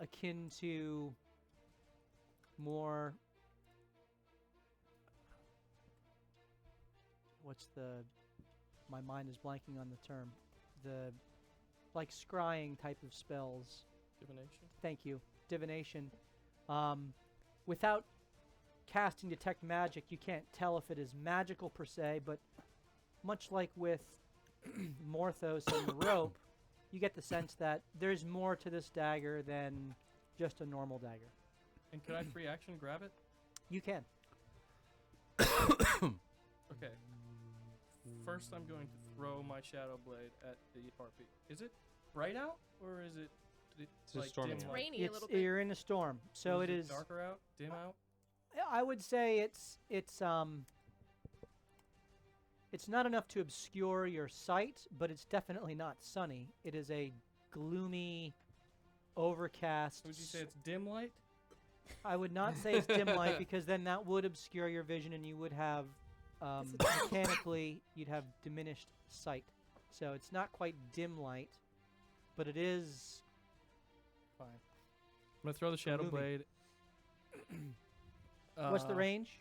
akin to more my mind is blanking on the term, like scrying type of spells. Divination? Thank you. Divination. Without casting Detect Magic, you can't tell if it is magical per se, but much like with Morthos and the rope, you get the sense that there's more to this dagger than just a normal dagger. And could I free action grab it? You can. Okay. First, I'm going to throw my shadow blade at the harpy. Is it bright out, or is it It's just stormy dim out. It's light? rainy a It's little bit. you're in a storm, so it is. darker out, dim out. I would say it's not enough to obscure your sight, but it's definitely not sunny. It is a gloomy, overcast. Would you say it's dim light? I would not say it's dim light, because then that would obscure your vision, and you would have mechanically you'd have diminished sight. So it's not quite dim light, but it is. Fine. I'm gonna throw the shadow Gloomy. blade. What's the range?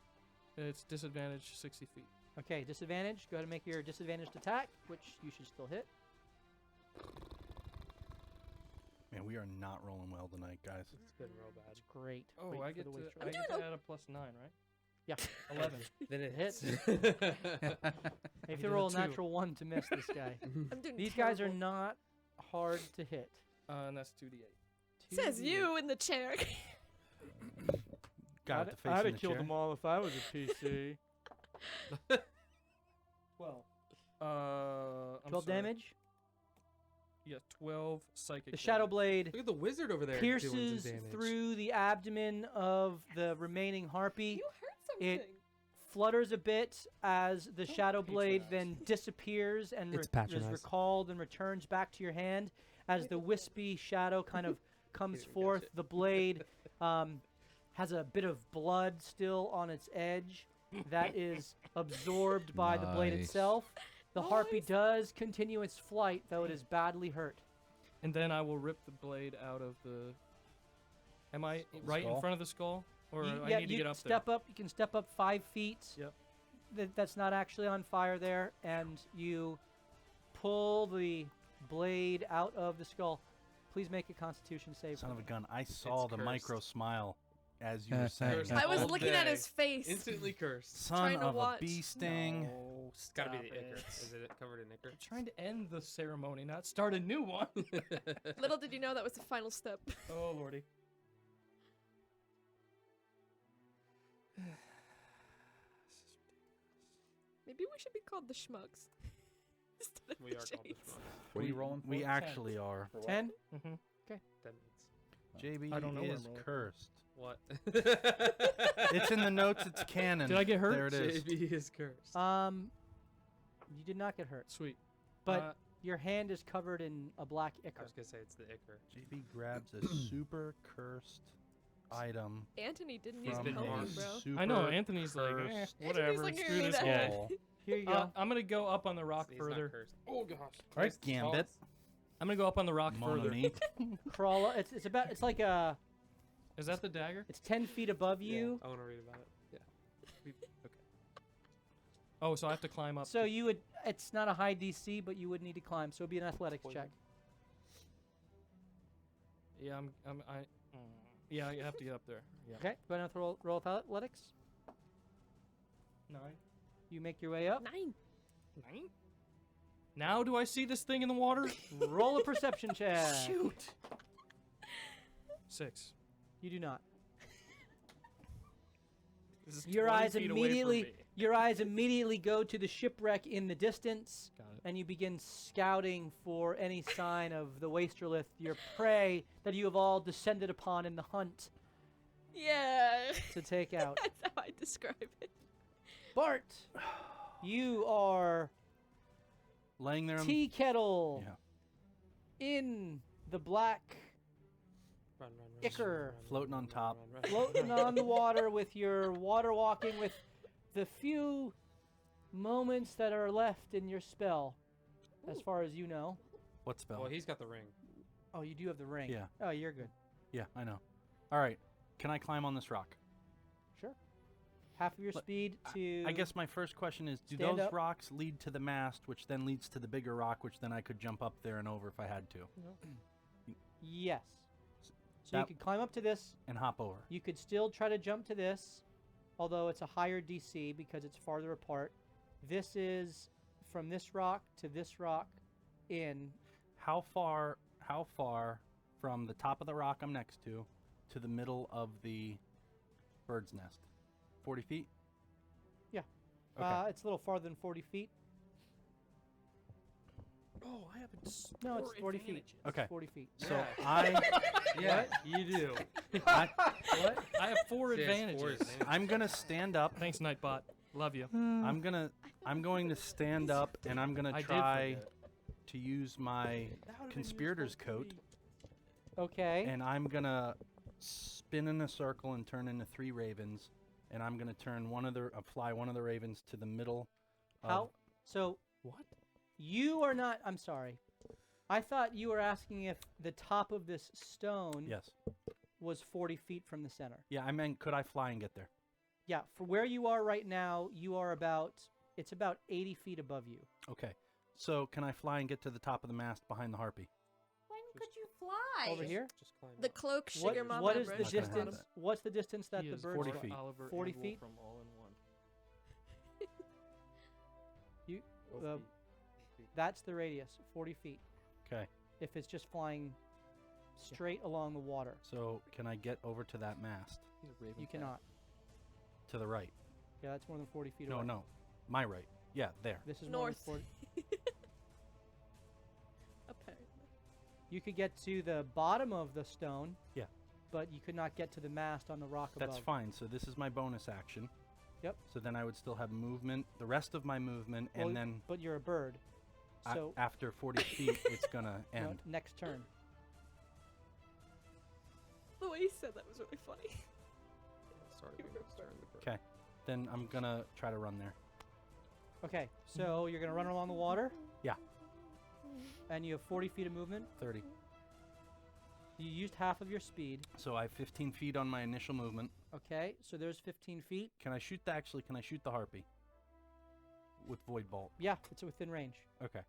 It's disadvantage 60 feet. Okay, disadvantage. Go ahead and make your disadvantaged attack, which you should still hit. Man, we are not rolling well tonight, guys. It's been real bad. That's great. Oh, Wait I for get the to wastrel. I get to add a +9, right? Yeah. 11. Then it hits. hits. If did you a roll a 2. natural 1 to miss this guy. I'm doing These guys are terrible. not hard to hit. And that's 2d8. Says 2d8. you in the chair. Got it to face in the chair. all if I was a PC. 12. I'm 12 sorry. damage. Yeah, 12 psychic. The shadow damage. blade Look at the wizard over there. doing some pierces damage. through the abdomen of the remaining harpy. You heard It something. flutters a bit as the shadow blade patronize. then disappears and It's is patronized. recalled and returns back to your hand. As the wispy shadow kind of comes Here, forth, gotcha. the blade has a bit of blood still on its edge that is absorbed by the blade Nice. itself. The harpy Nice. does continue its flight, though it is badly hurt. And then I will rip the blade out of the. Am I right in skull? front of the skull, or I Yeah, need to you get up step up. You can step up 5 feet. Yep. That's not actually on fire there, and you pull the blade out of the skull. Please make a Constitution save. Son for of a me. gun. I saw the cursed. micro smile as you were saying. Cursed. it. I was all looking at day. his face. Instantly cursed. Son trying to of a watch. bee sting. No, It's gotta be stop the ichor. it. Is it covered in ichor? I'm trying to end the ceremony, not start a new one. Little did you know that was the final step. Oh lordy. Maybe we should be called the Schmucks. Instead of We the are called the Shades. Schmucks. What are you rolling for? We actually are. For what? 10. Mm-hmm. 10 minutes. JB I don't know what is I'm rolling for. cursed. What? It's in the notes. It's canon. Did I get hurt? There it is. JB is cursed. You did not get hurt, Sweet. but your hand is covered in a black I ichor. was gonna say it's the ichor. JB grabs a super cursed item Anthony didn't He's even been help you, harmed. bro. super I know Anthony's like, cursed whatever. like, Screw "Eh, this that- guy. skull. Here you go. I'm gonna go up on the rock He's not further. cursed. Oh gosh. All right, Gambit. I'm gonna go up on the rock Mon further. ami. Crawl. It's like a. Is that the dagger? It's 10 feet above you. I want to read about it. Yeah. Oh, so I have to climb up. So you would. It's not a high DC, but you would need to climb. So it'd be an athletics Poison. check. Yeah, yeah, I have to get up there. Yeah. Okay. Go ahead and roll athletics. 9. You make your way up. 9. 9? Now do I see this thing in the water? Roll a perception check. Shoot. 6. You do not. This is Your 20 eyes feet away from immediately. me. Your eyes immediately go to the shipwreck in the distance, Got it. and you begin scouting for any sign of the wastrelith, your prey that you have all descended upon in the hunt Yeah. to take out. That's how I describe it. Bart, you are Laying there. tea kettle Yeah. in the black, Run, run, run. Ichor. run, run, Floating run, on run, top. run, run. floating on the water with your water walking with the few moments that are left in your spell, as far as you know. What spell? Well, he's got the ring. Oh, you do have the ring. Yeah. Oh, you're good. Yeah, I know. All right. Can I climb on this rock? Sure. Half of your But speed to. I guess my first question is, do stand those up. rocks lead to the mast, which then leads to the bigger rock, which then I could jump up there and over if I had to, Yes. So you That- could climb up to this. and hop over? You could still try to jump to this, although it's a higher DC because it's farther apart. This is from this rock to this rock in. How far from the top of the rock I'm next to the middle of the bird's nest? 40 feet? Yeah. Okay. It's a little farther than 40 feet. Oh, I have a No, it's 40 feet. advantages. Okay. It's 40 feet. So Yeah. Yeah, you do. I What? I have 4 He has four advantages. advantages. I'm gonna stand up. Thanks, Nightbot. Love you. I'm going to stand up and I'm gonna I did try forget. to use my conspirator's coat, Okay. and I'm gonna spin in a circle and turn into 3 ravens, and I'm gonna turn fly one of the ravens to the middle. How? So What? you are not. I'm sorry. I thought you were asking if the top of this stone Yes. was 40 feet from the center. Yeah, I meant could I fly and get there? Yeah. For where you are right now, you are about. It's about 80 feet above you. Okay. So can I fly and get to the top of the mast behind the harpy? When could you fly? Over here. Just climb The up. cloak sugar mama. What is bro. the Not gonna have distance? that. What's the distance that He the is birds 40 fly? feet. Oliver 40 and Wolf feet? from All in One. You. Oh, Uh, feet. that's the radius. 40 feet. Okay. If it's just flying straight along the water, So can I get over to that mast He's a raven you fan. cannot. to the right? Yeah, that's more than 40 feet No, away. no, my right. Yeah, there. This is North. more than 40. Apparently. You could get to the bottom of the stone. Yeah. But you could not get to the mast on the rock That's above. fine. So this is my bonus action. Yep. So then I would still have movement, the rest of my movement, Well, and then But you're a bird. So after 40 feet, it's gonna no, end. next turn. The way he said that was really funny. Sorry, we must turn the bird. 'Kay. Then I'm gonna try to run there. Okay, so you're gonna run along the water. Yeah. And you have 40 feet of movement. 30. You used half of your speed. So I have 15 feet on my initial movement. Okay, so there's 15 feet. Can I shoot the harpy with void bolt? Yeah, it's within range. Okay,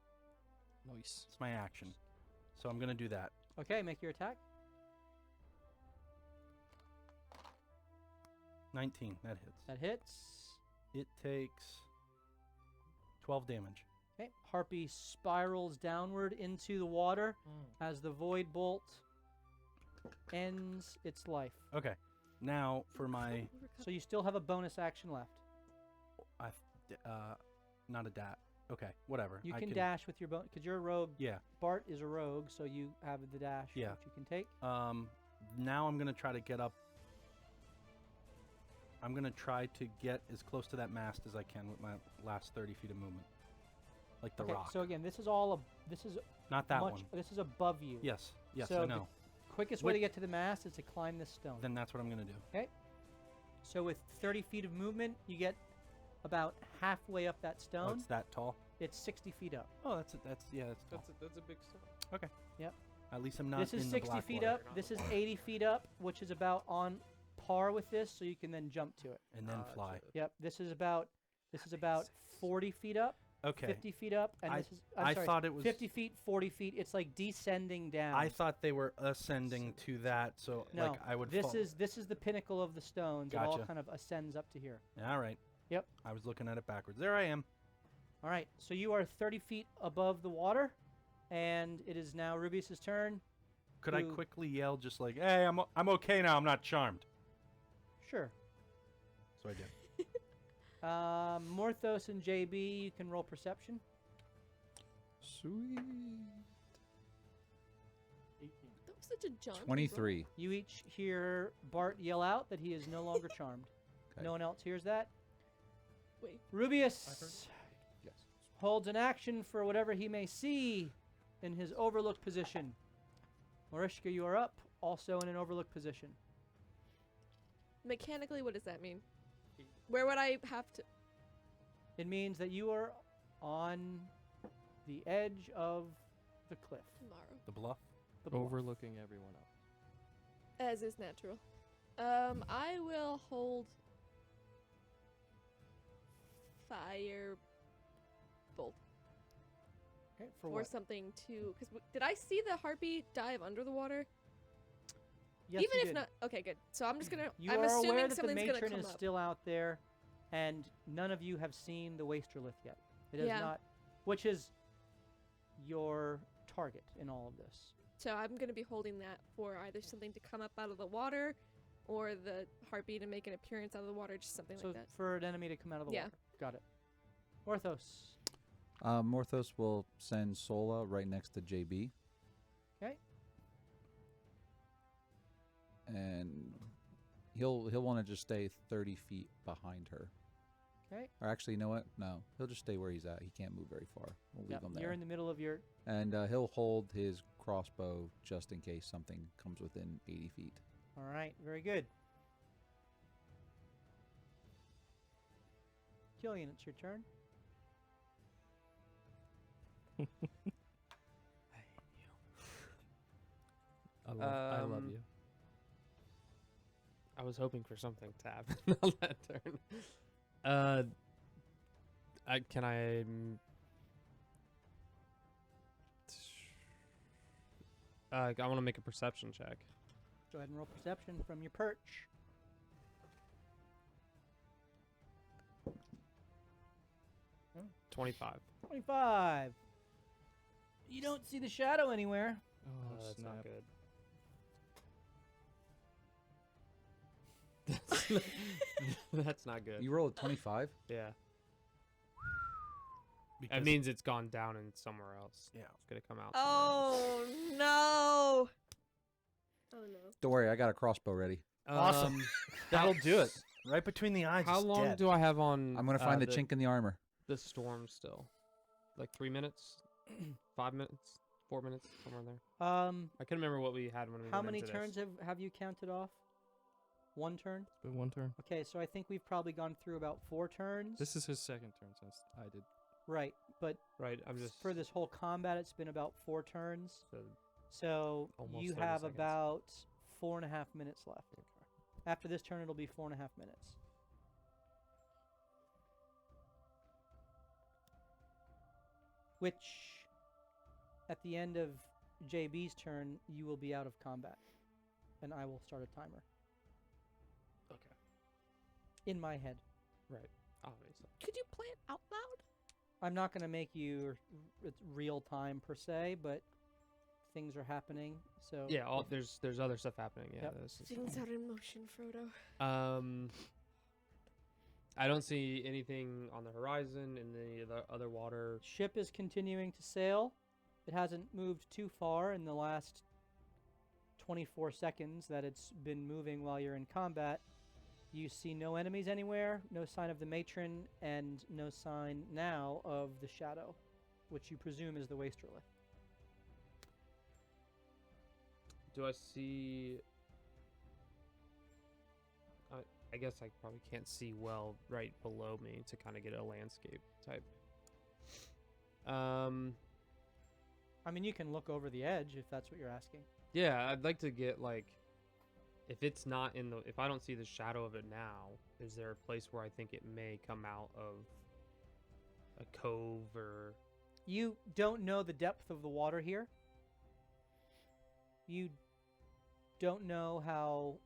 Nice. it's my action. So I'm gonna do that. Okay, make your attack. 19. That hits. That hits. It takes 12 damage. Okay, harpy spirals downward into the water as the void bolt ends its life. Okay. Now for my So you still have a bonus action left. not a dat. Okay, whatever. You I can dash with your bonus because you're a rogue. Yeah. Bart is a rogue, so you have the dash, Yeah. which you can take. Now I'm gonna try to get up. I'm gonna try to get as close to that mast as I can with my last 30 feet of movement, like the Okay, rock. so again, this is all this is Not that much. one. This is above you. Yes. Yes, So I the know. quickest way to get to the mast is to climb this stone. Then that's what I'm gonna do. So with 30 feet of movement, you get about halfway up that Oh, stone. it's that tall. It's 60 feet up. Oh, that's tall. That's a big stone. At least I'm not This is in 60 the black feet water. up. This is 80 feet up, which is about on par with this, so you can then jump to it. and then Ah, fly. Yep. This is about 40 feet up, Okay. 50 feet up, and I- this is I'm I sorry, thought it was 50 feet, 40 feet. It's like descending down. I thought they were ascending to that, so no, like I would. this fall. is the pinnacle of the stones. It all Gotcha. kind of ascends up to here. All right. Yep. I was looking at it backwards. There I am. All right. So you are 30 feet above the water, and it is now Rubius's turn. Could I Who- quickly yell just like, "Hey, I'm okay now. I'm not charmed." Sure. So I did. Morthos and JB, you can roll perception. Sweet. 18. That was such a jaunt. 23. You each hear Bart yell out that he is no longer charmed. Okay. No one else hears that. Wait. Rubius Yes. holds an action for whatever he may see in his overlooked position. Mariska, you are up, also in an overlooked position. Mechanically, what does that mean? Where would I have to? It means that you are on the edge of the cliff. Tomorrow. The bluff. The bluff. Overlooking everyone else. As is natural. I will hold fire bolt Okay, for or what? something to. Because did I see the harpy dive under the water? Yes, Even you if did. not, okay, good. So I'm just gonna. You I'm are assuming aware that the something's gonna matron come is up. still out there, and none of you have seen the Wasterlith yet. It is Yeah. not, which is your target in all of this. So I'm gonna be holding that for either something to come up out of the water, or the harpy to make an appearance out of the water, just something So like that. for an enemy to come out of the Yeah. water. Got it. Orthos. Morthos will send Sola right next to JB. Okay. And he'll want to just stay 30 feet behind her. Okay. Or actually, you know what? No, he'll just stay where he's at. He can't move very far. We'll leave Yep, him there. you're in the middle of your. And he'll hold his crossbow just in case something comes within 80 feet. All right. Very good. Killian, it's your turn. I love you. I was hoping for something to happen on that turn. Can I? I want to make a perception check. Go ahead and roll perception from your perch. Hmm. 25. 25. You don't see the shadow anywhere. Oh, That's not good. That's not good. You rolled a 25? Yeah. Because That means it's gone down and somewhere else. Yeah. It's gonna come out. Oh no! Oh no! Don't worry, I got a crossbow ready. Awesome. That'll do it. Right between the eyes. How is long dead. do I have on? I'm gonna find the chink in the armor. The storm still, like 3 minutes, 5 minutes, 4 minutes, somewhere in there. I couldn't remember what we had when we. How went many into turns this. have you counted off? 1 turn. It's been 1 turn. Okay, so I think we've probably gone through about 4 turns. This is his second turn since I did. Right, but Right, I'm just for this whole combat, it's been about 4 turns. So, So Almost you 30 have seconds. about 4.5 minutes left. okay. After this turn, it'll be 4.5 minutes. Which, at the end of JB's turn, you will be out of combat, and I will start a timer Okay. in my head. Right. Obviously. Could you play it out loud? I'm not going to make you it's real time per se, but things are happening. So Yeah. There's other stuff happening. Yeah. Yep. This is Things are in motion, Frodo. I don't see anything on the horizon in the other water. Ship is continuing to sail. It hasn't moved too far in the last 24 seconds that it's been moving while you're in combat. You see no enemies anywhere, no sign of the matron, and no sign now of the shadow, which you presume is the wasterlith. Do I see? I guess I probably can't see well right below me to kind of get a landscape type. I mean, you can look over the edge if that's what you're asking. Yeah, I'd like to get like, if it's not in the, if I don't see the shadow of it now, is there a place where I think it may come out of a cove or? You don't know the depth of the water here. You don't know how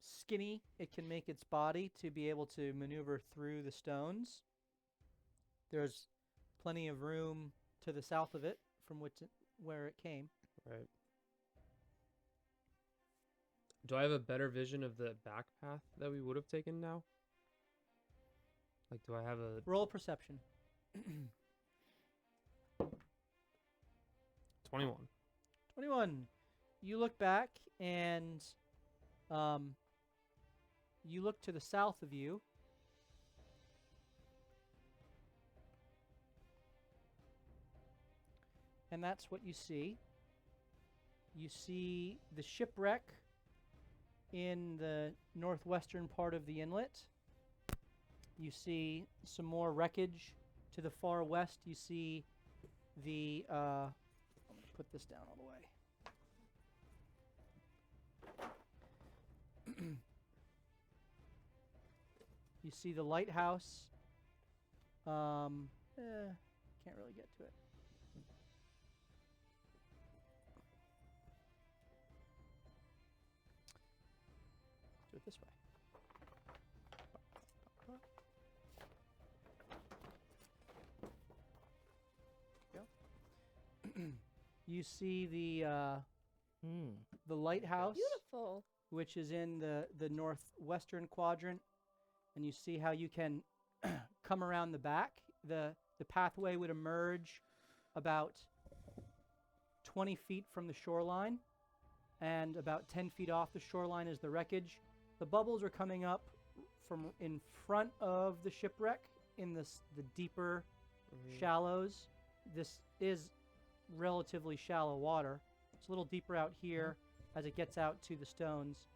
skinny it can make its body to be able to maneuver through the stones. There's plenty of room to the south of it from where it came. Right. Do I have a better vision of the back path that we would have taken now? Like, do I have a Roll perception. 21? 21. You look back and you look to the south of you. And that's what you see. You see the shipwreck in the northwestern part of the inlet. You see some more wreckage to the far west. You see the I'm going to put this down all the way. You see the lighthouse. Can't really get to it. Do it this way. Go. You see the lighthouse, Beautiful. which is in the northwestern quadrant, and you see how you can come around the back. The pathway would emerge about 20 feet from the shoreline, and about 10 feet off the shoreline is the wreckage. The bubbles are coming up from in front of the shipwreck in the deeper shallows. This is relatively shallow water. It's a little deeper out here as it gets out to the stones.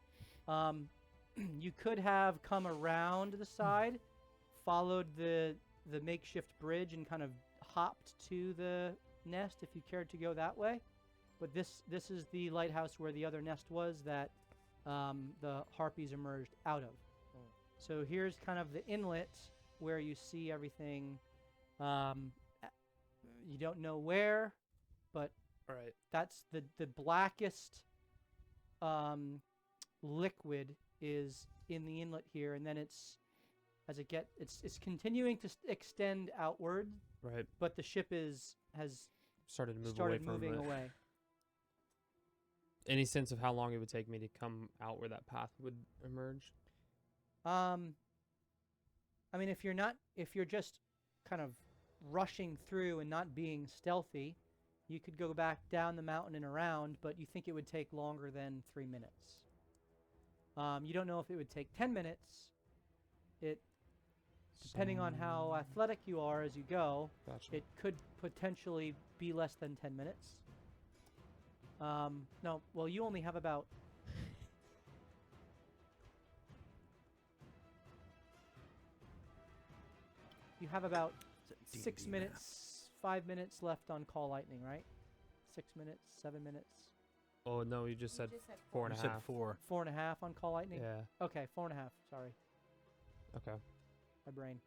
You could have come around the side, followed the makeshift bridge, and kind of hopped to the nest if you cared to go that way. But this is the lighthouse where the other nest was that the harpies emerged out of. So here's kind of the inlet where you see everything. You don't know where, but Right. that's the blackest liquid is in the inlet here, and then it's continuing to extend outward, Right. but the ship has Started to move started away from moving it. away. Any sense of how long it would take me to come out where that path would emerge? I mean, if you're just kind of rushing through and not being stealthy, you could go back down the mountain and around, but you think it would take longer than 3 minutes. You don't know if it would take 10 minutes. Depending on how athletic you are as you go, Gotcha. it could potentially be less than 10 minutes. No, well, you only have about... You have about D&D 6 math. minutes, 5 minutes left on Call Lightning, right? 6 minutes, 7 minutes, Oh no, you just said four and You a said half. 4. 4.5 on Call Lightning? Yeah. Okay, 4.5, sorry. Okay. My brain.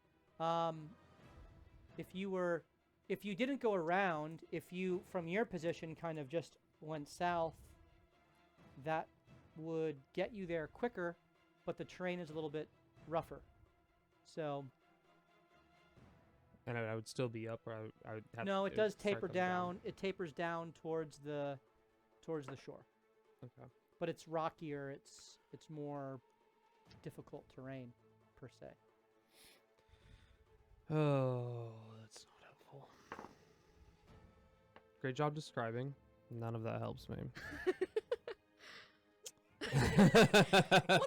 If you didn't go around, if you, from your position, kind of just went south, that would get you there quicker, but the terrain is a little bit rougher. So, And I would still be up, or I would have. no, it would does start taper coming down. It tapers down towards the shore, Okay. but it's rockier. It's more difficult terrain, per se. Oh, that's not helpful. Great job describing. None of that helps me. Put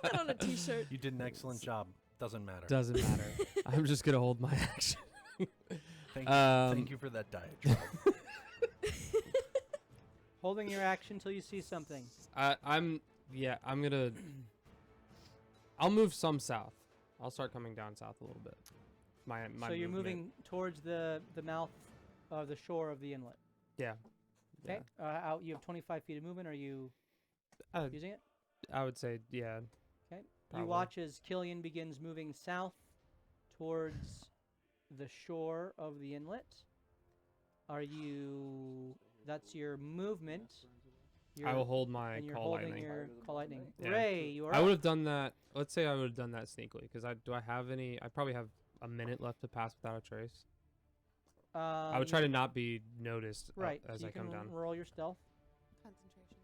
that on a t-shirt. You did an excellent job. Doesn't matter. Doesn't matter. I'm just gonna hold my action. Thank you for that diatribe. Holding your action till you see something. I'm gonna. I'll move some south. I'll start coming down south a little bit. My So you're movement. moving towards the mouth of the shore of the inlet. Yeah. Okay. Out. You have 25 feet of movement. Are you Yeah. using it? I would say yeah. Okay. You Probably. watch as Killian begins moving south towards the shore of the inlet. Are you? That's your movement. I will hold my and you're call holding lightning. your call lightning. Yeah. Ray, you are. I up. would have done that. Let's say I would have done that sneakily, because I have any. I probably have a minute left to pass without a trace. I would try to not be noticed Right. as so I you come can down. roll your stealth. Concentration.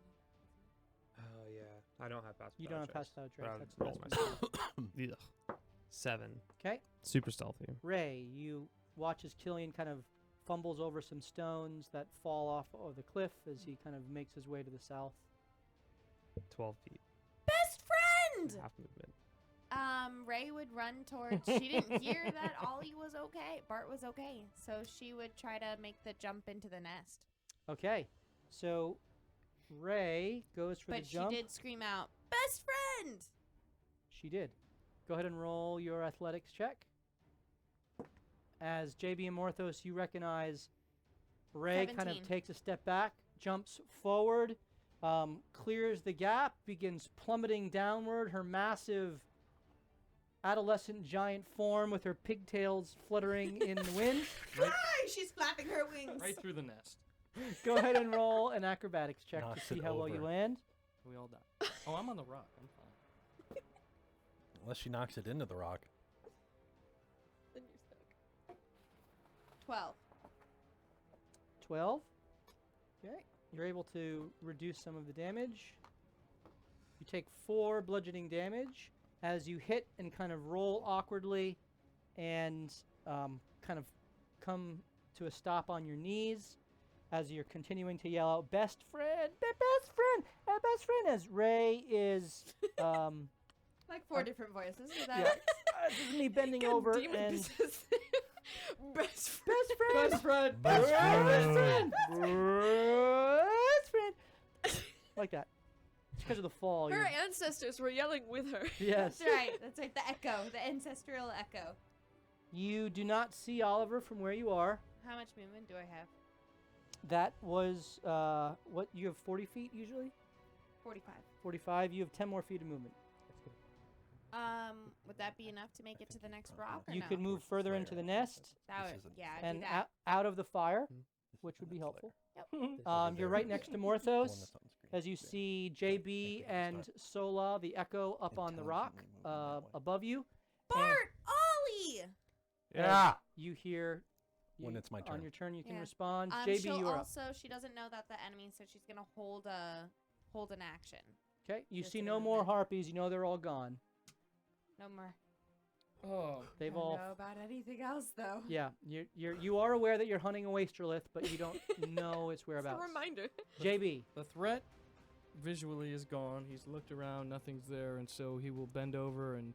Oh yeah, I don't have pass. You without don't a have pass trace, without a but trace. I would That's the roll best myself. Ugh. 7. Okay. Super stealthy. Ray, you watch as Killian kind of fumbles over some stones that fall off of the cliff as he kind of makes his way to the south. 12 feet. Best friend! Half movement. Ray would run towards. She didn't hear that Ollie was okay. Bart was okay, so she would try to make the jump into the nest. Okay. So Ray goes for But the she jump. did scream out, "Best friend!" She did. Go ahead and roll your athletics check. As JB and Morthos, you recognize Ray kind of 17. takes a step back, jumps forward, clears the gap, begins plummeting downward, her massive adolescent giant form with her pigtails fluttering in the wind. Cry! She's flapping her wings. Right through the nest. Go ahead and roll an acrobatics check Knocks to see it how well you over. land. We all die. Oh, I'm on the rock. I'm fine. Unless she knocks it into the rock. Then you're stuck. 12. 12. Okay. You're able to reduce some of the damage. You take 4 bludgeoning damage as you hit and kind of roll awkwardly and kind of come to a stop on your knees as you're continuing to yell out, "Best friend! Best friend! Best friend!" as Ray is Like 4 different voices. Is that yeah, it? this is me bending God over damn it, and this is- Best friend. best friend! Best friend. Best Best friend. friend! Best friend! Like that. It's because of the fall. Her you're- ancestors were yelling with her. Yes. That's right. That's right. The echo. The ancestral echo. You do not see Oliver from where you are. How much movement do I have? That was what you have 40 feet usually? 45. 45. You have 10 more feet of movement. Would that be enough to make it to the next rock? Or You no? could move further into the nest That This would, isn't- yeah, I'd and do that. out of the fire, Mhm. which would be helpful. Yep. You're right next to The one Morthos that's on the screen. as you Yeah. see JB and Sola, the echo, up on the rock Intelligently moving that way. above you. Bart! Ollie! Yeah. You hear When it's my on turn. your turn. You can Yeah. respond. JB, she'll you are up. also, she doesn't know that the enemy, so she's gonna hold an action. Okay. You just see a no more movement. harpies. You know they're all gone. No more. Oh. They've Don't all. know about anything else though. Yeah. You are aware that you're hunting a wasterlith, but you don't know its It's a whereabouts. reminder. JB. The threat visually is gone. He's looked around, nothing's there, and so he will bend over and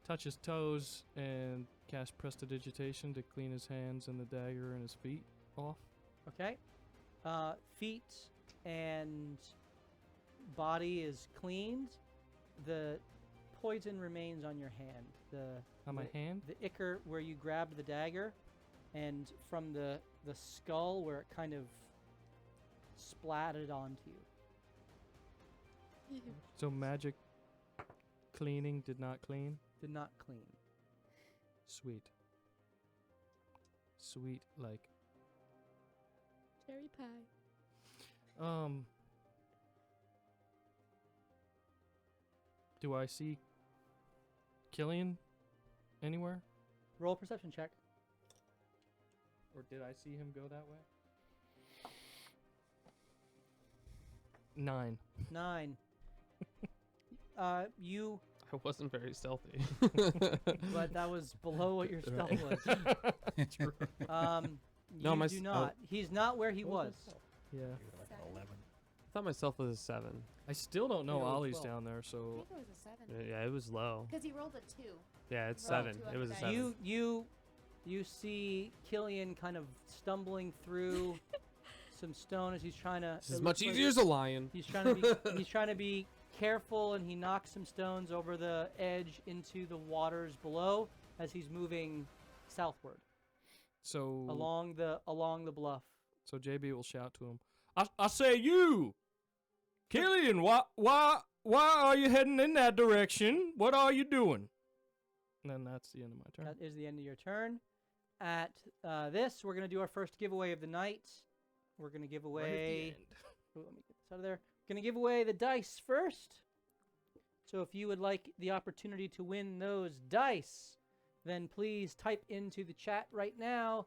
touch his toes and cast Prestidigitation to clean his hands and the dagger and his feet off. Okay. Feet and body is cleaned. The poison remains on your hand. On my hand? The ichor where you grabbed the dagger, and from the skull where it kind of splatted onto you. So magic cleaning did not clean? Did not clean. Sweet. Sweet like. Cherry pie. Do I see Killian anywhere? Roll a perception check. Or did I see him go that way? 9. 9. You, I wasn't very stealthy. but that was below what your stealth was. True. No, You my do s- not. He's not where he was. Yeah. Like an 11. I thought myself was a 7. I still don't know Yeah, it was Ollie's 12. down there, I so think it was a 7. Yeah, it was low. Because he rolled a 2. Yeah, it's Roll 7. two It was a dice. 7. You see Killian kind of stumbling through some stone as he's trying to. This it is much looks like easier as a lion. He's trying to be. He's trying to be careful, and he knocks some stones over the edge into the waters below as he's moving southward so along the bluff. So JB will shout to him. I say you, Killian. Why are you heading in that direction? What are you doing? And then that's the end of my turn. That is the end of your turn. At this, we're gonna do our first giveaway of the night. We're gonna give away. Ooh, let me get this out of there. Gonna give away the dice first. So if you would like the opportunity to win those dice, then please type into the chat right now, !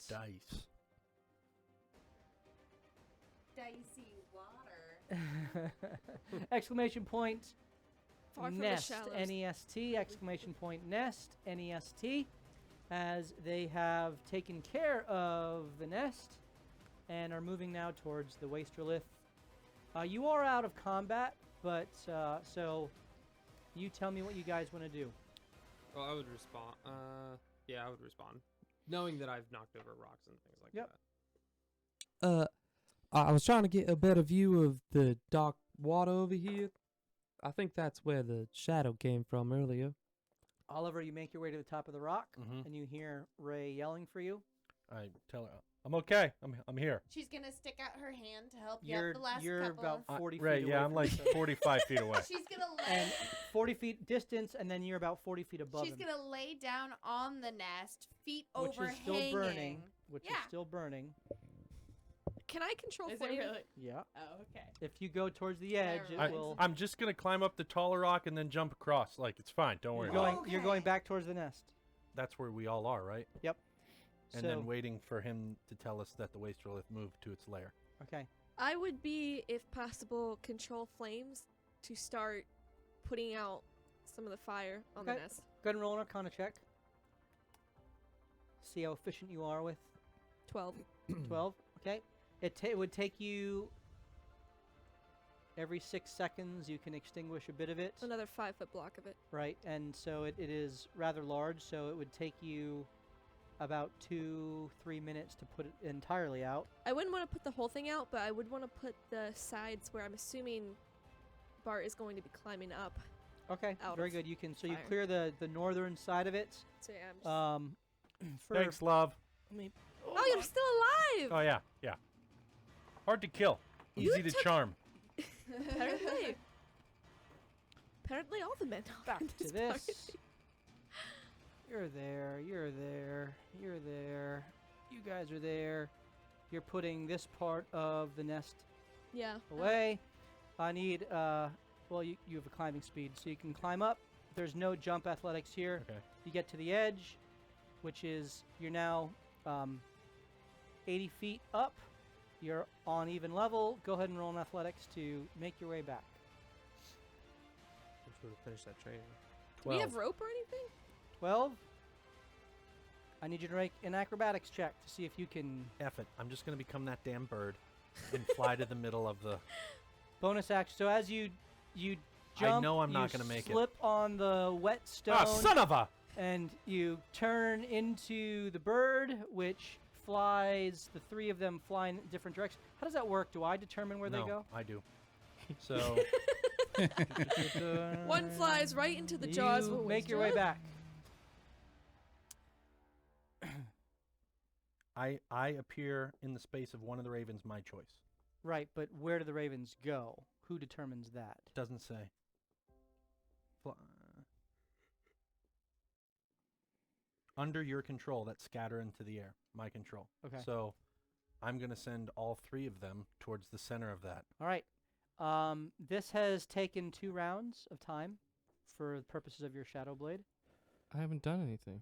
Dice. Dicey water. Far from the Nest, shallows. N-E-S-T, ! Nest, N-E-S-T, as they have taken care of the nest and are moving now towards the Wastrelith. You are out of combat, but so you tell me what you guys want to do. Well, I would respond. Yeah, I would respond, knowing that I've knocked over rocks and things like Yep. that. I was trying to get a better view of the dark water over here. I think that's where the shadow came from earlier. Oliver, you make your way to the top of the rock, Mm-hmm. and you hear Ray yelling for you. I tell her, I'm okay. I'm here. She's gonna stick out her hand to help you You're up the last you're couple. about 40 Right, feet yeah, away I'm from like each other. 45 feet away. She's gonna And lay. 40 feet distance, and then you're about 40 feet above She's him, gonna lay down on the nest, feet which overhanging. is still burning. Which is Yeah. still burning. Can I control Is it flame? really? Yeah. Oh, okay. If you go towards the edge, it Alright. will. I'm just gonna climb up the taller rock and then jump across. Like it's fine. Don't worry. You're about going. it. You're going Okay. back towards the nest. That's where we all are, right? Yep. And so, then waiting for him to tell us that the Wastrelith moved to its lair. okay. I would be, if possible, control flames to start putting out some of the fire on the Okay. nest. Go ahead and roll an Arcana check. See how efficient you are with 12. 12. Okay. It would take you every 6 seconds. You can extinguish a bit of it. Another 5-foot block of it. Right, and so it is rather large, so it would take you about 2-3 minutes to put it entirely out. I wouldn't want to put the whole thing out, but I would want to put the sides where I'm assuming Bart is going to be climbing up. Okay, Out very of good. You can you fire. clear the northern side of it. So yeah, I'm just, For, Thanks, love. I mean, oh, you're still alive! Oh yeah, yeah. Hard to kill. You Easy to took- charm. Apparently. Apparently all the men are back in to this this. party. You're there. You're there. You're there. You guys are there. You're putting this part of the nest Yeah. away. I need well, you have a climbing speed, so you can climb up. There's no jump athletics here. Okay. You get to the edge, which is you're now 80 feet up. You're on even level. Go ahead and roll in athletics to make your way back. I'm sure to finish that training. Do we 12. have rope or anything? 12. I need you to make an acrobatics check to see if you can. F it. I'm just gonna become that damn bird. and fly to the middle of the. Bonus action. So as you jump, I know I'm not you gonna make it. slip on the wet stone, Ah, son of a! and you turn into the bird, which flies. The three of them fly in different directions. How does that work? Do I determine where no, they go? I do. So One flies right into the jaws of a You make your way wizard. back. I appear in the space of one of the ravens, my choice. Right, but where do the ravens go? Who determines that? Doesn't say. Under your control, that scatter into the air. My control. Okay. So I'm going to send all three of them towards the center of that. All right. This has taken 2 rounds of time for the purposes of your Shadow Blade. I haven't done anything.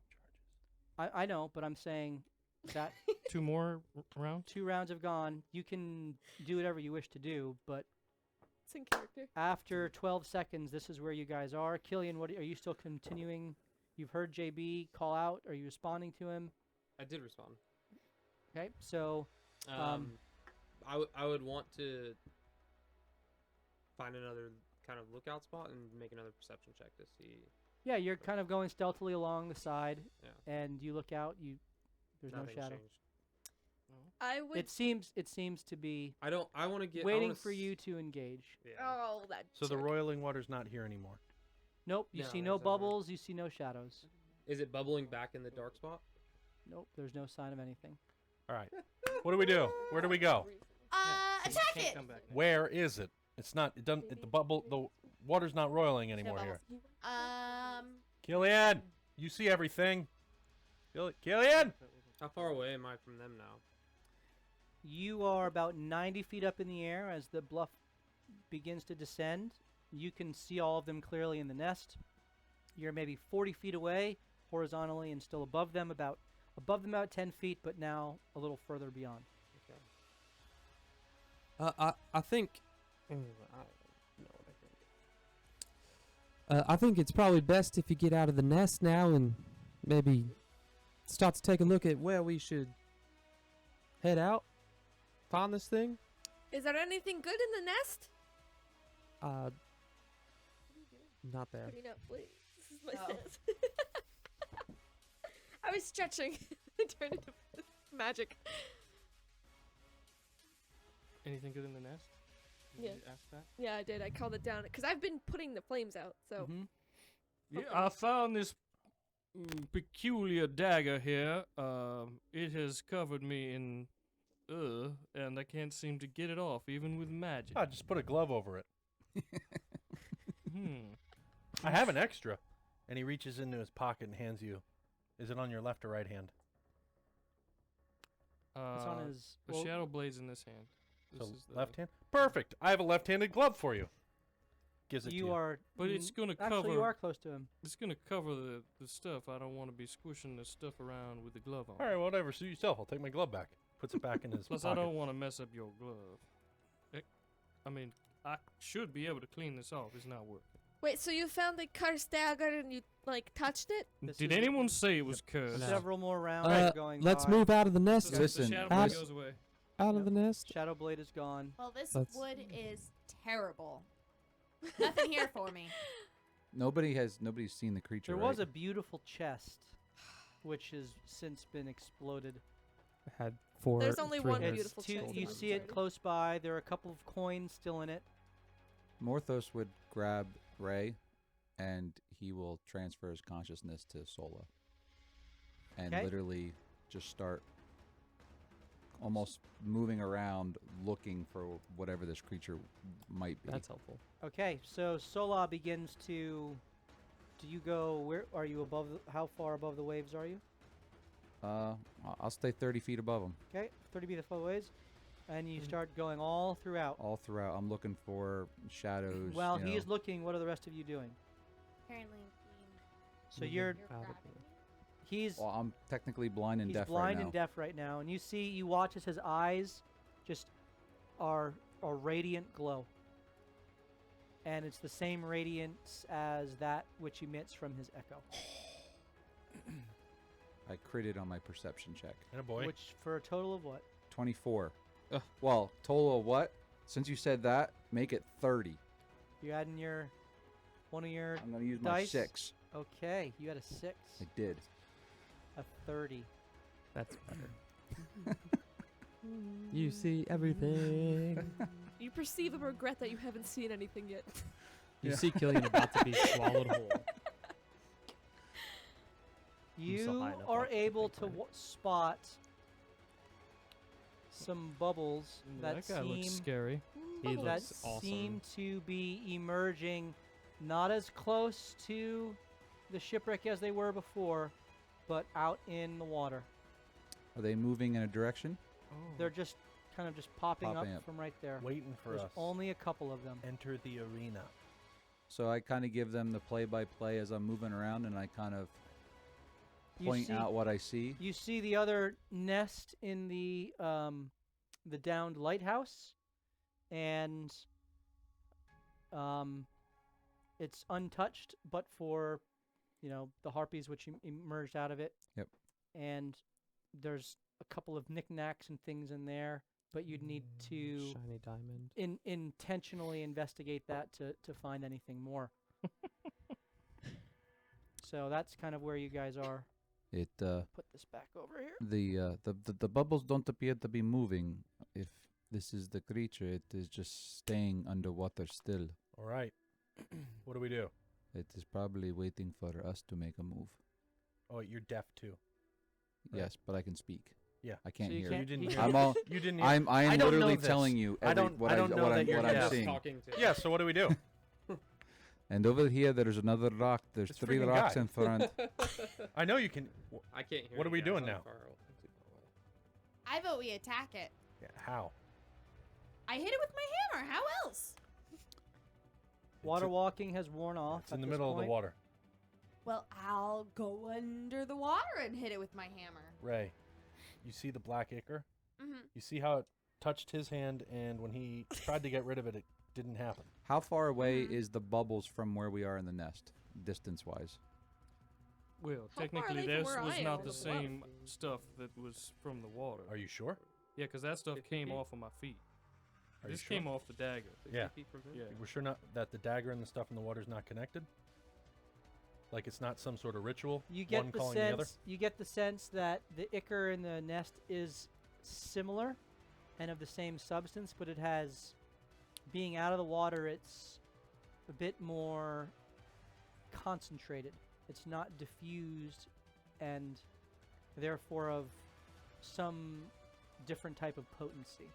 I know, but I'm saying that 2 more rounds? 2 rounds have gone. You can do whatever you wish to do, but It's in character. after 12 seconds, this is where you guys are. Killian, are you still continuing? You've heard JB call out. Are you responding to him? I did respond. Okay, so I would want to find another kind of lookout spot and make another perception check to see. yeah, you're kind of going stealthily along the side, Yeah. and you look out. There's no Nothing's shadow. changed. I would. It seems to be I want to get. I waiting wanna for you to engage. Yeah. Oh, that. So the jerk. roiling water's not here anymore. Nope, you No, see there's no no more. bubbles. You see no shadows. Is it bubbling back in the dark spot? Nope, there's no sign of anything. All right. What do we do? Where do we go? Attack it. Come back now. Where is it? It's not. It doesn't. The bubble. The water's not roiling anymore here. Killian, you see everything. Killian. How far away am I from them now? You are about 90 feet up in the air as the bluff begins to descend. You can see all of them clearly in the nest. You're maybe 40 feet away, horizontally, and still above them about 10 feet, but now a little further beyond. Okay. I think I don't know what I think. I think it's probably best if you get out of the nest now and maybe start to take a look at where we should head out. Find this thing. Is there anything good in the nest? Not there. Putting up, please. This is my Oh. stance. I was stretching. Turned into magic. Anything good in the nest? Did Yeah. you ask that? Yeah, I did. I called it down because I've been putting the flames out. So Mhm. Yeah, I found this peculiar dagger here. It has covered me in and I can't seem to get it off, even with magic. Ah, just put a glove over it. Hmm. I have an extra. And he reaches into his pocket and hands you. Is it on your left or right hand? It's on his. The shadow blade's in this hand. This So is the left hand. Perfect. I have a left-handed glove for you. Gives it to You you. are. But it's gonna actually, cover. you are close to him. It's gonna cover the stuff. I don't want to be squishing the stuff around with the glove on. All right, whatever. Suit yourself. I'll take my glove back. Puts it back in his Plus, pocket. I don't want to mess up your glove. I mean, I should be able to clean this off. It's not working. wait. So you found the cursed dagger and you like touched it? This Did is- anyone say it was cursed? No. Several more rounds are going. Let's by. move out of the nest. So Listen, the shadow I- blade goes away. Out of the nest. Shadow Blade is gone. Well, this Let's- wood is terrible. Nothing here for me. Nobody's seen the creature. There was right? a beautiful chest, which has since been exploded. Had 4. There's only 3 one heads. beautiful You chest. see it close by. There are a couple of coins still in it. Morthos would grab Ray, and he will transfer his consciousness to Sola, and Okay. literally just start almost moving around, looking for whatever this creature might be. That's helpful. Okay, so Sola begins to. Do you go? Where are you above? How far above the waves are you? I'll stay 30 feet above him, Okay, 30 feet above the waves, and you Mhm. start going all throughout. all throughout. I'm looking for shadows. While you he know. is looking, what are the rest of you doing? Apparently, So Mhm. you're. you're Out of grabbing me. He's. Well, I'm technically blind and He's deaf blind right now. and deaf right now, and you watch as his eyes just are a radiant glow, and it's the same radiance as that which emits from his echo. I critted on my perception check. And a boy. Which for a total of what? 24. Well, total of what? Since you said that, make it 30. You adding your one of your I'm gonna use my dice? 6. Okay, you had a 6. I did. A 30. That's better. You see everything. You perceive a regret that you haven't seen anything yet. You Yeah. see Killian about to be swallowed whole. You high enough are up to able think to about spot some bubbles that guy looks seem scary. He that looks awesome. seem to be emerging, not as close to the shipwreck as they were before, but out in the water. Are they moving in a direction? They're just kind of just popping Popping up up. from right there. Waiting for There's us. only a couple of them. Enter the arena. So I kind of give them the play-by-play as I'm moving around, and I kind of You point see- out what I see. You see the other nest in the downed lighthouse, and it's untouched, but for the harpies which emerged out of it. Yep. And there's a couple of knickknacks and things in there, but you'd need to Shiny diamond. intentionally investigate that to find anything more. So that's kind of where you guys are. It Put this back over here. the bubbles don't appear to be moving. If this is the creature, it is just staying underwater still. All right. What do we do? It is probably waiting for us to make a move. Oh, you're deaf too. Right. Yes, but I can speak. Yeah. I can't So you hear. can't- You didn't he hear. I'm all. You didn't hear. I am I don't literally know this. telling you I every, don't- what I don't know what that I'm, you're what I'm deaf. seeing. Talking to. Yeah. So what do we do? And over here, there's another rock. There's This 3 freaking rocks guy. in front. I know you can. I can't hear. What are you we guys, doing I'm now? far away. I'm too far away. I vote we attack it. Yeah, how? I hit it with my hammer. How else? Water It's walking has worn off. It's in at the this middle of point. the water. Well, I'll go under the water and hit it with my hammer. Ray, you see the black ichor? Mm-hmm. You see how it touched his hand, and when he tried to get rid of it, it didn't happen. How far away Mhm. is the bubbles from where we are in the nest, distance-wise? Well, How far are technically, they from this where was I am not on the the bluff? same stuff that was from the water. Are you sure? Yeah, because that stuff 50 came feet? off of my feet. Are you This sure? came off the dagger. 50 Yeah. feet from him? Yeah. We're sure not that the dagger and the stuff in the water is not connected. Like it's not some sort of ritual. You get one the calling the other. sense. You get the sense that the ichor in the nest is similar, and of the same substance, but it has, being out of the water, it's a bit more concentrated. It's not diffused, and therefore of some different type of potency.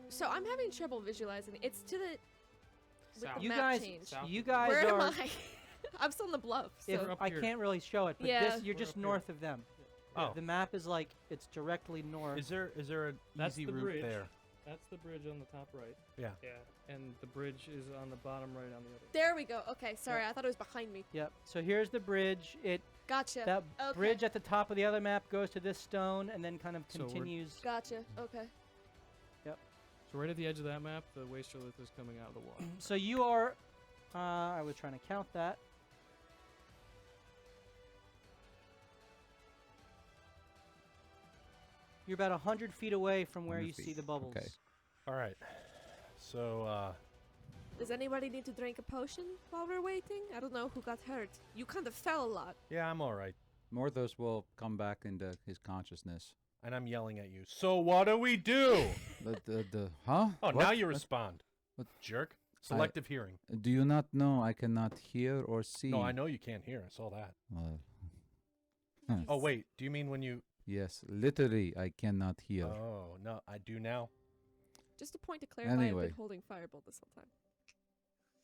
So I'm having trouble visualizing. It's to the. with South. the You map guys, change. South you of- guys Where are. am I? I'm still on the bluff. So. If We're up I here. can't really show it, but Yeah. this you're We're just up here. north of them. Oh. The map is like it's directly north. Is there an That's easy the route bridge. there? That's the bridge on the top right, Yeah. Yeah. and the bridge is on the bottom right on the other. There we go. Okay, sorry, I thought it was behind me. Yep. So here's the bridge. Gotcha. That Okay. bridge at the top of the other map goes to this stone and then kind of So we're- continues. Gotcha. Okay. So right at the edge of that map, the wastrelith is coming out of the water. So you are. I was trying to count that. You're about 100 feet away from where 100 you see feet. the bubbles. Okay. All right. So Does anybody need to drink a potion while we're waiting? I don't know who got hurt. You kind of fell a lot. yeah, I'm all right, Morthos will come back into his consciousness. and I'm yelling at you. So what do we do? Huh? Oh, What? now you What? respond. What? Jerk. Selective hearing. Do you not know I cannot hear or see? No, I know you can't hear. I saw that. Well, Oh wait, do you mean when you? yes, literally, I cannot hear. Oh no, I do now. Just a point to clarify, I've Anyway. been holding Firebolt this whole time.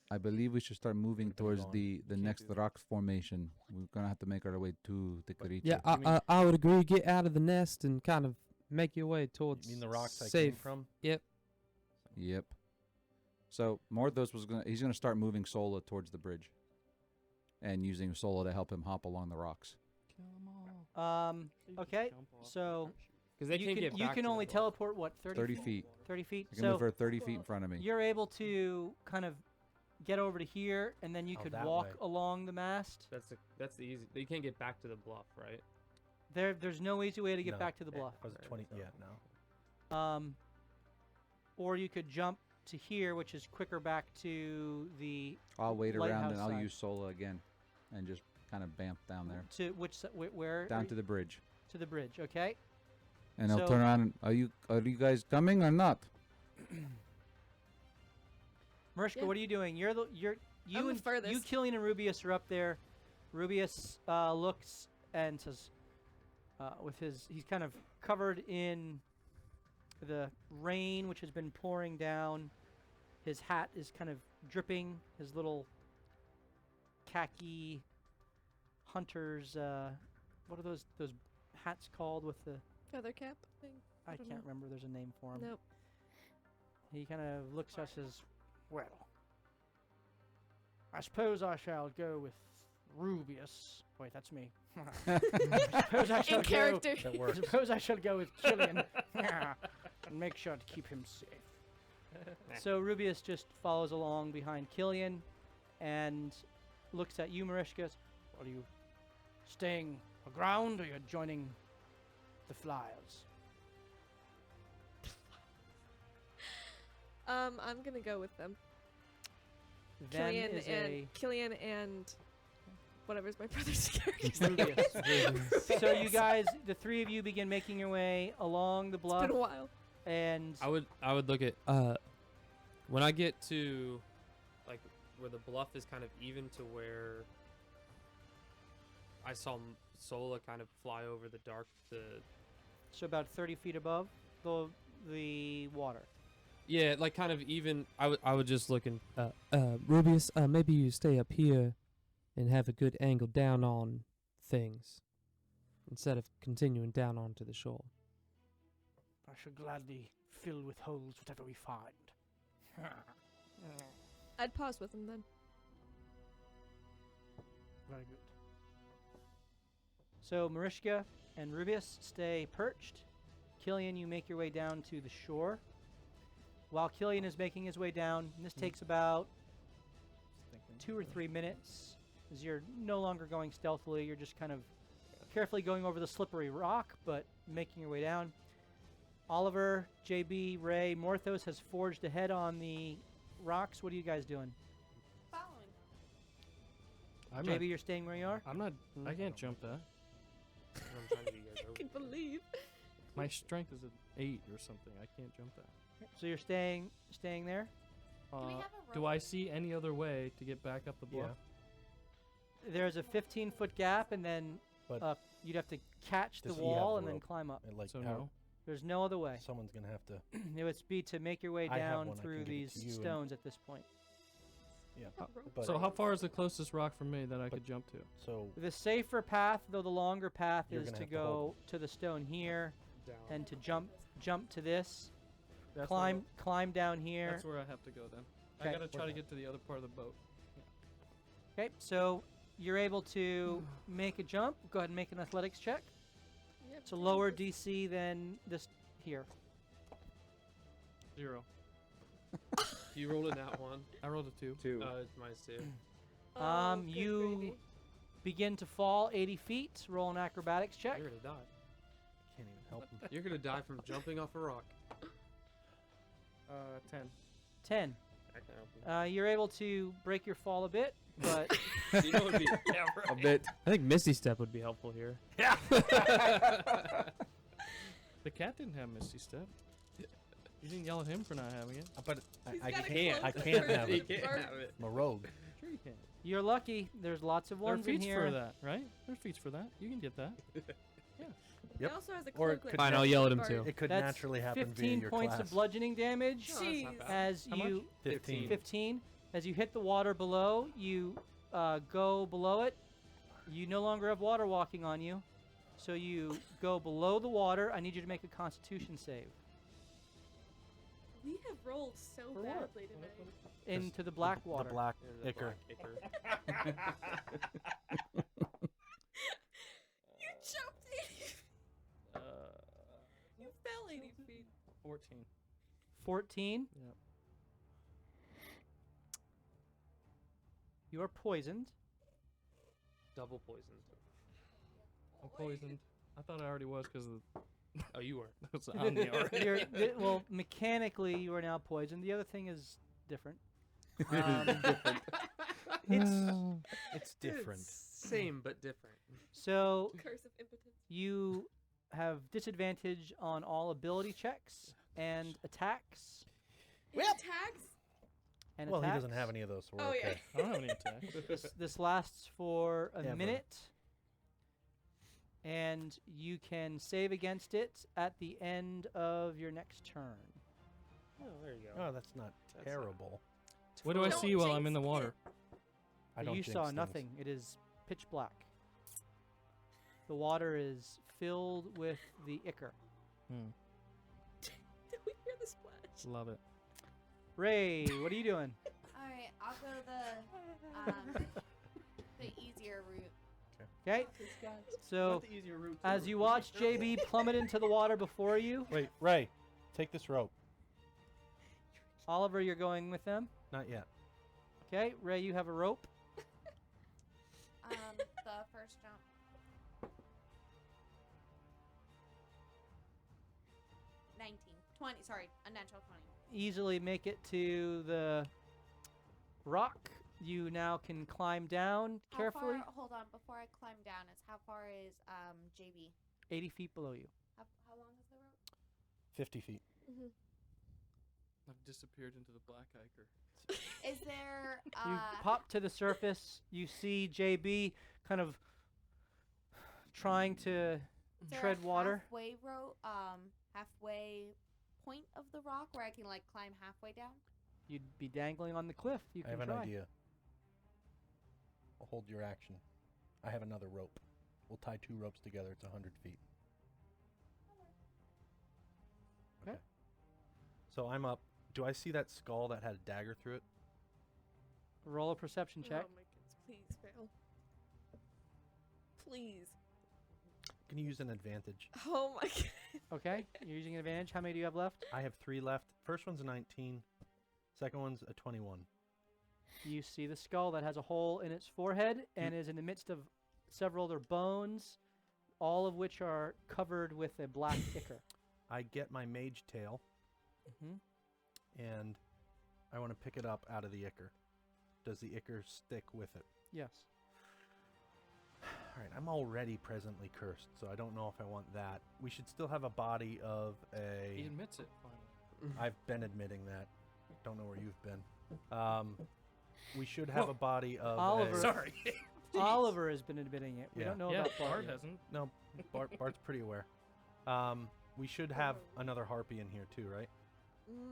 I believe we should start moving Would've been towards gone. the Can't next do that. rock formation. We're gonna have to make our way to the creature. Yeah, You mean- I would agree. Get out of the nest and kind of make your way You towards mean the rocks I safe. came from? Yep. So Morthos he's gonna start moving Sola towards the bridge, and using Sola to help him hop along the rocks. Kill 'em all. They just Okay. jump off the So parachute. Because they you can't can, get you back can to the only bluff. teleport what 30 30 feet. 30 feet. I can move So her 30 feet in front of me. you're able to kind of get over to here, and then you Oh, could that walk way. along the mast. That's the easy. You can't get back to the bluff, right? There's no easy way to get No. back to the bluff. Was it 20? Yeah, no. Or you could jump to here, which is quicker back to the I'll wait around lighthouse and I'll side. use Sola again, and just kind of bamf down there, to where down to the bridge, to the bridge. Okay. and I'll So- turn around. Are you guys coming or not? Mariska, Yeah. what are you doing? You're I'm the you, furthest. Killian, and Rubius are up there. Rubius looks and says, he's kind of covered in the rain, which has been pouring down. His hat is kind of dripping. His little khaki hunter's, what are those hats called with the? Feather cap thing. I don't can't know. remember. There's a name for him. Nope. He kind of looks at us and says, well, I suppose I shall go with Rubius. Wait, that's me. I suppose I shall In character. That I works. suppose I shall go with Killian and make sure to keep him safe. So Rubius just follows along behind Killian and looks at you, Marishka. Are you staying aground or are you joining the flyers? I'm gonna go with them. Then is Killian and whatever's my brother's character's a name. Rubius. So you guys, the three of you, begin making your way along the It's bluff, been a while. and I would look at when I get to like where the bluff is kind of even to where I saw Sola kind of fly over the so about 30 feet above the water. yeah, like kind of even. I would just look and Rubius, maybe you stay up here and have a good angle down on things instead of continuing down onto the shore. I shall gladly fill with holes whatever we find. I'd pause with him then. Very good. So Marishka and Rubius stay perched. Killian, you make your way down to the shore. While Killian is making his way down, and this takes about 2 or 3 minutes, as you're no longer going stealthily, you're just kind of carefully going over the slippery rock, but making your way down. Oliver, JB, Ray, Morthos has forged ahead on the rocks. What are you guys doing? Following. I'm JB, not. you're staying where you are? I'm not. I can't jump that. I'm trying to get you guys I over. can believe. My strength is an 8 or something. I can't jump that. So you're staying there? Do we Uh, have a do rope? I see any other way to get back up the bluff? There's a 15-foot gap, and then But you'd have to catch the Does he have wall the and then rope? climb up. like So how no. There's no other way. someone's gonna have to. It would be to make your way I have down one, I through can give it these to you and- stones at this point. Yeah. Oh, But So how far is the closest rock from me that I could jump to? so The safer path, though the longer path, You're is gonna to have to hold go to the stone here Down. and to jump to this, That's climb down here. That's where I have to go then. Okay. I gotta try to get to the other part of the boat. Okay, so you're able to make a jump. Go ahead and make an athletics check. Yep, It's a lower DC than this here. 0. You rolled in that one. I rolled a 2. It's -2. Oh, good You gravy. begin to fall 80 feet. Roll an acrobatics check. You're gonna die. can't even help him. You're gonna die from jumping off a rock. 10. 10. I can't help you. You're able to break your fall a bit, but You know what'd be A bit. I think Misty Step would be helpful here. The cat didn't have Misty Step. You didn't yell at him for not having it. But He's I gotta can't. I close can't the have You it. can't Or- have it. I'm a rogue. Sure you can. you're lucky. There's lots of There are ones in feats here. for that, right? There are feats for that. You can get that. He Yep. also has a Or it cloak could with Fine, nat- I'll yell at him or- too. It could That's naturally happen via 15 your points class. of bludgeoning damage. Oh, that's not Jeez. bad. As How much? you 15. 15 as you hit the water below, you go below it. You no longer have water walking on you, so you go below the water. I need you to make a Constitution save We have rolled so For what? badly today. into the black water. The black Yeah, the ichor. black ichor. You jumped 80 feet. You fell 80 feet. 14. 14. Yep. You are poisoned. Double poisoned. I'm poisoned. I thought I already was because Oh, you were. that's on the already. Well, mechanically, you are now poisoned. The other thing is different. It's different. Same but different. So Curse of impotence. you have disadvantage on all ability checks and attacks. Well, attacks. And Well, he attacks. doesn't have any of those, so we're Oh, yeah. okay. I don't have any attacks. This lasts for a Ever. minute, and you can save against it at the end of your next turn. Oh, there you go. Oh, that's not That's terrible. What do I Don't see while I'm in the jinx water? I don't You jinx saw things. nothing. It is pitch black. The water is filled with the ichor. Hmm. Did we hear the splash? Love it. Ray, what are you doing? All right, I'll go the easier route. Okay, so Not the easier route, as too. you watch JB plummet into the water before you, Wait, Ray, take this rope. Oliver, you're going with them. Not yet. Okay, Ray, you have a rope. The first jump. 19. 20, sorry, a natural 20. Easily make it to the rock. You now can climb down carefully. Hold on, before I climb down, how far is JB? 80 feet below you. How long is the rope? 50 feet. I've disappeared into the black ichor. Is there You pop to the surface. You see JB kind of trying to is there tread a water. halfway point of the rock where I can like climb halfway down? You'd be dangling on the cliff. You I can have an try. idea. I'll hold your action. I have another rope. We'll tie 2 ropes together. It's 100 feet. Okay. So I'm up. Do I see that skull that had a dagger through it? Roll a perception check. Oh my goodness, please fail. Please. Can you use an advantage? Oh my god. Okay, you're using an advantage. How many do you have left? I have 3 left. First one's a 19. Second one's a 21. You see the skull that has a hole in its forehead and is in the midst of several other bones, all of which are covered with a black ichor. I get my mage tail Mm-hmm. and I want to pick it up out of the ichor. Does the ichor stick with it? Yes. All right, I'm already presently cursed, so I don't know if I want that. We should still have a body of He a... admits it finally. I've been admitting that. Don't know where you've been. We should have a body of Oliver. a... Sorry. Oliver has been admitting it. We Yeah. don't know yeah, about Bart Bart yet. hasn't. No, Bart's pretty aware. We should have another harpy in here too, right?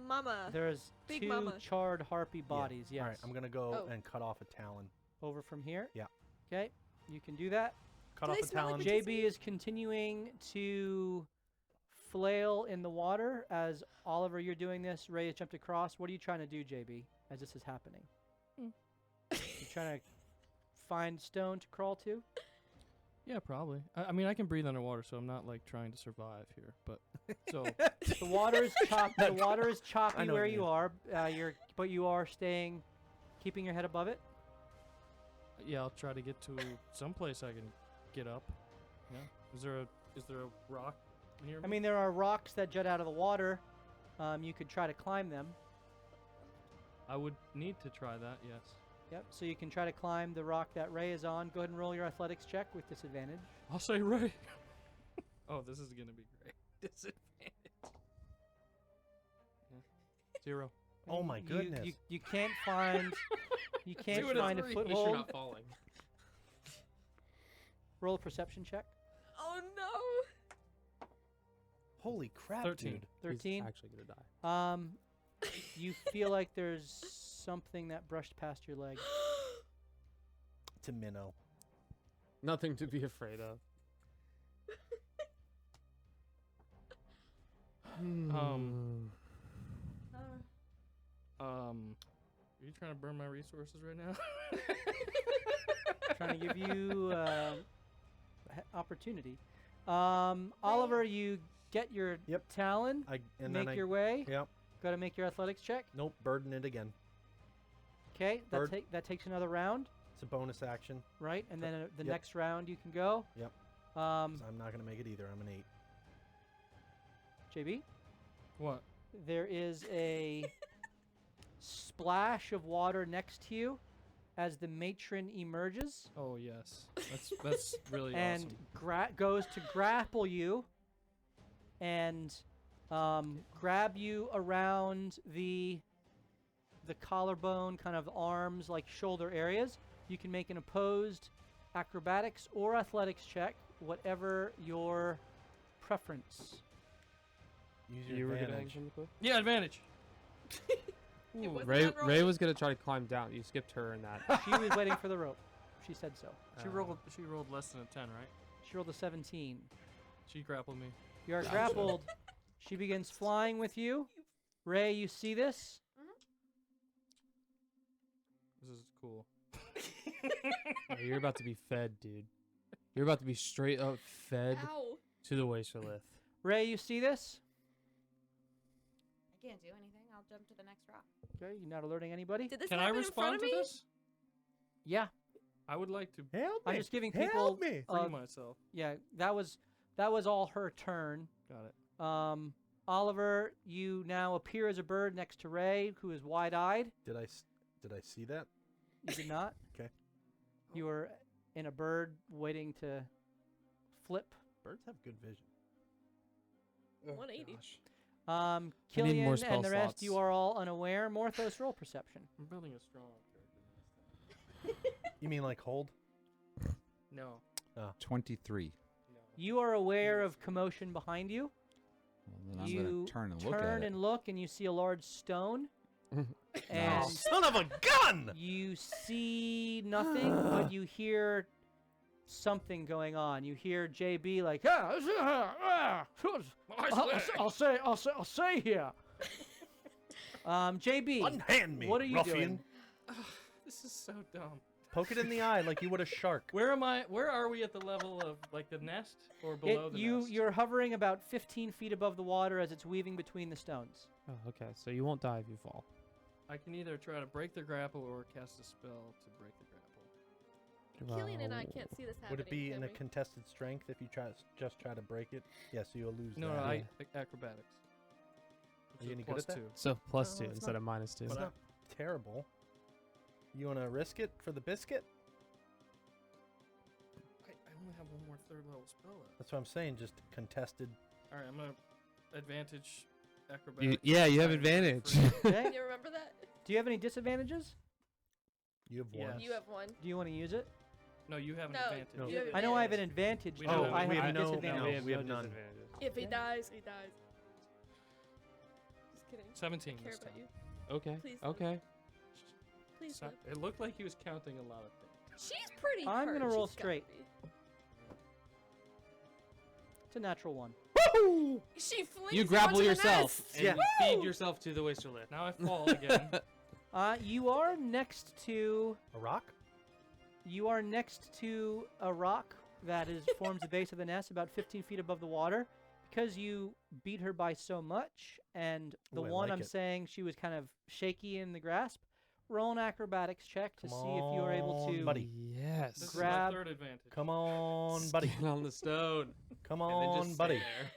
Mama. There's Big 2 mama. charred harpy bodies, yes. All right, I'm going to go Oh. and cut off a talon. Over from here? Yeah. Okay, you can do that. Cut Do off they a smell like talon. What you JB is continuing to flail in the water as Oliver, you're doing this. Ray has jumped across. What are you trying to do, JB, as this is happening? You trying to find stone to crawl to? Yeah, probably. I mean, I can breathe underwater, so I'm not like trying to survive here. But so The water is choppy. The water is choppy I know where what you you mean. are. But you are staying, keeping your head above it. yeah, I'll try to get to some place I can get up. Yeah. Is there a rock near me? I mean, there are rocks that jut out of the water. You could try to climb them. I would need to try that. Yes. Yep. So you can try to climb the rock that Ray is on. Go ahead and roll your athletics check with disadvantage. I'll say Ray. Oh, this is gonna be great. Disadvantage. Yeah. 0. Oh my goodness. You can't find. You can't Two out of find a 3. At least you're foothold. not falling. Roll a perception check. Oh no. Holy crap, 13. dude. 13. He's actually gonna die. You feel like there's something that brushed past your leg. It's a minnow. Nothing to be afraid of. Are you trying to burn my resources right now? Trying to give you opportunity. Oliver, you get your Yep. talon. Make your way. Yep. Got to make your athletics check. Nope, burden it again. Okay, Bird. that takes another round, It's a bonus action. right? And then the Yep. next round you can go. Yep. Um, 'Cause I'm not gonna make it either. I'm an 8. JB, What? there is a splash of water next to you as the matron emerges Oh yes. That's really and awesome. goes to grapple you and grab you around the collarbone, kind of arms, like shoulder areas. You can make an opposed acrobatics or athletics check, whatever your preference. Use You your were gonna advantage. action quick? Yeah, advantage. It wasn't Ray on Ray rolling. was gonna try to climb down. You skipped her in that. She was waiting for the rope. She said so. She rolled less than a 10, right? She rolled a 17. She grappled me. You are grappled. She begins flying with you. Ray, you see this? This is cool. Oh, you're about to be fed, dude. You're about to be straight up fed Ow. to the wasterlith. Ray, you see this? I can't do anything. I'll jump to the next rock. Okay, you're not alerting anybody? Did this Can I happen in front respond of to me? this? Yeah, I would like to Help I'm me! just giving Help people. me! free myself. Yeah, that was all her turn. Got it. Oliver, you now appear as a bird next to Ray, who is wide-eyed. Did I see that? You did not. 'Kay. You were in a bird waiting to flip. Birds have good vision. 180. Gosh. I need Killian more and spell the rest, you slots. are all unaware. Morthos, roll perception. I'm building a strong character. You mean like hold? No. 23. No. You are aware of commotion behind you. Well, then I'm You gonna turn and look at turn it. and look, and you see a large stone. Oh, And son of a gun! you see nothing, but you hear something going on. You hear JB like, I'll say here. JB, Unhand me, what are you ruffian. doing? This is so dumb. Poke it in the eye like you would a shark. Where am I? Where are we at the level of like the nest or below the nest? You're hovering about 15 feet above the water as it's weaving between the stones. Oh, okay. So you won't die if you fall. I can either try to break the grapple or cast a spell to break the grapple. Killian and I Well, can't see this happening. Would it be can in a we? contested strength if you just try to break it? Yes, you'll lose No, that. no, Yeah. acrobatics. Are you a any good at that? +2. So plus No, 2 it's instead not- of minus 2. It's not terrible. You want to risk it for the biscuit? I only have one more third level spell left. That's what I'm saying. Just contested. All right, I'm gonna advantage acrobatics. Yeah, you have try to break advantage. free. Okay? You remember that? Do you have any disadvantages? You have one. Yes. You have one. Do you want to use it? No, you have an No, advantage. No. you have I know I have an advantage. advantage. We but don't have I it. we have have a no- disadvantage. we have none. disadvantages. If he Okay. dies, he dies. Just kidding. 17 I care this about time. you. Okay. Please live. Okay. Please So- live. it looked like he was counting a lot of things. She's pretty I'm hurt. gonna roll She's gotta straight. be. It's a natural 1. She flings You him grapple onto the yourself. nest. And you feed yourself to the wasterlith. Now I fall again. You are next to A rock? a rock that forms the base of the nest, about 15 feet above the water. Because you beat her by so much, and the Ooh, I one like I'm it. saying she was kind of shaky in the grasp. Roll an acrobatics check to Come see if you are able on, to. buddy. Yes. This Grab- is my third advantage. Come on, buddy. Get on the stone. Come and then on, just buddy. stay there.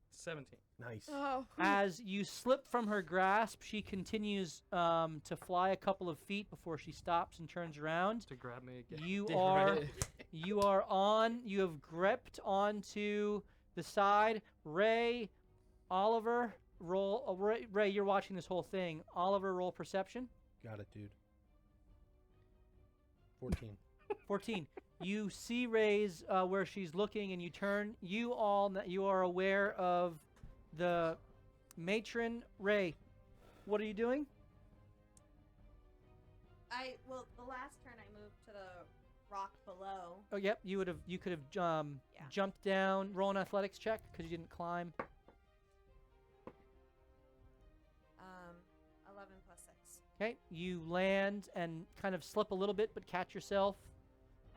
17. Nice. Oh. As you slip from her grasp, she continues to fly a couple of feet before she stops and turns around. To grab me again. You Yeah, are right. you have gripped onto the side. Ray, Oliver, roll. Ray, you're watching this whole thing. Oliver, roll perception. Got it, dude. 14. 14. You see Ray's where she's looking, and you turn. You are aware of the matron. Ray, what are you doing? Well, the last turn I moved to the rock below. Oh, yep. You could have jumped down. Roll an athletics check because you didn't climb. 11 plus 6. Okay. You land and kind of slip a little bit, but catch yourself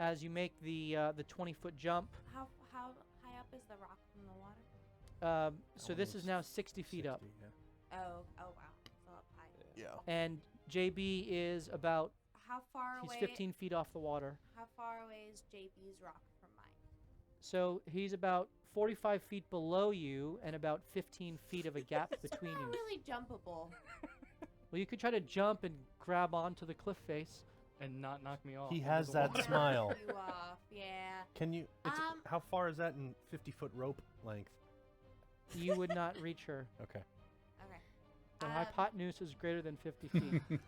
as you make the 20-foot jump. How high up is the rock from the water? So this is now 60 feet up, 60, yeah. Oh wow, so up high. Yeah. and JB is about How far he's away? 15 feet off the water. How far away is JB's rock from mine? So he's about 45 feet below you and about 15 feet of a gap It's between not you. really jumpable. Well, you could try to jump and grab onto the cliff face. And not knock me off. He into has the that water. smile. You off, yeah. Can you? It's, Um, how far is that in 50-foot rope length? You would not reach her. Okay. Okay. The Um, hypotenuse is greater than 50 feet.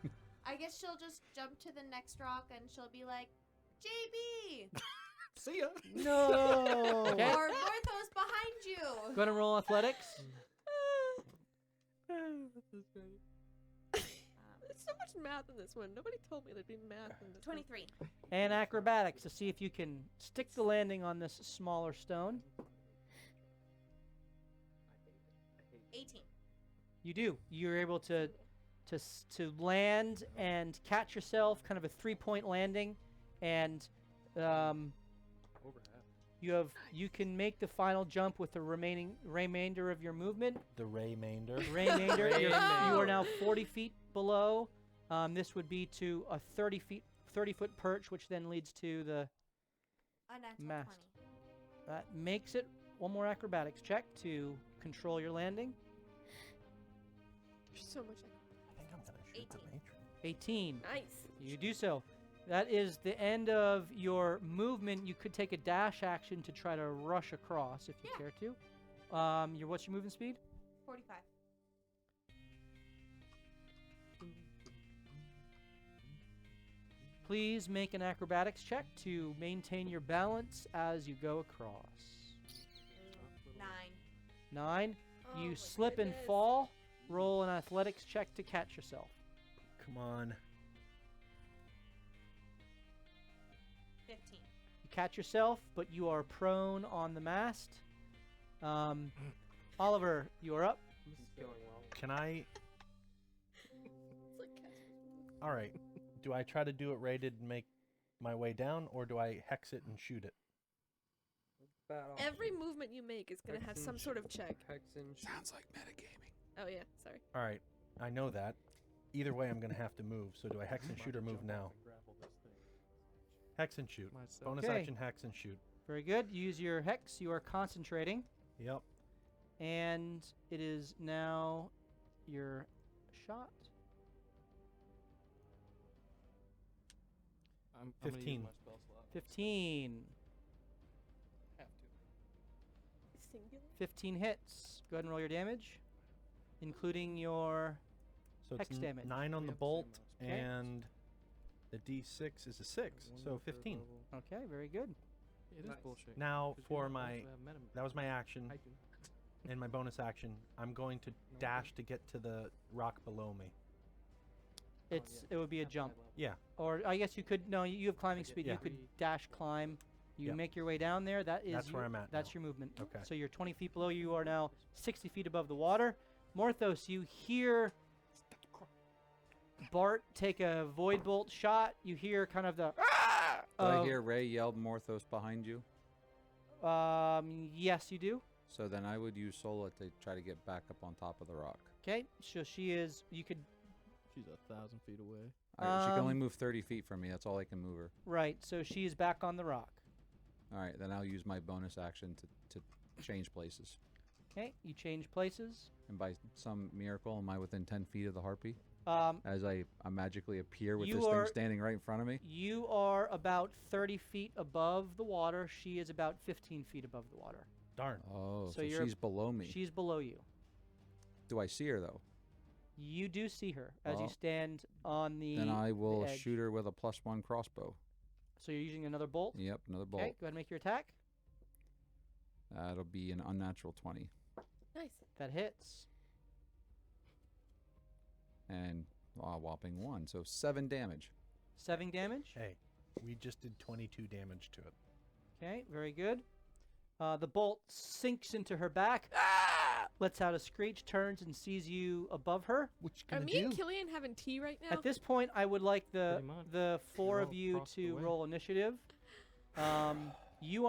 I guess she'll just jump to the next rock and she'll be like, JB! See ya. No! Okay. Or Morthos behind you! Go ahead and roll athletics. There's so much math in this one. Nobody told me there'd be math in this 23. And acrobatics to see if you can stick the landing on this smaller stone. 18. You do. You're able to land and catch yourself, kind of a 3-point landing, and you can make the final jump with the remainder of your movement. The remainder. Remainder. Remainder. You are now 40 feet below. This would be to a 30-foot perch, which then leads to the Unnatural mast. 20. That makes it one more acrobatics check to control your landing. There's so much. I think I'm gonna shoot the 18. matron. 18. Nice. You do so. That is the end of your movement. You could take a dash action to try to rush across if you Yeah. care to. What's your movement speed? 45. Please make an acrobatics check to maintain your balance as you go across. 9. 9. Oh You my slip and goodness. fall. Roll an athletics check to catch yourself. Come on. 15. You catch yourself, but you are prone on the mast. Oliver, you are up. This is going well. Can I? It's like catching. All right. Do I try to do it rated and make my way down, or do I hex it and shoot it? Every movement you make is gonna have Hexen some sort of check. Sounds like metagaming. Oh yeah, sorry. All right. I know that. Either way, I'm gonna have to move. So do I hex and shoot or move now? Hex and shoot. Myself. Bonus Okay. action, hex and shoot. Very good. Use your hex. You are concentrating. Yep. And it is now your shot. I'm gonna use 15. my spell slot. 15. Have to. Singular. 15 hits. Go ahead and roll your damage, including your So Hex it's damage. 9 on We the have the same bolt, amount of Okay. and the d6 is a 6, so 15. Okay, very good. It is Nice. bullshit. Now 'cause we for don't my also have meta- that was my action, I do. and my bonus action, I'm going to dash to get to the rock below me. It would be a At high jump. level. Yeah. Or I guess you could you have climbing get speed. Yeah. You could three- dash climb. You Yeah. make your way down there. That is That's where I'm at That's now. your movement. Okay. So you're 20 feet below. You are now 60 feet above the water. Morthos, you hear Bart take a void bolt shot. You hear kind of the Did I of- hear Ray yell Morthos behind you? Yes, you do. So then I would use Sola to try to get back up on top of the rock. Okay. So she is. You could She's 1,000 feet away. Alright, she can only Um, move 30 feet from me. That's all I can move her. right. So she is back on the rock. All right, then I'll use my bonus action to change places. Okay. You change places. And by some miracle, am I within 10 feet of the harpy? Um, As I magically appear with You this are- thing standing right in front of me? You are about 30 feet above the water. She is about 15 feet above the water. Darn. Oh, So so you're- she's below me. She's below you. Do I see her, though? You do see her as you Well, stand on the. Then I will edge. shoot her with a +1 crossbow. So you're using another bolt? Yep, another bolt. Okay, go ahead and make your attack. That'll be an unnatural 20. Nice. That hits. And a whopping 1, so 7 damage. 7 damage. Hey, we just did 22 damage to it. Okay, very good. The bolt sinks into her back, lets out a screech, turns and sees you above her. What you Are gonna me do? and Killian having tea right now? At this point, I would like the Pretty much. the 4 We're of all you across the to way. roll initiative. You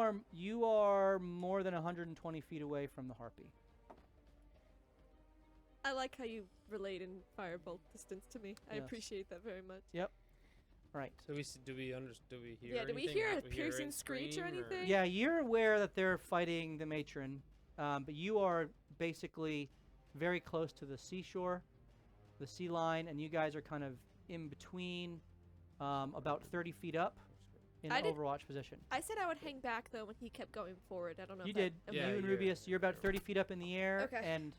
are more than 120 feet away from the harpy. I like how you relate in firebolt distance to me. I Yes. appreciate that very much. Right. So do we hear? Yeah, do we anything? hear a We hear piercing it screech or scream, anything? Yeah, you're aware that they're fighting the matron, but you are basically very close to the seashore, the sea line, and you guys are kind of in between, about 30 feet up in I did- Overwatch position. I said I would hang back though when he kept going forward. I don't know. You if that- did. okay. Yeah, You and you're- Rubius, you're about 30 feet up in the air. Okay. And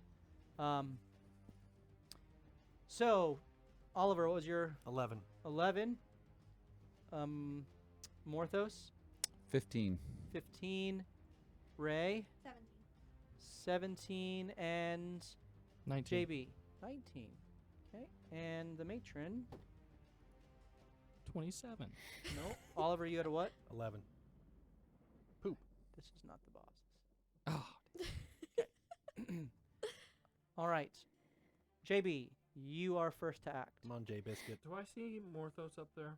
so, Oliver, what was your 11. 11? Morthos, 15. 15. Ray, 17. 17. And 19. JB, 19. Okay. And the matron, 27. no. Oliver, you had a what? 11. This is not the boss's. Oh, All right. JB, you are first to act. Come on, J Biscuit. do I see Morthos up there?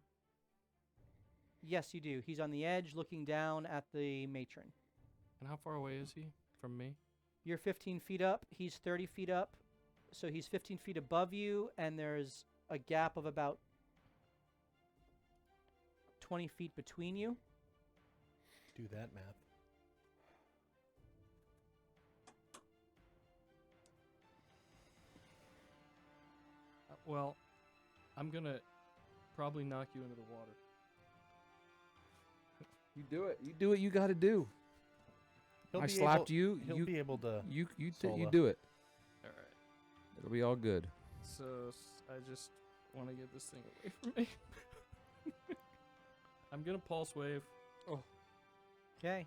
Yes, you do. He's on the edge looking down at the matron. And how far away is he from me? You're 15 feet up. He's 30 feet up. So he's 15 feet above you, and there's a gap of about 20 feet between you. Do that math. Well, I'm gonna probably knock you into the water. You do it. You do what you got to do. He'll I be slapped able, you. He'll You be able to. you Sola. do it. All right. It'll be all good. So I just want to get this thing away from me. I'm gonna pulse wave. Okay.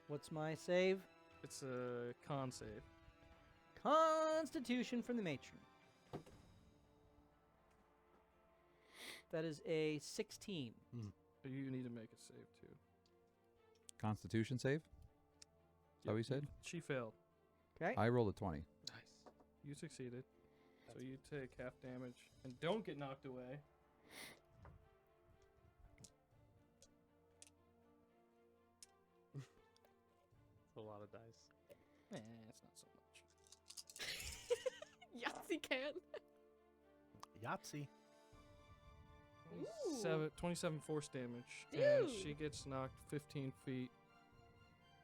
What's my save? It's a con save. Constitution from the matron. That is a 16. But you need to make a save too. Constitution save. that what you said? She failed. Okay. I rolled a 20. Nice. You succeeded. So you take half damage and don't get knocked away. It's a lot of dice. It's not so much. Yahtzee can. Yahtzee. Ooh. 27 force damage. And she gets knocked 15 feet.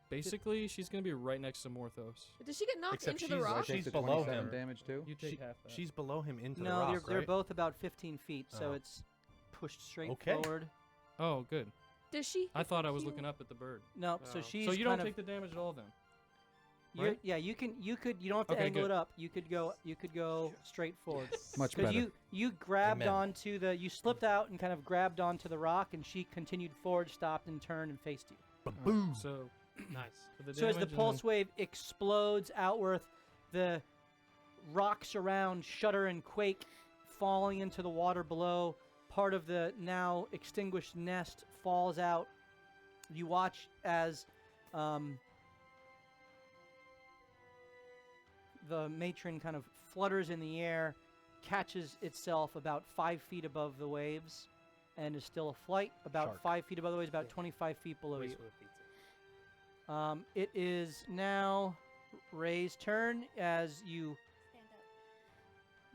Basically, she's going to be right next to Morthos. Does she get knocked Except into the she's- rock? she's the below 27 him. damage too. You take She- half that. She's below him into the No, rock, they're right? both about 15 feet, so Oh. it's pushed straight Okay. forward. Oh, good. Does she? I thought I was heal? looking up at the bird. No, Oh. so she's So you don't kind take the damage at all then? you're, right? Yeah, you don't have to Okay, angle good. it up. You could go straight forward. Much Because better. you grabbed Amen. onto you slipped out and kind of grabbed onto the rock, and she continued forward, stopped, and turned and faced you. Boom. So, Nice. for the So as the damage and pulse then- wave explodes outward, the rocks around shudder and quake, falling into the water below. Part of the now extinguished nest falls out. You watch as the matron kind of flutters in the air, catches itself about 5 feet above the waves, and is still aflight. About Shark. 5 feet above the waves, about Yeah. 25 feet below Waits you. for the pizza. It is now Ray's turn as you Stand up.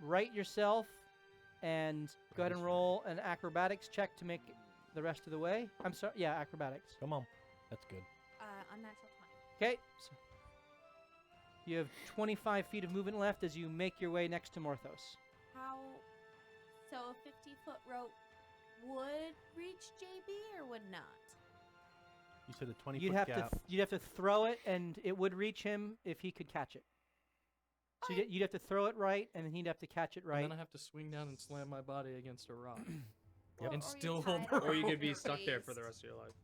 right yourself and go ahead and roll an acrobatics check to make it the rest of the way. I'm sorry, yeah, acrobatics. Come on. That's good. Unnatural 20. Okay. So you have 25 feet of movement left as you make your way next to Morthos. So a 50-foot rope would reach JB or would not? You said a 20 You'd foot have gap. you'd have to throw it, and it would reach him if he could catch it. So Okay. you'd have to throw it right, and then he'd have to catch it right. And then I have to swing down and slam my body against a rock. Yep. And Or still you hold tie it the Or you around could be your stuck there for the waist. rest of your life.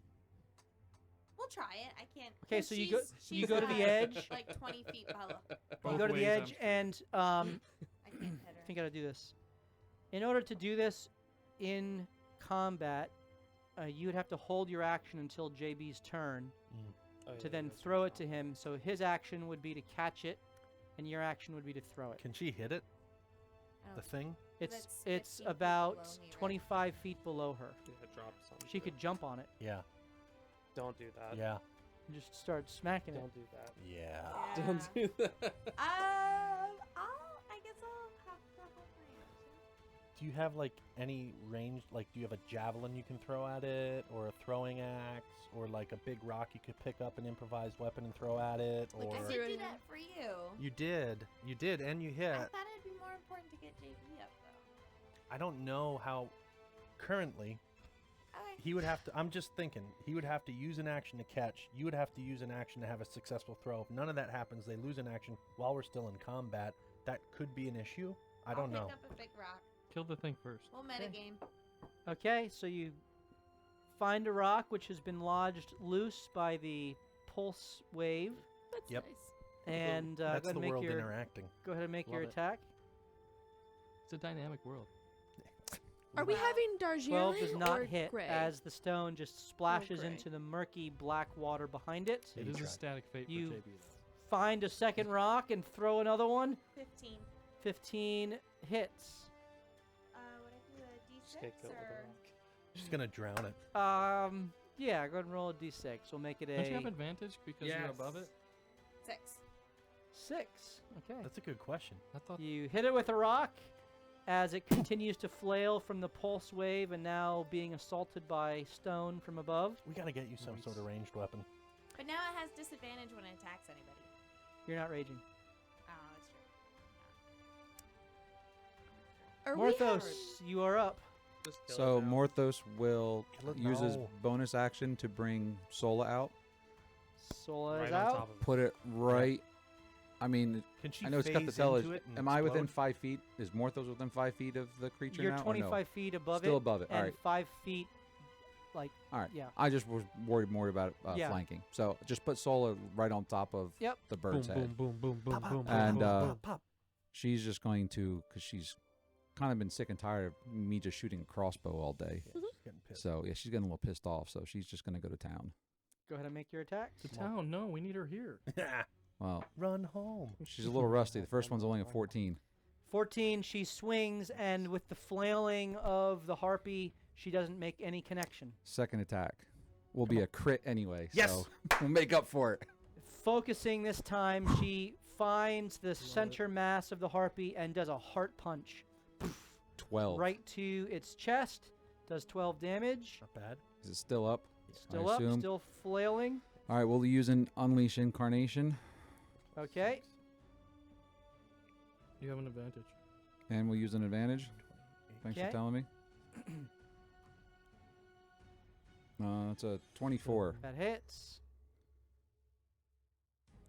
We'll try it. I can't. Okay, 'cause so you go- she's- you she's, go to the edge. Like 20 feet below. You Both go to the ways, I'm edge, sure. and I can't hit her. I think I gotta do this. In order to do this in combat, you would have to hold your action until JB's turn Oh, to yeah, then that's throw right. it to him. So his action would be to catch it, and your action would be to throw it. Can she hit it? I The don't- thing? It's That's 15 feet about below me, right? 25 feet below her. Yeah, drop something. She could jump on it Yeah. Don't do that. Yeah. and just start smacking it. Don't do that. Yeah. Don't do that. I guess I'll have to help my Do you have like any range? Like, do you have a javelin you can throw at it, or a throwing axe, or like a big rock you could pick up an improvised weapon and throw at it? Like, or I did do that for you. you did, and you hit. I thought it'd be more important to get JB up, though. I don't know how. Currently, Okay. he would have to. I'm just thinking he would have to use an action to catch. You would have to use an action to have a successful throw. If none of that happens, they lose an action while we're still in combat. That could be an issue. I don't know. Pick up a big rock. Kill the thing first. We'll metagame. Okay, so you find a rock which has been lodged loose by the pulse wave, That's Yep. nice. and That's go ahead the and make world your interacting. go ahead and make your Love it. attack. It's a dynamic world. Are we Wow. having 12 does Darjeeling not or hit gray? as the stone just splashes gray. into the murky black water behind it. Yeah, It you is a tried. static fate You- for JB. Find a second rock and throw another one. 15. 15 hits. Would I do a Just get D6 killed with a or? rock. She's gonna drown it. Yeah, go ahead and roll a d6. We'll make it Don't you have a advantage because you're above it? 6. 6. Okay. That's a good question. I thought You hit it with a rock as it continues to flail from the pulse wave and now being assaulted by stone from above. We gotta get you some sort of ranged weapon. But now it has disadvantage when it attacks anybody. You're not raging. Oh, that's true. Are we Morthos, you are up. Just kill So it now. Morthos will Kill it use his now. bonus action to bring Sola out. Sola right is on out. top of it. Put it right. I mean, Can she I know it's got the phase tellage. into it and Am I within explode? 5 feet? Is Morthos within 5 feet of the creature You're now? 25 or no? feet above Still it. above it. And All right. 5 feet, like, All right. yeah. I just was worried more about Yeah. flanking. So just put Sola right on top of Yep. the boom, bird's boom, head. boom, boom, boom, Pop, pop, boom, pop, boom, And, boom, uh, pop. She's just going to, because she's kind of been sick and tired of me just shooting a crossbow all day. Yeah, she's getting pissed. So yeah, she's getting a little pissed off. So she's just going to go to town. Go ahead and make your attack. The town, no, we need her here. Well, Run home. she's a little rusty. The first one's only a 14. 14, she swings, and with the flailing of the harpy, she doesn't make any connection. Second attack will be a crit anyway. Yes! So we'll make up for it. Focusing this time, she finds the center mass of the harpy and does a heart punch 12. right to its chest. Does 12 damage. Not bad. Is it still up? Still I up, assume. still flailing. All right, we'll use an Unleash Incarnation, Okay. You have an advantage. and we'll use an advantage. Thanks Okay. for telling me. It's a 24. That hits.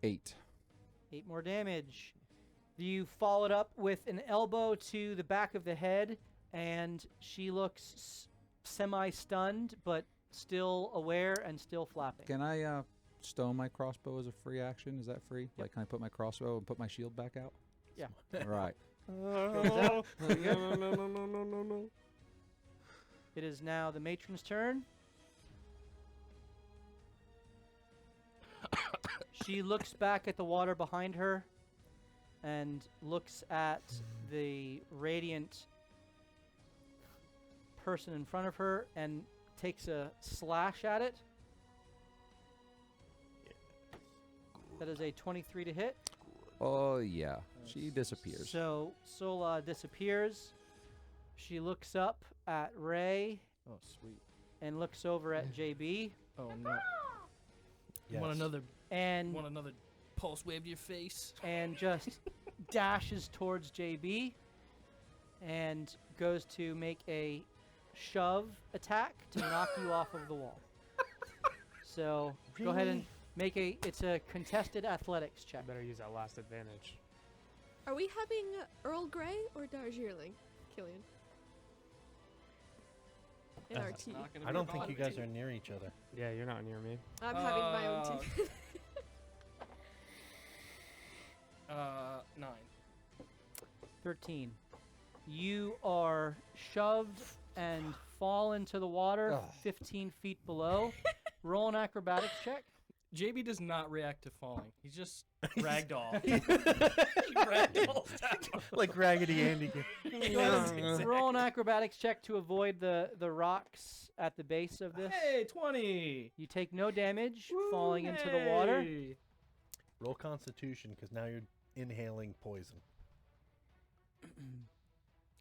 8. 8 more damage. You follow it up with an elbow to the back of the head, and she looks semi-stunned, but still aware and still flapping. Can I stow my crossbow as a free action? Is that free? Like, can I put my crossbow and put my shield back out? Yeah. All right. out. No. It is now the matron's turn. She looks back at the water behind her and looks at the radiant person in front of her and takes a slash at it. That is a 23 to hit. Oh, yeah. She disappears. So Sola disappears. She looks up at Ray Oh, sweet. and looks over at JB Oh, no. Yes. Want another and pulse wave to your face? and just dashes towards JB and goes to make a shove attack to knock you off of the wall. So go ahead and make it's a contested athletics check. Better use that last advantage. Are we having Earl Grey or Darjeeling, Killian? In our tea. I don't think you guys are near each other. Yeah, you're not near me. I'm having my own tea. 9. 13. You are shoved and fall into the water Ugh. 15 feet below. Roll an acrobatics check. JB does not react to falling. He's just ragdoll. He ragdolls down. Like Raggedy Andy. Go ahead and roll an acrobatics check to avoid the rocks at the base of this. Hey, 20. You take no damage falling into the water. Hey. Roll Constitution, because now you're inhaling poison.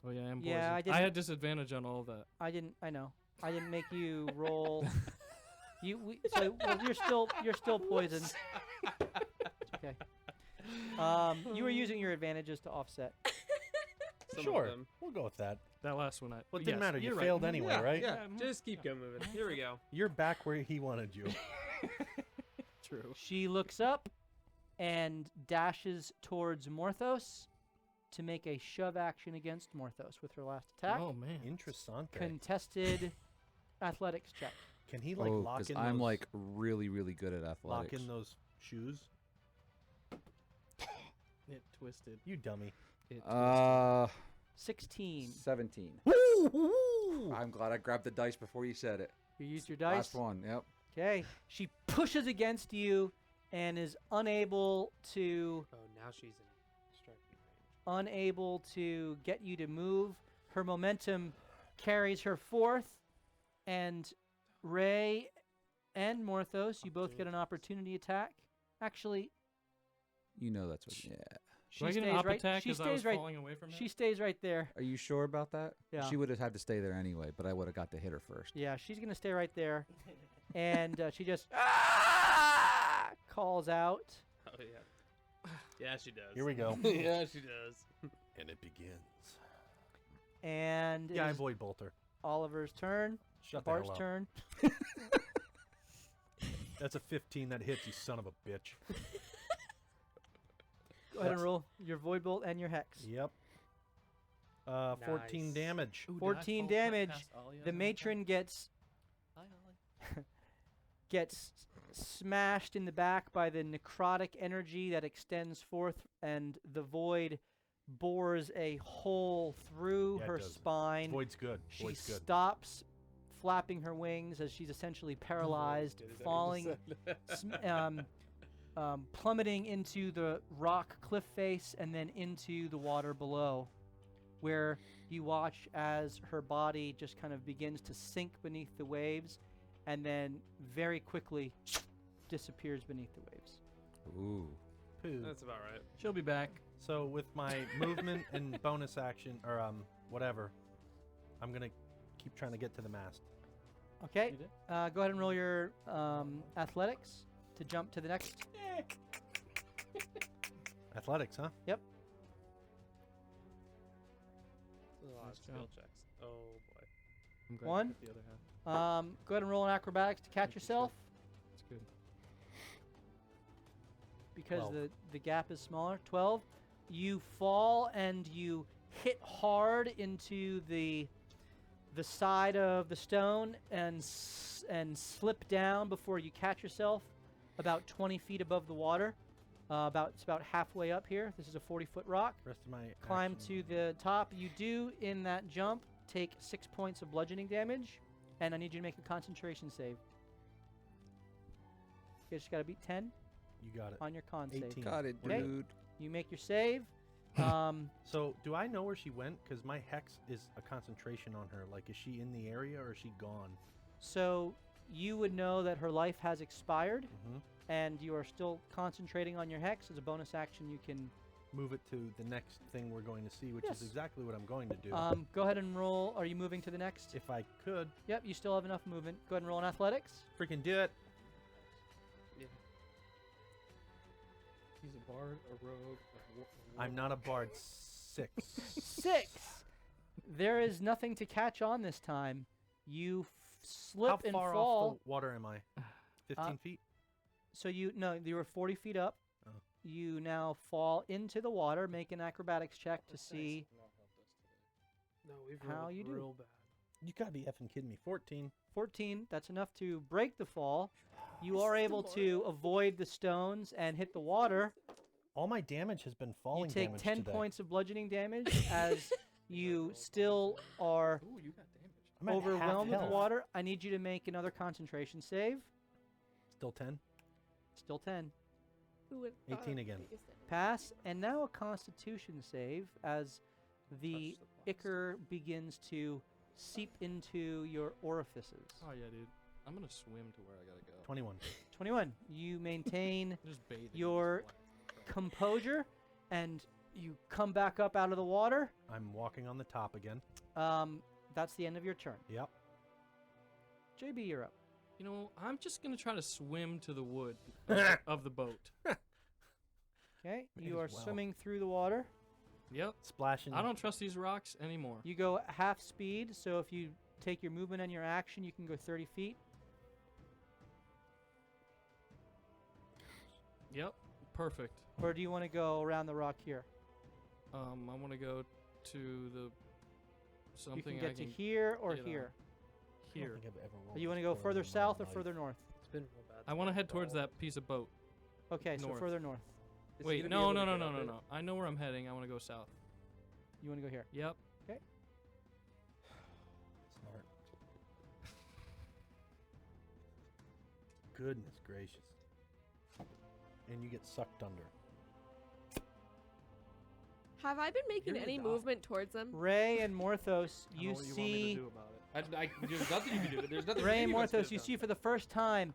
Oh yeah, I'm Yeah, I poisoned. I didn't- had disadvantage on all that. I know. I didn't make you roll. You're still poisoned. It's okay. You were using your advantages to offset. Some of Sure. them. We'll go with that. That last one, Well, it didn't yes, matter. You you're right. failed anyway, Yeah, right? Yeah, mm, just keep going moving. Here we go. You're back where he wanted you. True. She looks up and dashes towards Morthos to make a shove action against Morthos with her last attack. Oh man. Interessante. Contested athletics check. Can he like Oh, lock 'cause in? I'm those, like really, really good at athletics. lock in those shoes. It twisted. You dummy. It 16. 17. I'm glad I grabbed the dice before you said it. You used your dice. Last one. Yep. Okay. She pushes against you and is unable to Oh, now she's in striking range. unable to get you to move. Her momentum carries her forth, and Ray and Morthos, you both get an opportunity attack. Actually, You know that's what. Yeah. she Do I get stays an up right. attack She because I was stays right. falling away from She it? stays right there. Are you sure about that? Yeah. She would have had to stay there anyway, but I would have got to hit her first. Yeah, she's gonna stay right there, and she just calls out. Oh yeah. Yeah, she does. Here we go. Yeah, she does. And it begins. And Yeah, I it is void bolter. Oliver's turn. Shut the Bart's hell up. turn. That's a 15 that hits, you son of a bitch. Go ahead and That's- roll your void bolt and your hex. Yep. 14 Nice. damage. Ooh, did I 14 fall damage. past Alia The on that matron attack? gets Hi, Ollie. gets smashed in the back by the necrotic energy that extends forth, and the void bores a hole through Yeah, it her does. spine. Void's good. She Void's good. stops flapping her wings as she's essentially paralyzed, falling, plummeting into the rock cliff face and then into the water below, where you watch as her body just kind of begins to sink beneath the waves and then very quickly disappears beneath the waves. Ooh. Poo. That's about right. She'll be back. So with my movement and bonus action, or whatever, I'm gonna keep trying to get to the mast. Okay, You did? go ahead and roll your athletics to jump to the next. Athletics, huh? Yep. A lot of Nice skill job. checks. Oh boy. I'm glad One. you hit the other half. Go ahead and roll an acrobatics to catch Making sure. yourself It's good. because 12. the gap is smaller. 12. You fall and you hit hard into the side of the stone and slip down before you catch yourself about 20 feet above the water. It's about halfway up here. This is a 40-foot rock. Rest of my Climb action. to the top. You do, in that jump, take 6 points of bludgeoning damage, and I need you to make a concentration save. You just got to beat 10 You got it. on your con save. 18. Got it, Okay. dude. You make your save. So do I know where she went? Because my hex is a concentration on her. Like, is she in the area or is she gone? So you would know that her life has expired, Mm-hmm. and you are still concentrating on your hex. As a bonus action, you can Move it to the next thing we're going to see, which Yes. is exactly what I'm going to do. go ahead and roll. Are you moving to the next? If I could, Yep, you still have enough movement. Go ahead and roll in athletics. freaking do it. Yeah. He's a bard, a rogue. I'm not a bard. 6. 6. There is nothing to catch on this time. You slip How and far fall. off the water am I? 15 feet? So you were 40 feet up. Oh. You now fall into the water. Make an acrobatics check to see. No, we've How rolled you do? real bad. You gotta be effing kidding me. 14. 14. That's enough to break the fall. You are able to avoid the stones and hit the water. All my damage has been falling You take damage 10 today. points of bludgeoning damage as you still are Ooh, you got damage. I'm at half overwhelmed with health. water. I need you to make another concentration save. Still 10. Still 10. Who would 18 again. Pass. And now a constitution save as the ichor begins to seep into your orifices. Oh yeah, dude. I'm gonna swim to where I gotta go. 21. 21. You maintain Just bathe. your composure, and You come back up out of the water. I'm walking on the top again. That's the end of your turn. Yep. JB, you're up. You know, I'm just gonna try to swim to the wood of the boat. Okay, May you as are well. swimming through the water. Yep. Splashing. I don't trust these rocks anymore. You go half speed, so if you take your movement and your action, you can go 30 feet. Yep. Perfect. Or do you want to go around the rock here? I want to go to the something You can I get to can here or get on. here. I don't here. think I've ever rolled Or you want to this go poorly further in my south or life. further north? It's been real bad. I want to head towards that piece of boat. Okay, so North. further north. Is he Wait, gonna be no, able no, to no, get no, up no, it? no. I know where I'm heading. I want to go south. You want to go here? Yep. Smart. Goodness gracious. And you get sucked under. Have I been making You're any the movement towards them? Ray and Morthos, I don't you know what you want me to see do about it. There's nothing you can do. There's nothing. Ray any and of us could Morthos, have you done. see for the first time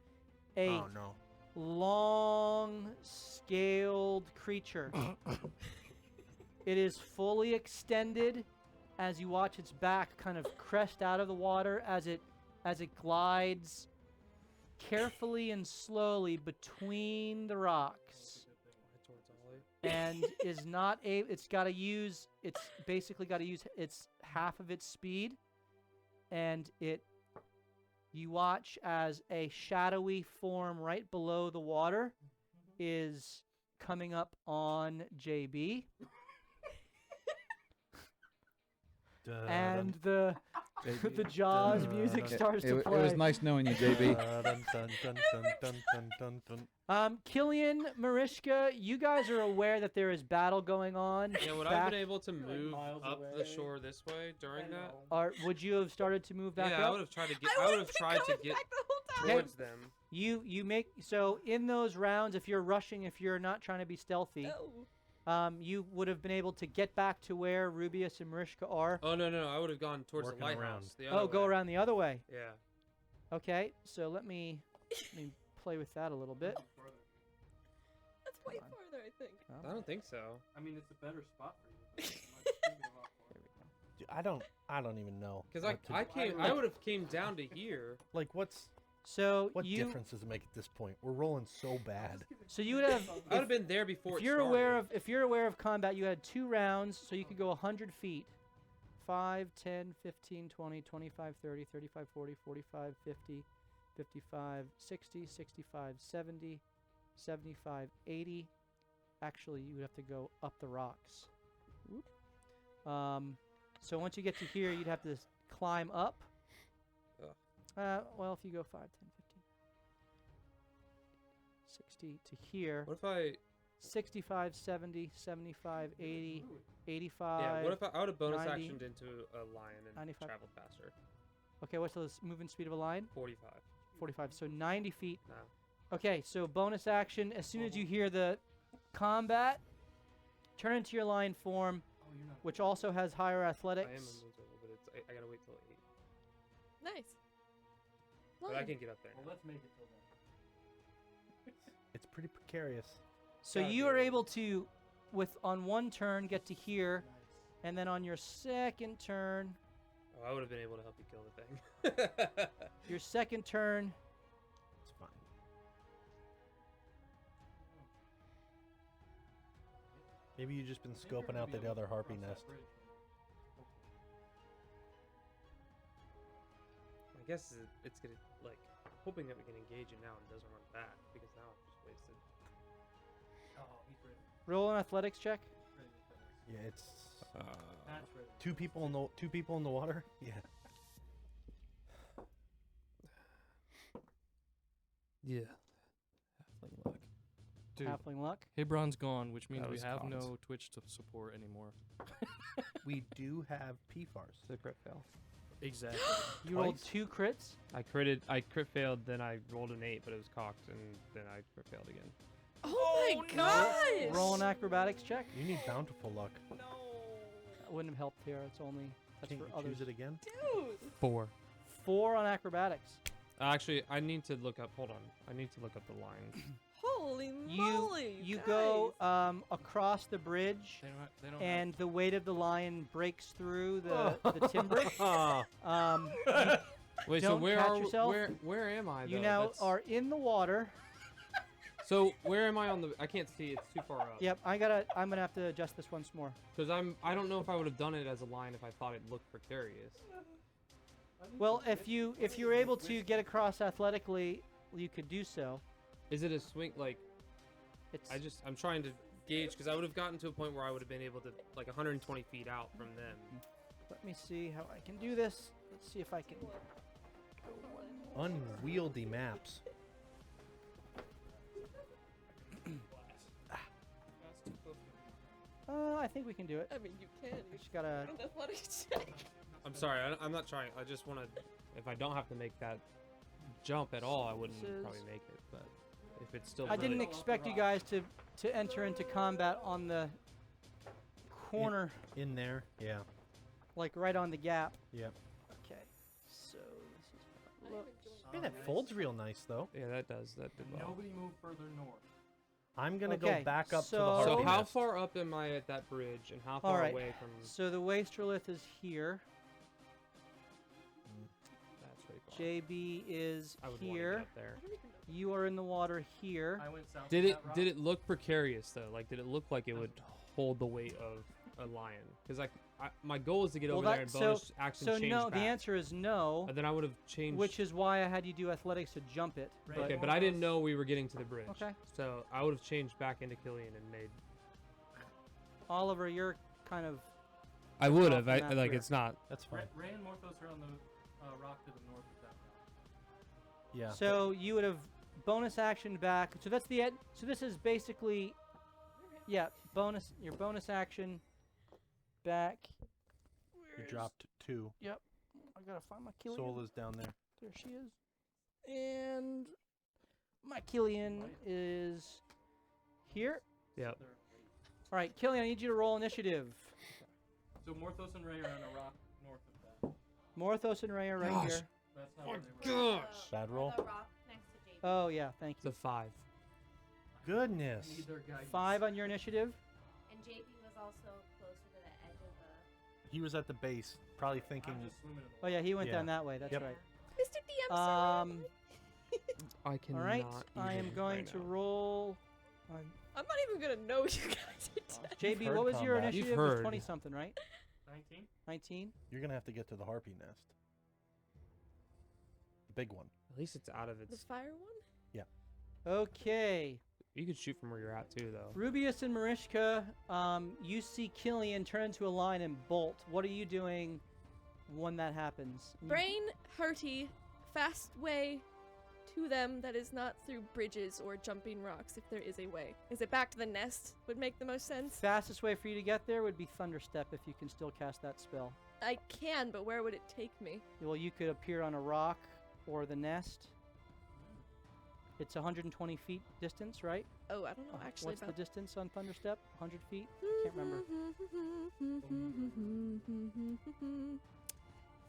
a Oh no. long scaled creature. It is fully extended as you watch its back kind of crest out of the water as it glides carefully and slowly between the rocks Towards Ollie. and is not it's basically got to use its half of its speed, and you watch as a shadowy form right below the water is coming up on JB. And the the Jaws music starts to It play. was nice knowing you, JB. Killian, Mariska, you guys are aware that there is battle going on. Yeah, would I back- have been able to move miles up away. the shore this way during that? Or would you have started to move back Yeah, I up? would have tried to get. I would have tried to get back the whole time. towards them. You make so in those rounds, if you're rushing, if you're not trying to be stealthy, No. you would have been able to get back to where Rubius and Mariska are. Oh no! I would have gone towards Working the lighthouse. around. The other Go way. around the other way. Yeah. Okay, so let me play with that a little bit. That's way farther, I think. I don't think so. I mean, it's a better spot for you. Dude, I don't even know. Because what to do. I would have came down to here. Like what You difference does it make at this point? We're rolling so bad. so you would have I would have been there before. if it you're started. aware of combat, you had 2 rounds, so you could go 100 feet. 5, 10, 15, 20, 25, 30, 35, 40, 45, 50, 55, 60, 65, 70, 75, 80. Actually, you would have to go up the rocks. Whoop. So once you get to here, you'd have to climb up. Well, if you go 5, 10, 15, 60 to here. What if I? 65, 70, 75, 80, 85. Yeah. What if I would have bonus 90, actioned into a lion and 95. traveled faster? Okay, what's the movement speed of a lion? 45. 45. So 90 feet. No. Okay, so bonus action. As soon as you hear the combat, turn into your lion form, which also has higher I am athletics. invincible, but it's I gotta wait till 8. Nice. But I can get up there. now. let's make it till then. It's pretty precarious. So Gotta you be are able- able to, on one turn, get to here, and then on your second turn, Oh, I would have been able to help you kill the thing. your second turn, It's fine. Maybe you've just been scoping out the other harpy nest. I guess it's gonna like hoping that we can engage it now and it doesn't run back because now I've just wasted. roll an athletics check. Yeah, it's two people in the water. Yeah. Yeah. Halfling luck. Dude, Halfling luck. Hebron's gone, which means That we was have cons. no Twitch to support anymore. We do have PFARs. The crit fail. Exactly. You rolled Twice? 2 crits. I crit failed, then I rolled an 8, but it was cocked, and then I crit failed again. Oh my gosh! Roll an acrobatics check. You need bountiful luck. That wouldn't have helped here. It's only that's Can't for you others. choose it again? Dude! 4. 4 on acrobatics. Actually, I need to look up. Hold on. I need to look up the lines. Holy You moly! you guys. go across the bridge, They don't and the weight of the lion breaks through the timber. Wait, so Don't where catch are yourself. where am I? You though? now That's- are in the water. So where am I on the? I can't see. It's too far up. Yep, I'm gonna have to adjust this once more. Because I don't know if I would have done it as a line if I thought it looked precarious. Well, if you're able to get across athletically, you could do so. Is it a swing? Like It's I'm trying to gauge because I would have gotten to a point where I would have been able to like 120 feet out from them. Let me see how I can do this. Let's see if I can. Unwieldy maps. I think we can do it. I mean, you can. I just gotta. An athletics check. I'm sorry. I'm not trying. I just want to. If I don't have to make that jump at all, I wouldn't probably make it. But if it's still. I didn't really- expect you guys to enter into combat on the corner, In there, yeah. like right on the gap. Yep. Okay. So this is how it looks. Hey, that folds real nice, though. Yeah, that does. That did well. Nobody move further north. I'm going to Okay, go back up to the so- harpy So how nest. far up am I at that bridge, and how All far right. away from? So the Wastrelith is here. That's pretty far. JB is I would want to here. get up there. You are in the water here. I went south. Did of it that rock. did it look precarious though? Like, did it look like it would hold the weight of a lion? Because my goal is to get Well, over there that- and so- bonus action So change no, back. the answer is no, And then I would have changed. which is why I had you do athletics to jump it. Right. But okay, but I didn't know we were getting to the bridge. Okay. So I would have changed back into Killian and made. Oliver, you're kind of I would off have. the map here. It's not. That's fine. Ray and Morthos are on the rock to the north of that rock. Yeah. So you would have bonus action back. So that's the so this is basically, yeah, bonus your bonus action back. You dropped 2. I gotta find my Killian. Sola's down there. There she is. And my Killian is here. Yep. All right, Killian, I need you to roll initiative. So Morthos and Ray are on a rock north of that. Morthos and Ray are right here. That's not where they were. Bad roll. The rock next to JB. Oh yeah, thank you. It's a 5. Goodness. Need their guidance. 5 on your initiative. And JB was also closer to the edge of the. He was at the base, probably thinking. I'm just swimming in the Oh yeah, he went Yeah. down that way. That's Yep. right. Mr. DM, sorry. I can. All right, I am going to roll. I'm not even gonna know you guys are dead. JB, heard what was your combat. You've initiative? It was heard. 20 something, right? 19. 19. You're going to have to get to the harpy nest. The big one. At least it's out of The its. fire one? Okay. You could shoot from where you're at too, though. Rubius and Marishka, you see Killian turn into a line and bolt. What are you doing when that happens? Brain hurty, fast way to them that is not through bridges or jumping rocks if there is a way. Is it back to the nest would make the most sense? Fastest way for you to get there would be Thunderstep if you can still cast that spell. I can, but where would it take me? Well, you could appear on a rock or the nest. It's 120 feet distance, right? Oh, I don't know actually What's about the distance on Thunderstep? 100 feet? Can't remember.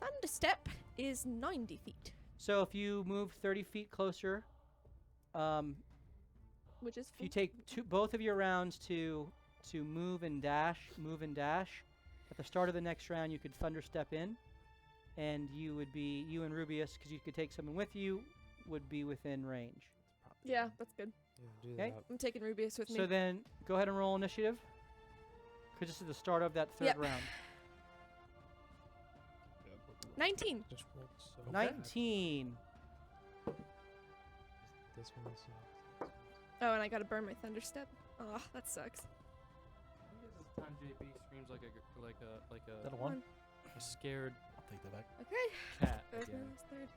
Thunderstep is 90 feet, So if you move 30 feet closer, which is if you take both of your rounds to move and dash, at the start of the next round you could Thunderstep in, and you and Rubius, because you could take someone with you, would be within range. yeah, that's good. Yeah, do Okay. that. I'm taking Rubius with me. So then go ahead and roll initiative, because this is the start of that third Yep. round. Just 19. rolled so 19. This one is. Oh, and I gotta burn my Thunderstep. Oh, that sucks. I think this is the time JB screams like Is that a 1? a scared I'll take that back. Okay. cat There's my again. last third.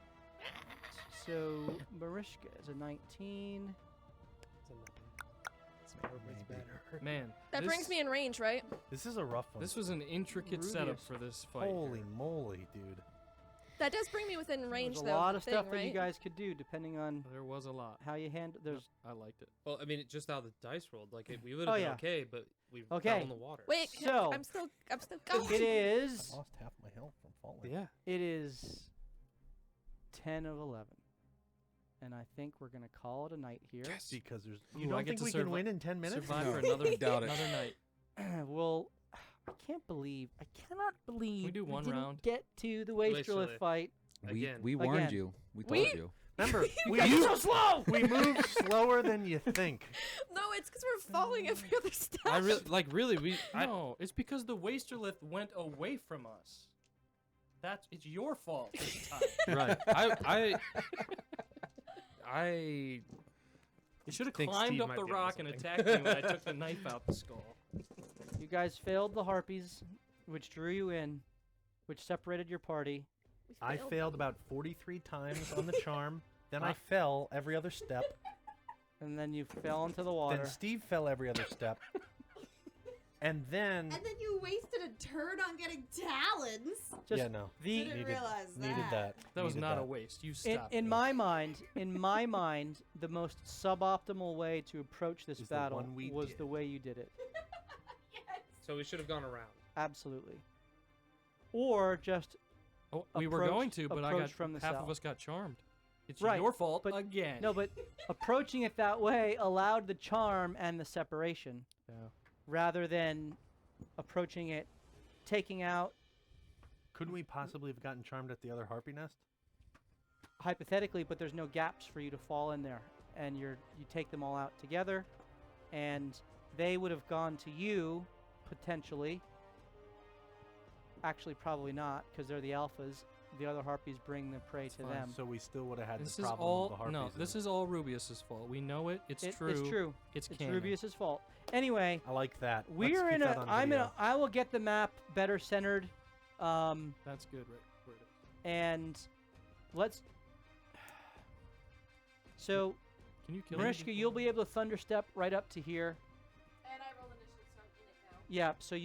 So Marishka is a 19. Man, That this, brings me in range, right? This is a rough one. This was an intricate setup Rubius. for this fight. Holy here. moly, dude. That does bring me within range, There's though. a lot of thing, stuff that right? you guys could do depending on There was a lot. how you handle. There's I liked it. Well, I mean, just how the dice rolled, like we would Oh, have been yeah. okay, but we Okay. fell in the water. Wait, So- I'm still going. it is I lost half my health from falling. Yeah. it is 10 of 11. And I think we're gonna call it a night here. Because there's. Ooh, You I don't get think to we can win in 10 minutes? Survive No. for another Doubt it. another night. Well, I cannot believe do one didn't round? get to the Wastrelith Wastrelith. fight. Again. We warned Again. you. We told We- you. Remember, we guys are move so slow! We move slower than you think. No, it's because we're following every other step. I really we. No, it's because the Wasterlith went away from us. It's your fault this time. Right. I You should have think climbed Steve up might the be onto rock and something. attacked me when I took the knife out the skull. You guys failed the harpies, which drew you in, which separated your party. We I failed. failed about 43 times on the charm. Then I Huh? fell every other step. And then you fell into the water. Then Steve fell every other step. And then. And then you wasted a turn on getting talons. Just yeah, no. the Didn't Needed, realize that. needed that. That was Needed not a that. waste. You in, stopped. in me. my mind, the most suboptimal way to approach this Is the battle one we was did. the way you did it. So we should have gone around. Absolutely. Or just Oh, we were approach- going to, but approach from the half south. of us got charmed. It's Right, your fault but- again. no, but approaching it that way allowed the charm and the separation, Yeah. rather than approaching it, taking out Couldn't we possibly have gotten charmed at the other harpy nest? hypothetically, but there's no gaps for you to fall in there, and you take them all out together, and they would have gone to you potentially. Actually, probably not, because they're the alphas. The other harpies bring the prey to fine. them. So we still would have had This the is problem all of the harpies. no. This is all Rubius's fault. We know it. It's true. It's true. It's It's canon. Rubius's fault. Anyway, I like that. Let's we're keep in that a. on I'm in video. a. I will get the map better centered, That's good, right? Where it is. and let's. So, Can you kill Mariska, me? you'll be able to thunderstep right up to here. And I rolled initiative, so I'm in it now. Yeah. So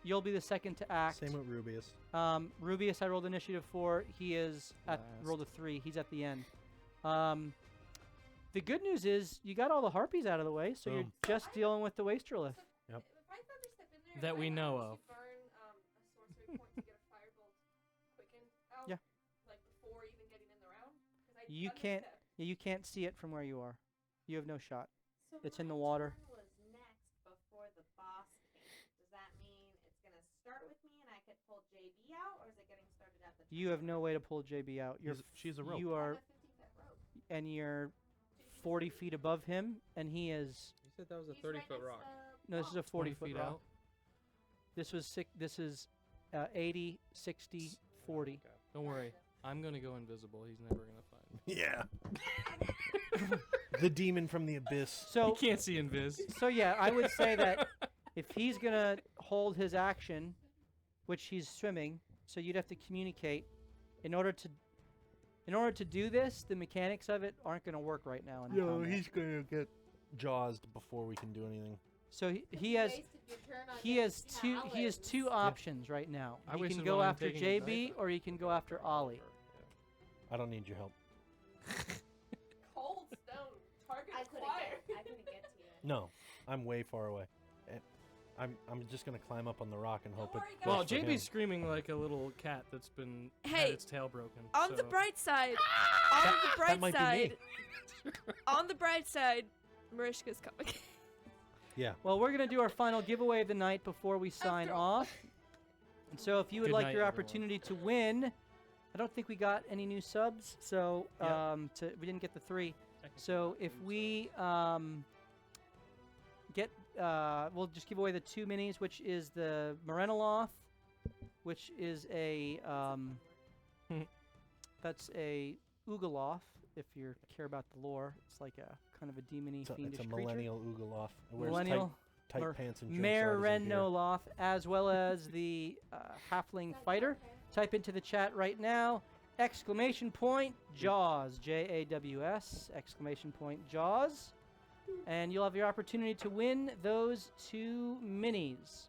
you'll be the second to act. Same with Rubius. Rubius, I rolled initiative 4. He is at rolled a 3. He's at the end. The good news is you got all the harpies out of the way, so you're Boom. just dealing with the Wastrelith. Yep. If I thunderstep in there, That do we I know actually of. burn a sorcery point to get a firebolt quickened out? Yeah. Like before even getting in the round? 'Cause I You can't. thunderstep. Yeah, you can't see it from where you are. You have no shot. So It's in the my water. turn was next before the boss came. Does that mean it's gonna start with me and I could pull JB out, or is it getting started at the time? You have no way to pull JB out. She's a rope. You I are, have a 50-foot rope. and you're 40 feet above him, and he is. You said that was a He's right 30-foot next rock. to No, this is a 20 40-foot feet rock. out. This was 80, 60, 40. Okay. Don't worry. I'm gonna go invisible. He's never gonna find me. Yeah. The demon from the abyss. He So, can't see invis. so yeah, I would say that if he's gonna hold his action, which he's swimming, so you'd have to communicate in order to do this. The mechanics of it aren't gonna work right now. In No, combat. he's gonna get jawsed before we can do anything. So he You has wasted your turn on he getting has two talons. options right now. I He wasted can go one on after taking his JB knife. or he can go after Ollie. I don't need your help. Cold stone. Target I couldn't acquired. get to you. No, I'm way far away. And I'm just gonna climb up on the rock and hope it. worry, goes Well, for him. JB's screaming like a little cat that's been had Hey, its tail broken. On the so- bright side, on the that bright might be side, me. on the bright side, Marishka's coming. Yeah. Well, we're gonna do our final giveaway of the night before we sign After all. off. And so, if you would Good like night, your everyone. opportunity to win, I don't think we got any new subs, so Yeah. we didn't get the 3. So if we get, we'll just give away the 2 minis, which is the Morenoloth, which is a that's a Oogaloth. If you care about the lore, it's like a kind of a demony It's a fiendish creature. millennial Oogaloth. It wears Millennial tight Mer- pants and drinks artisan beer. Merenoloth, as well as the Halfling Fighter. Type into the chat right now, exclamation point Jaws, Jaws, exclamation point Jaws, and you'll have your opportunity to win those 2 minis.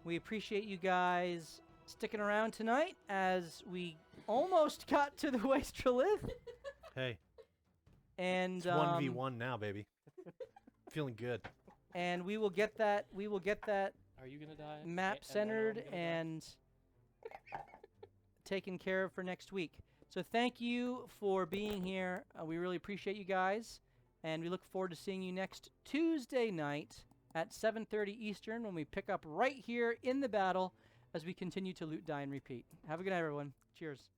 We appreciate you guys sticking around tonight as we almost got to the Wastrelith. Hey, And it's 1v1 now, baby. Feeling good. and we will get that Are you gonna die? map And then I'm centered gonna die? and taken care of for next week. So thank you for being here. We really appreciate you guys, and we look forward to seeing you next Tuesday night at 7:30 Eastern when we pick up right here in the battle as we continue to loot, die, and repeat. Have a good night, everyone. Cheers.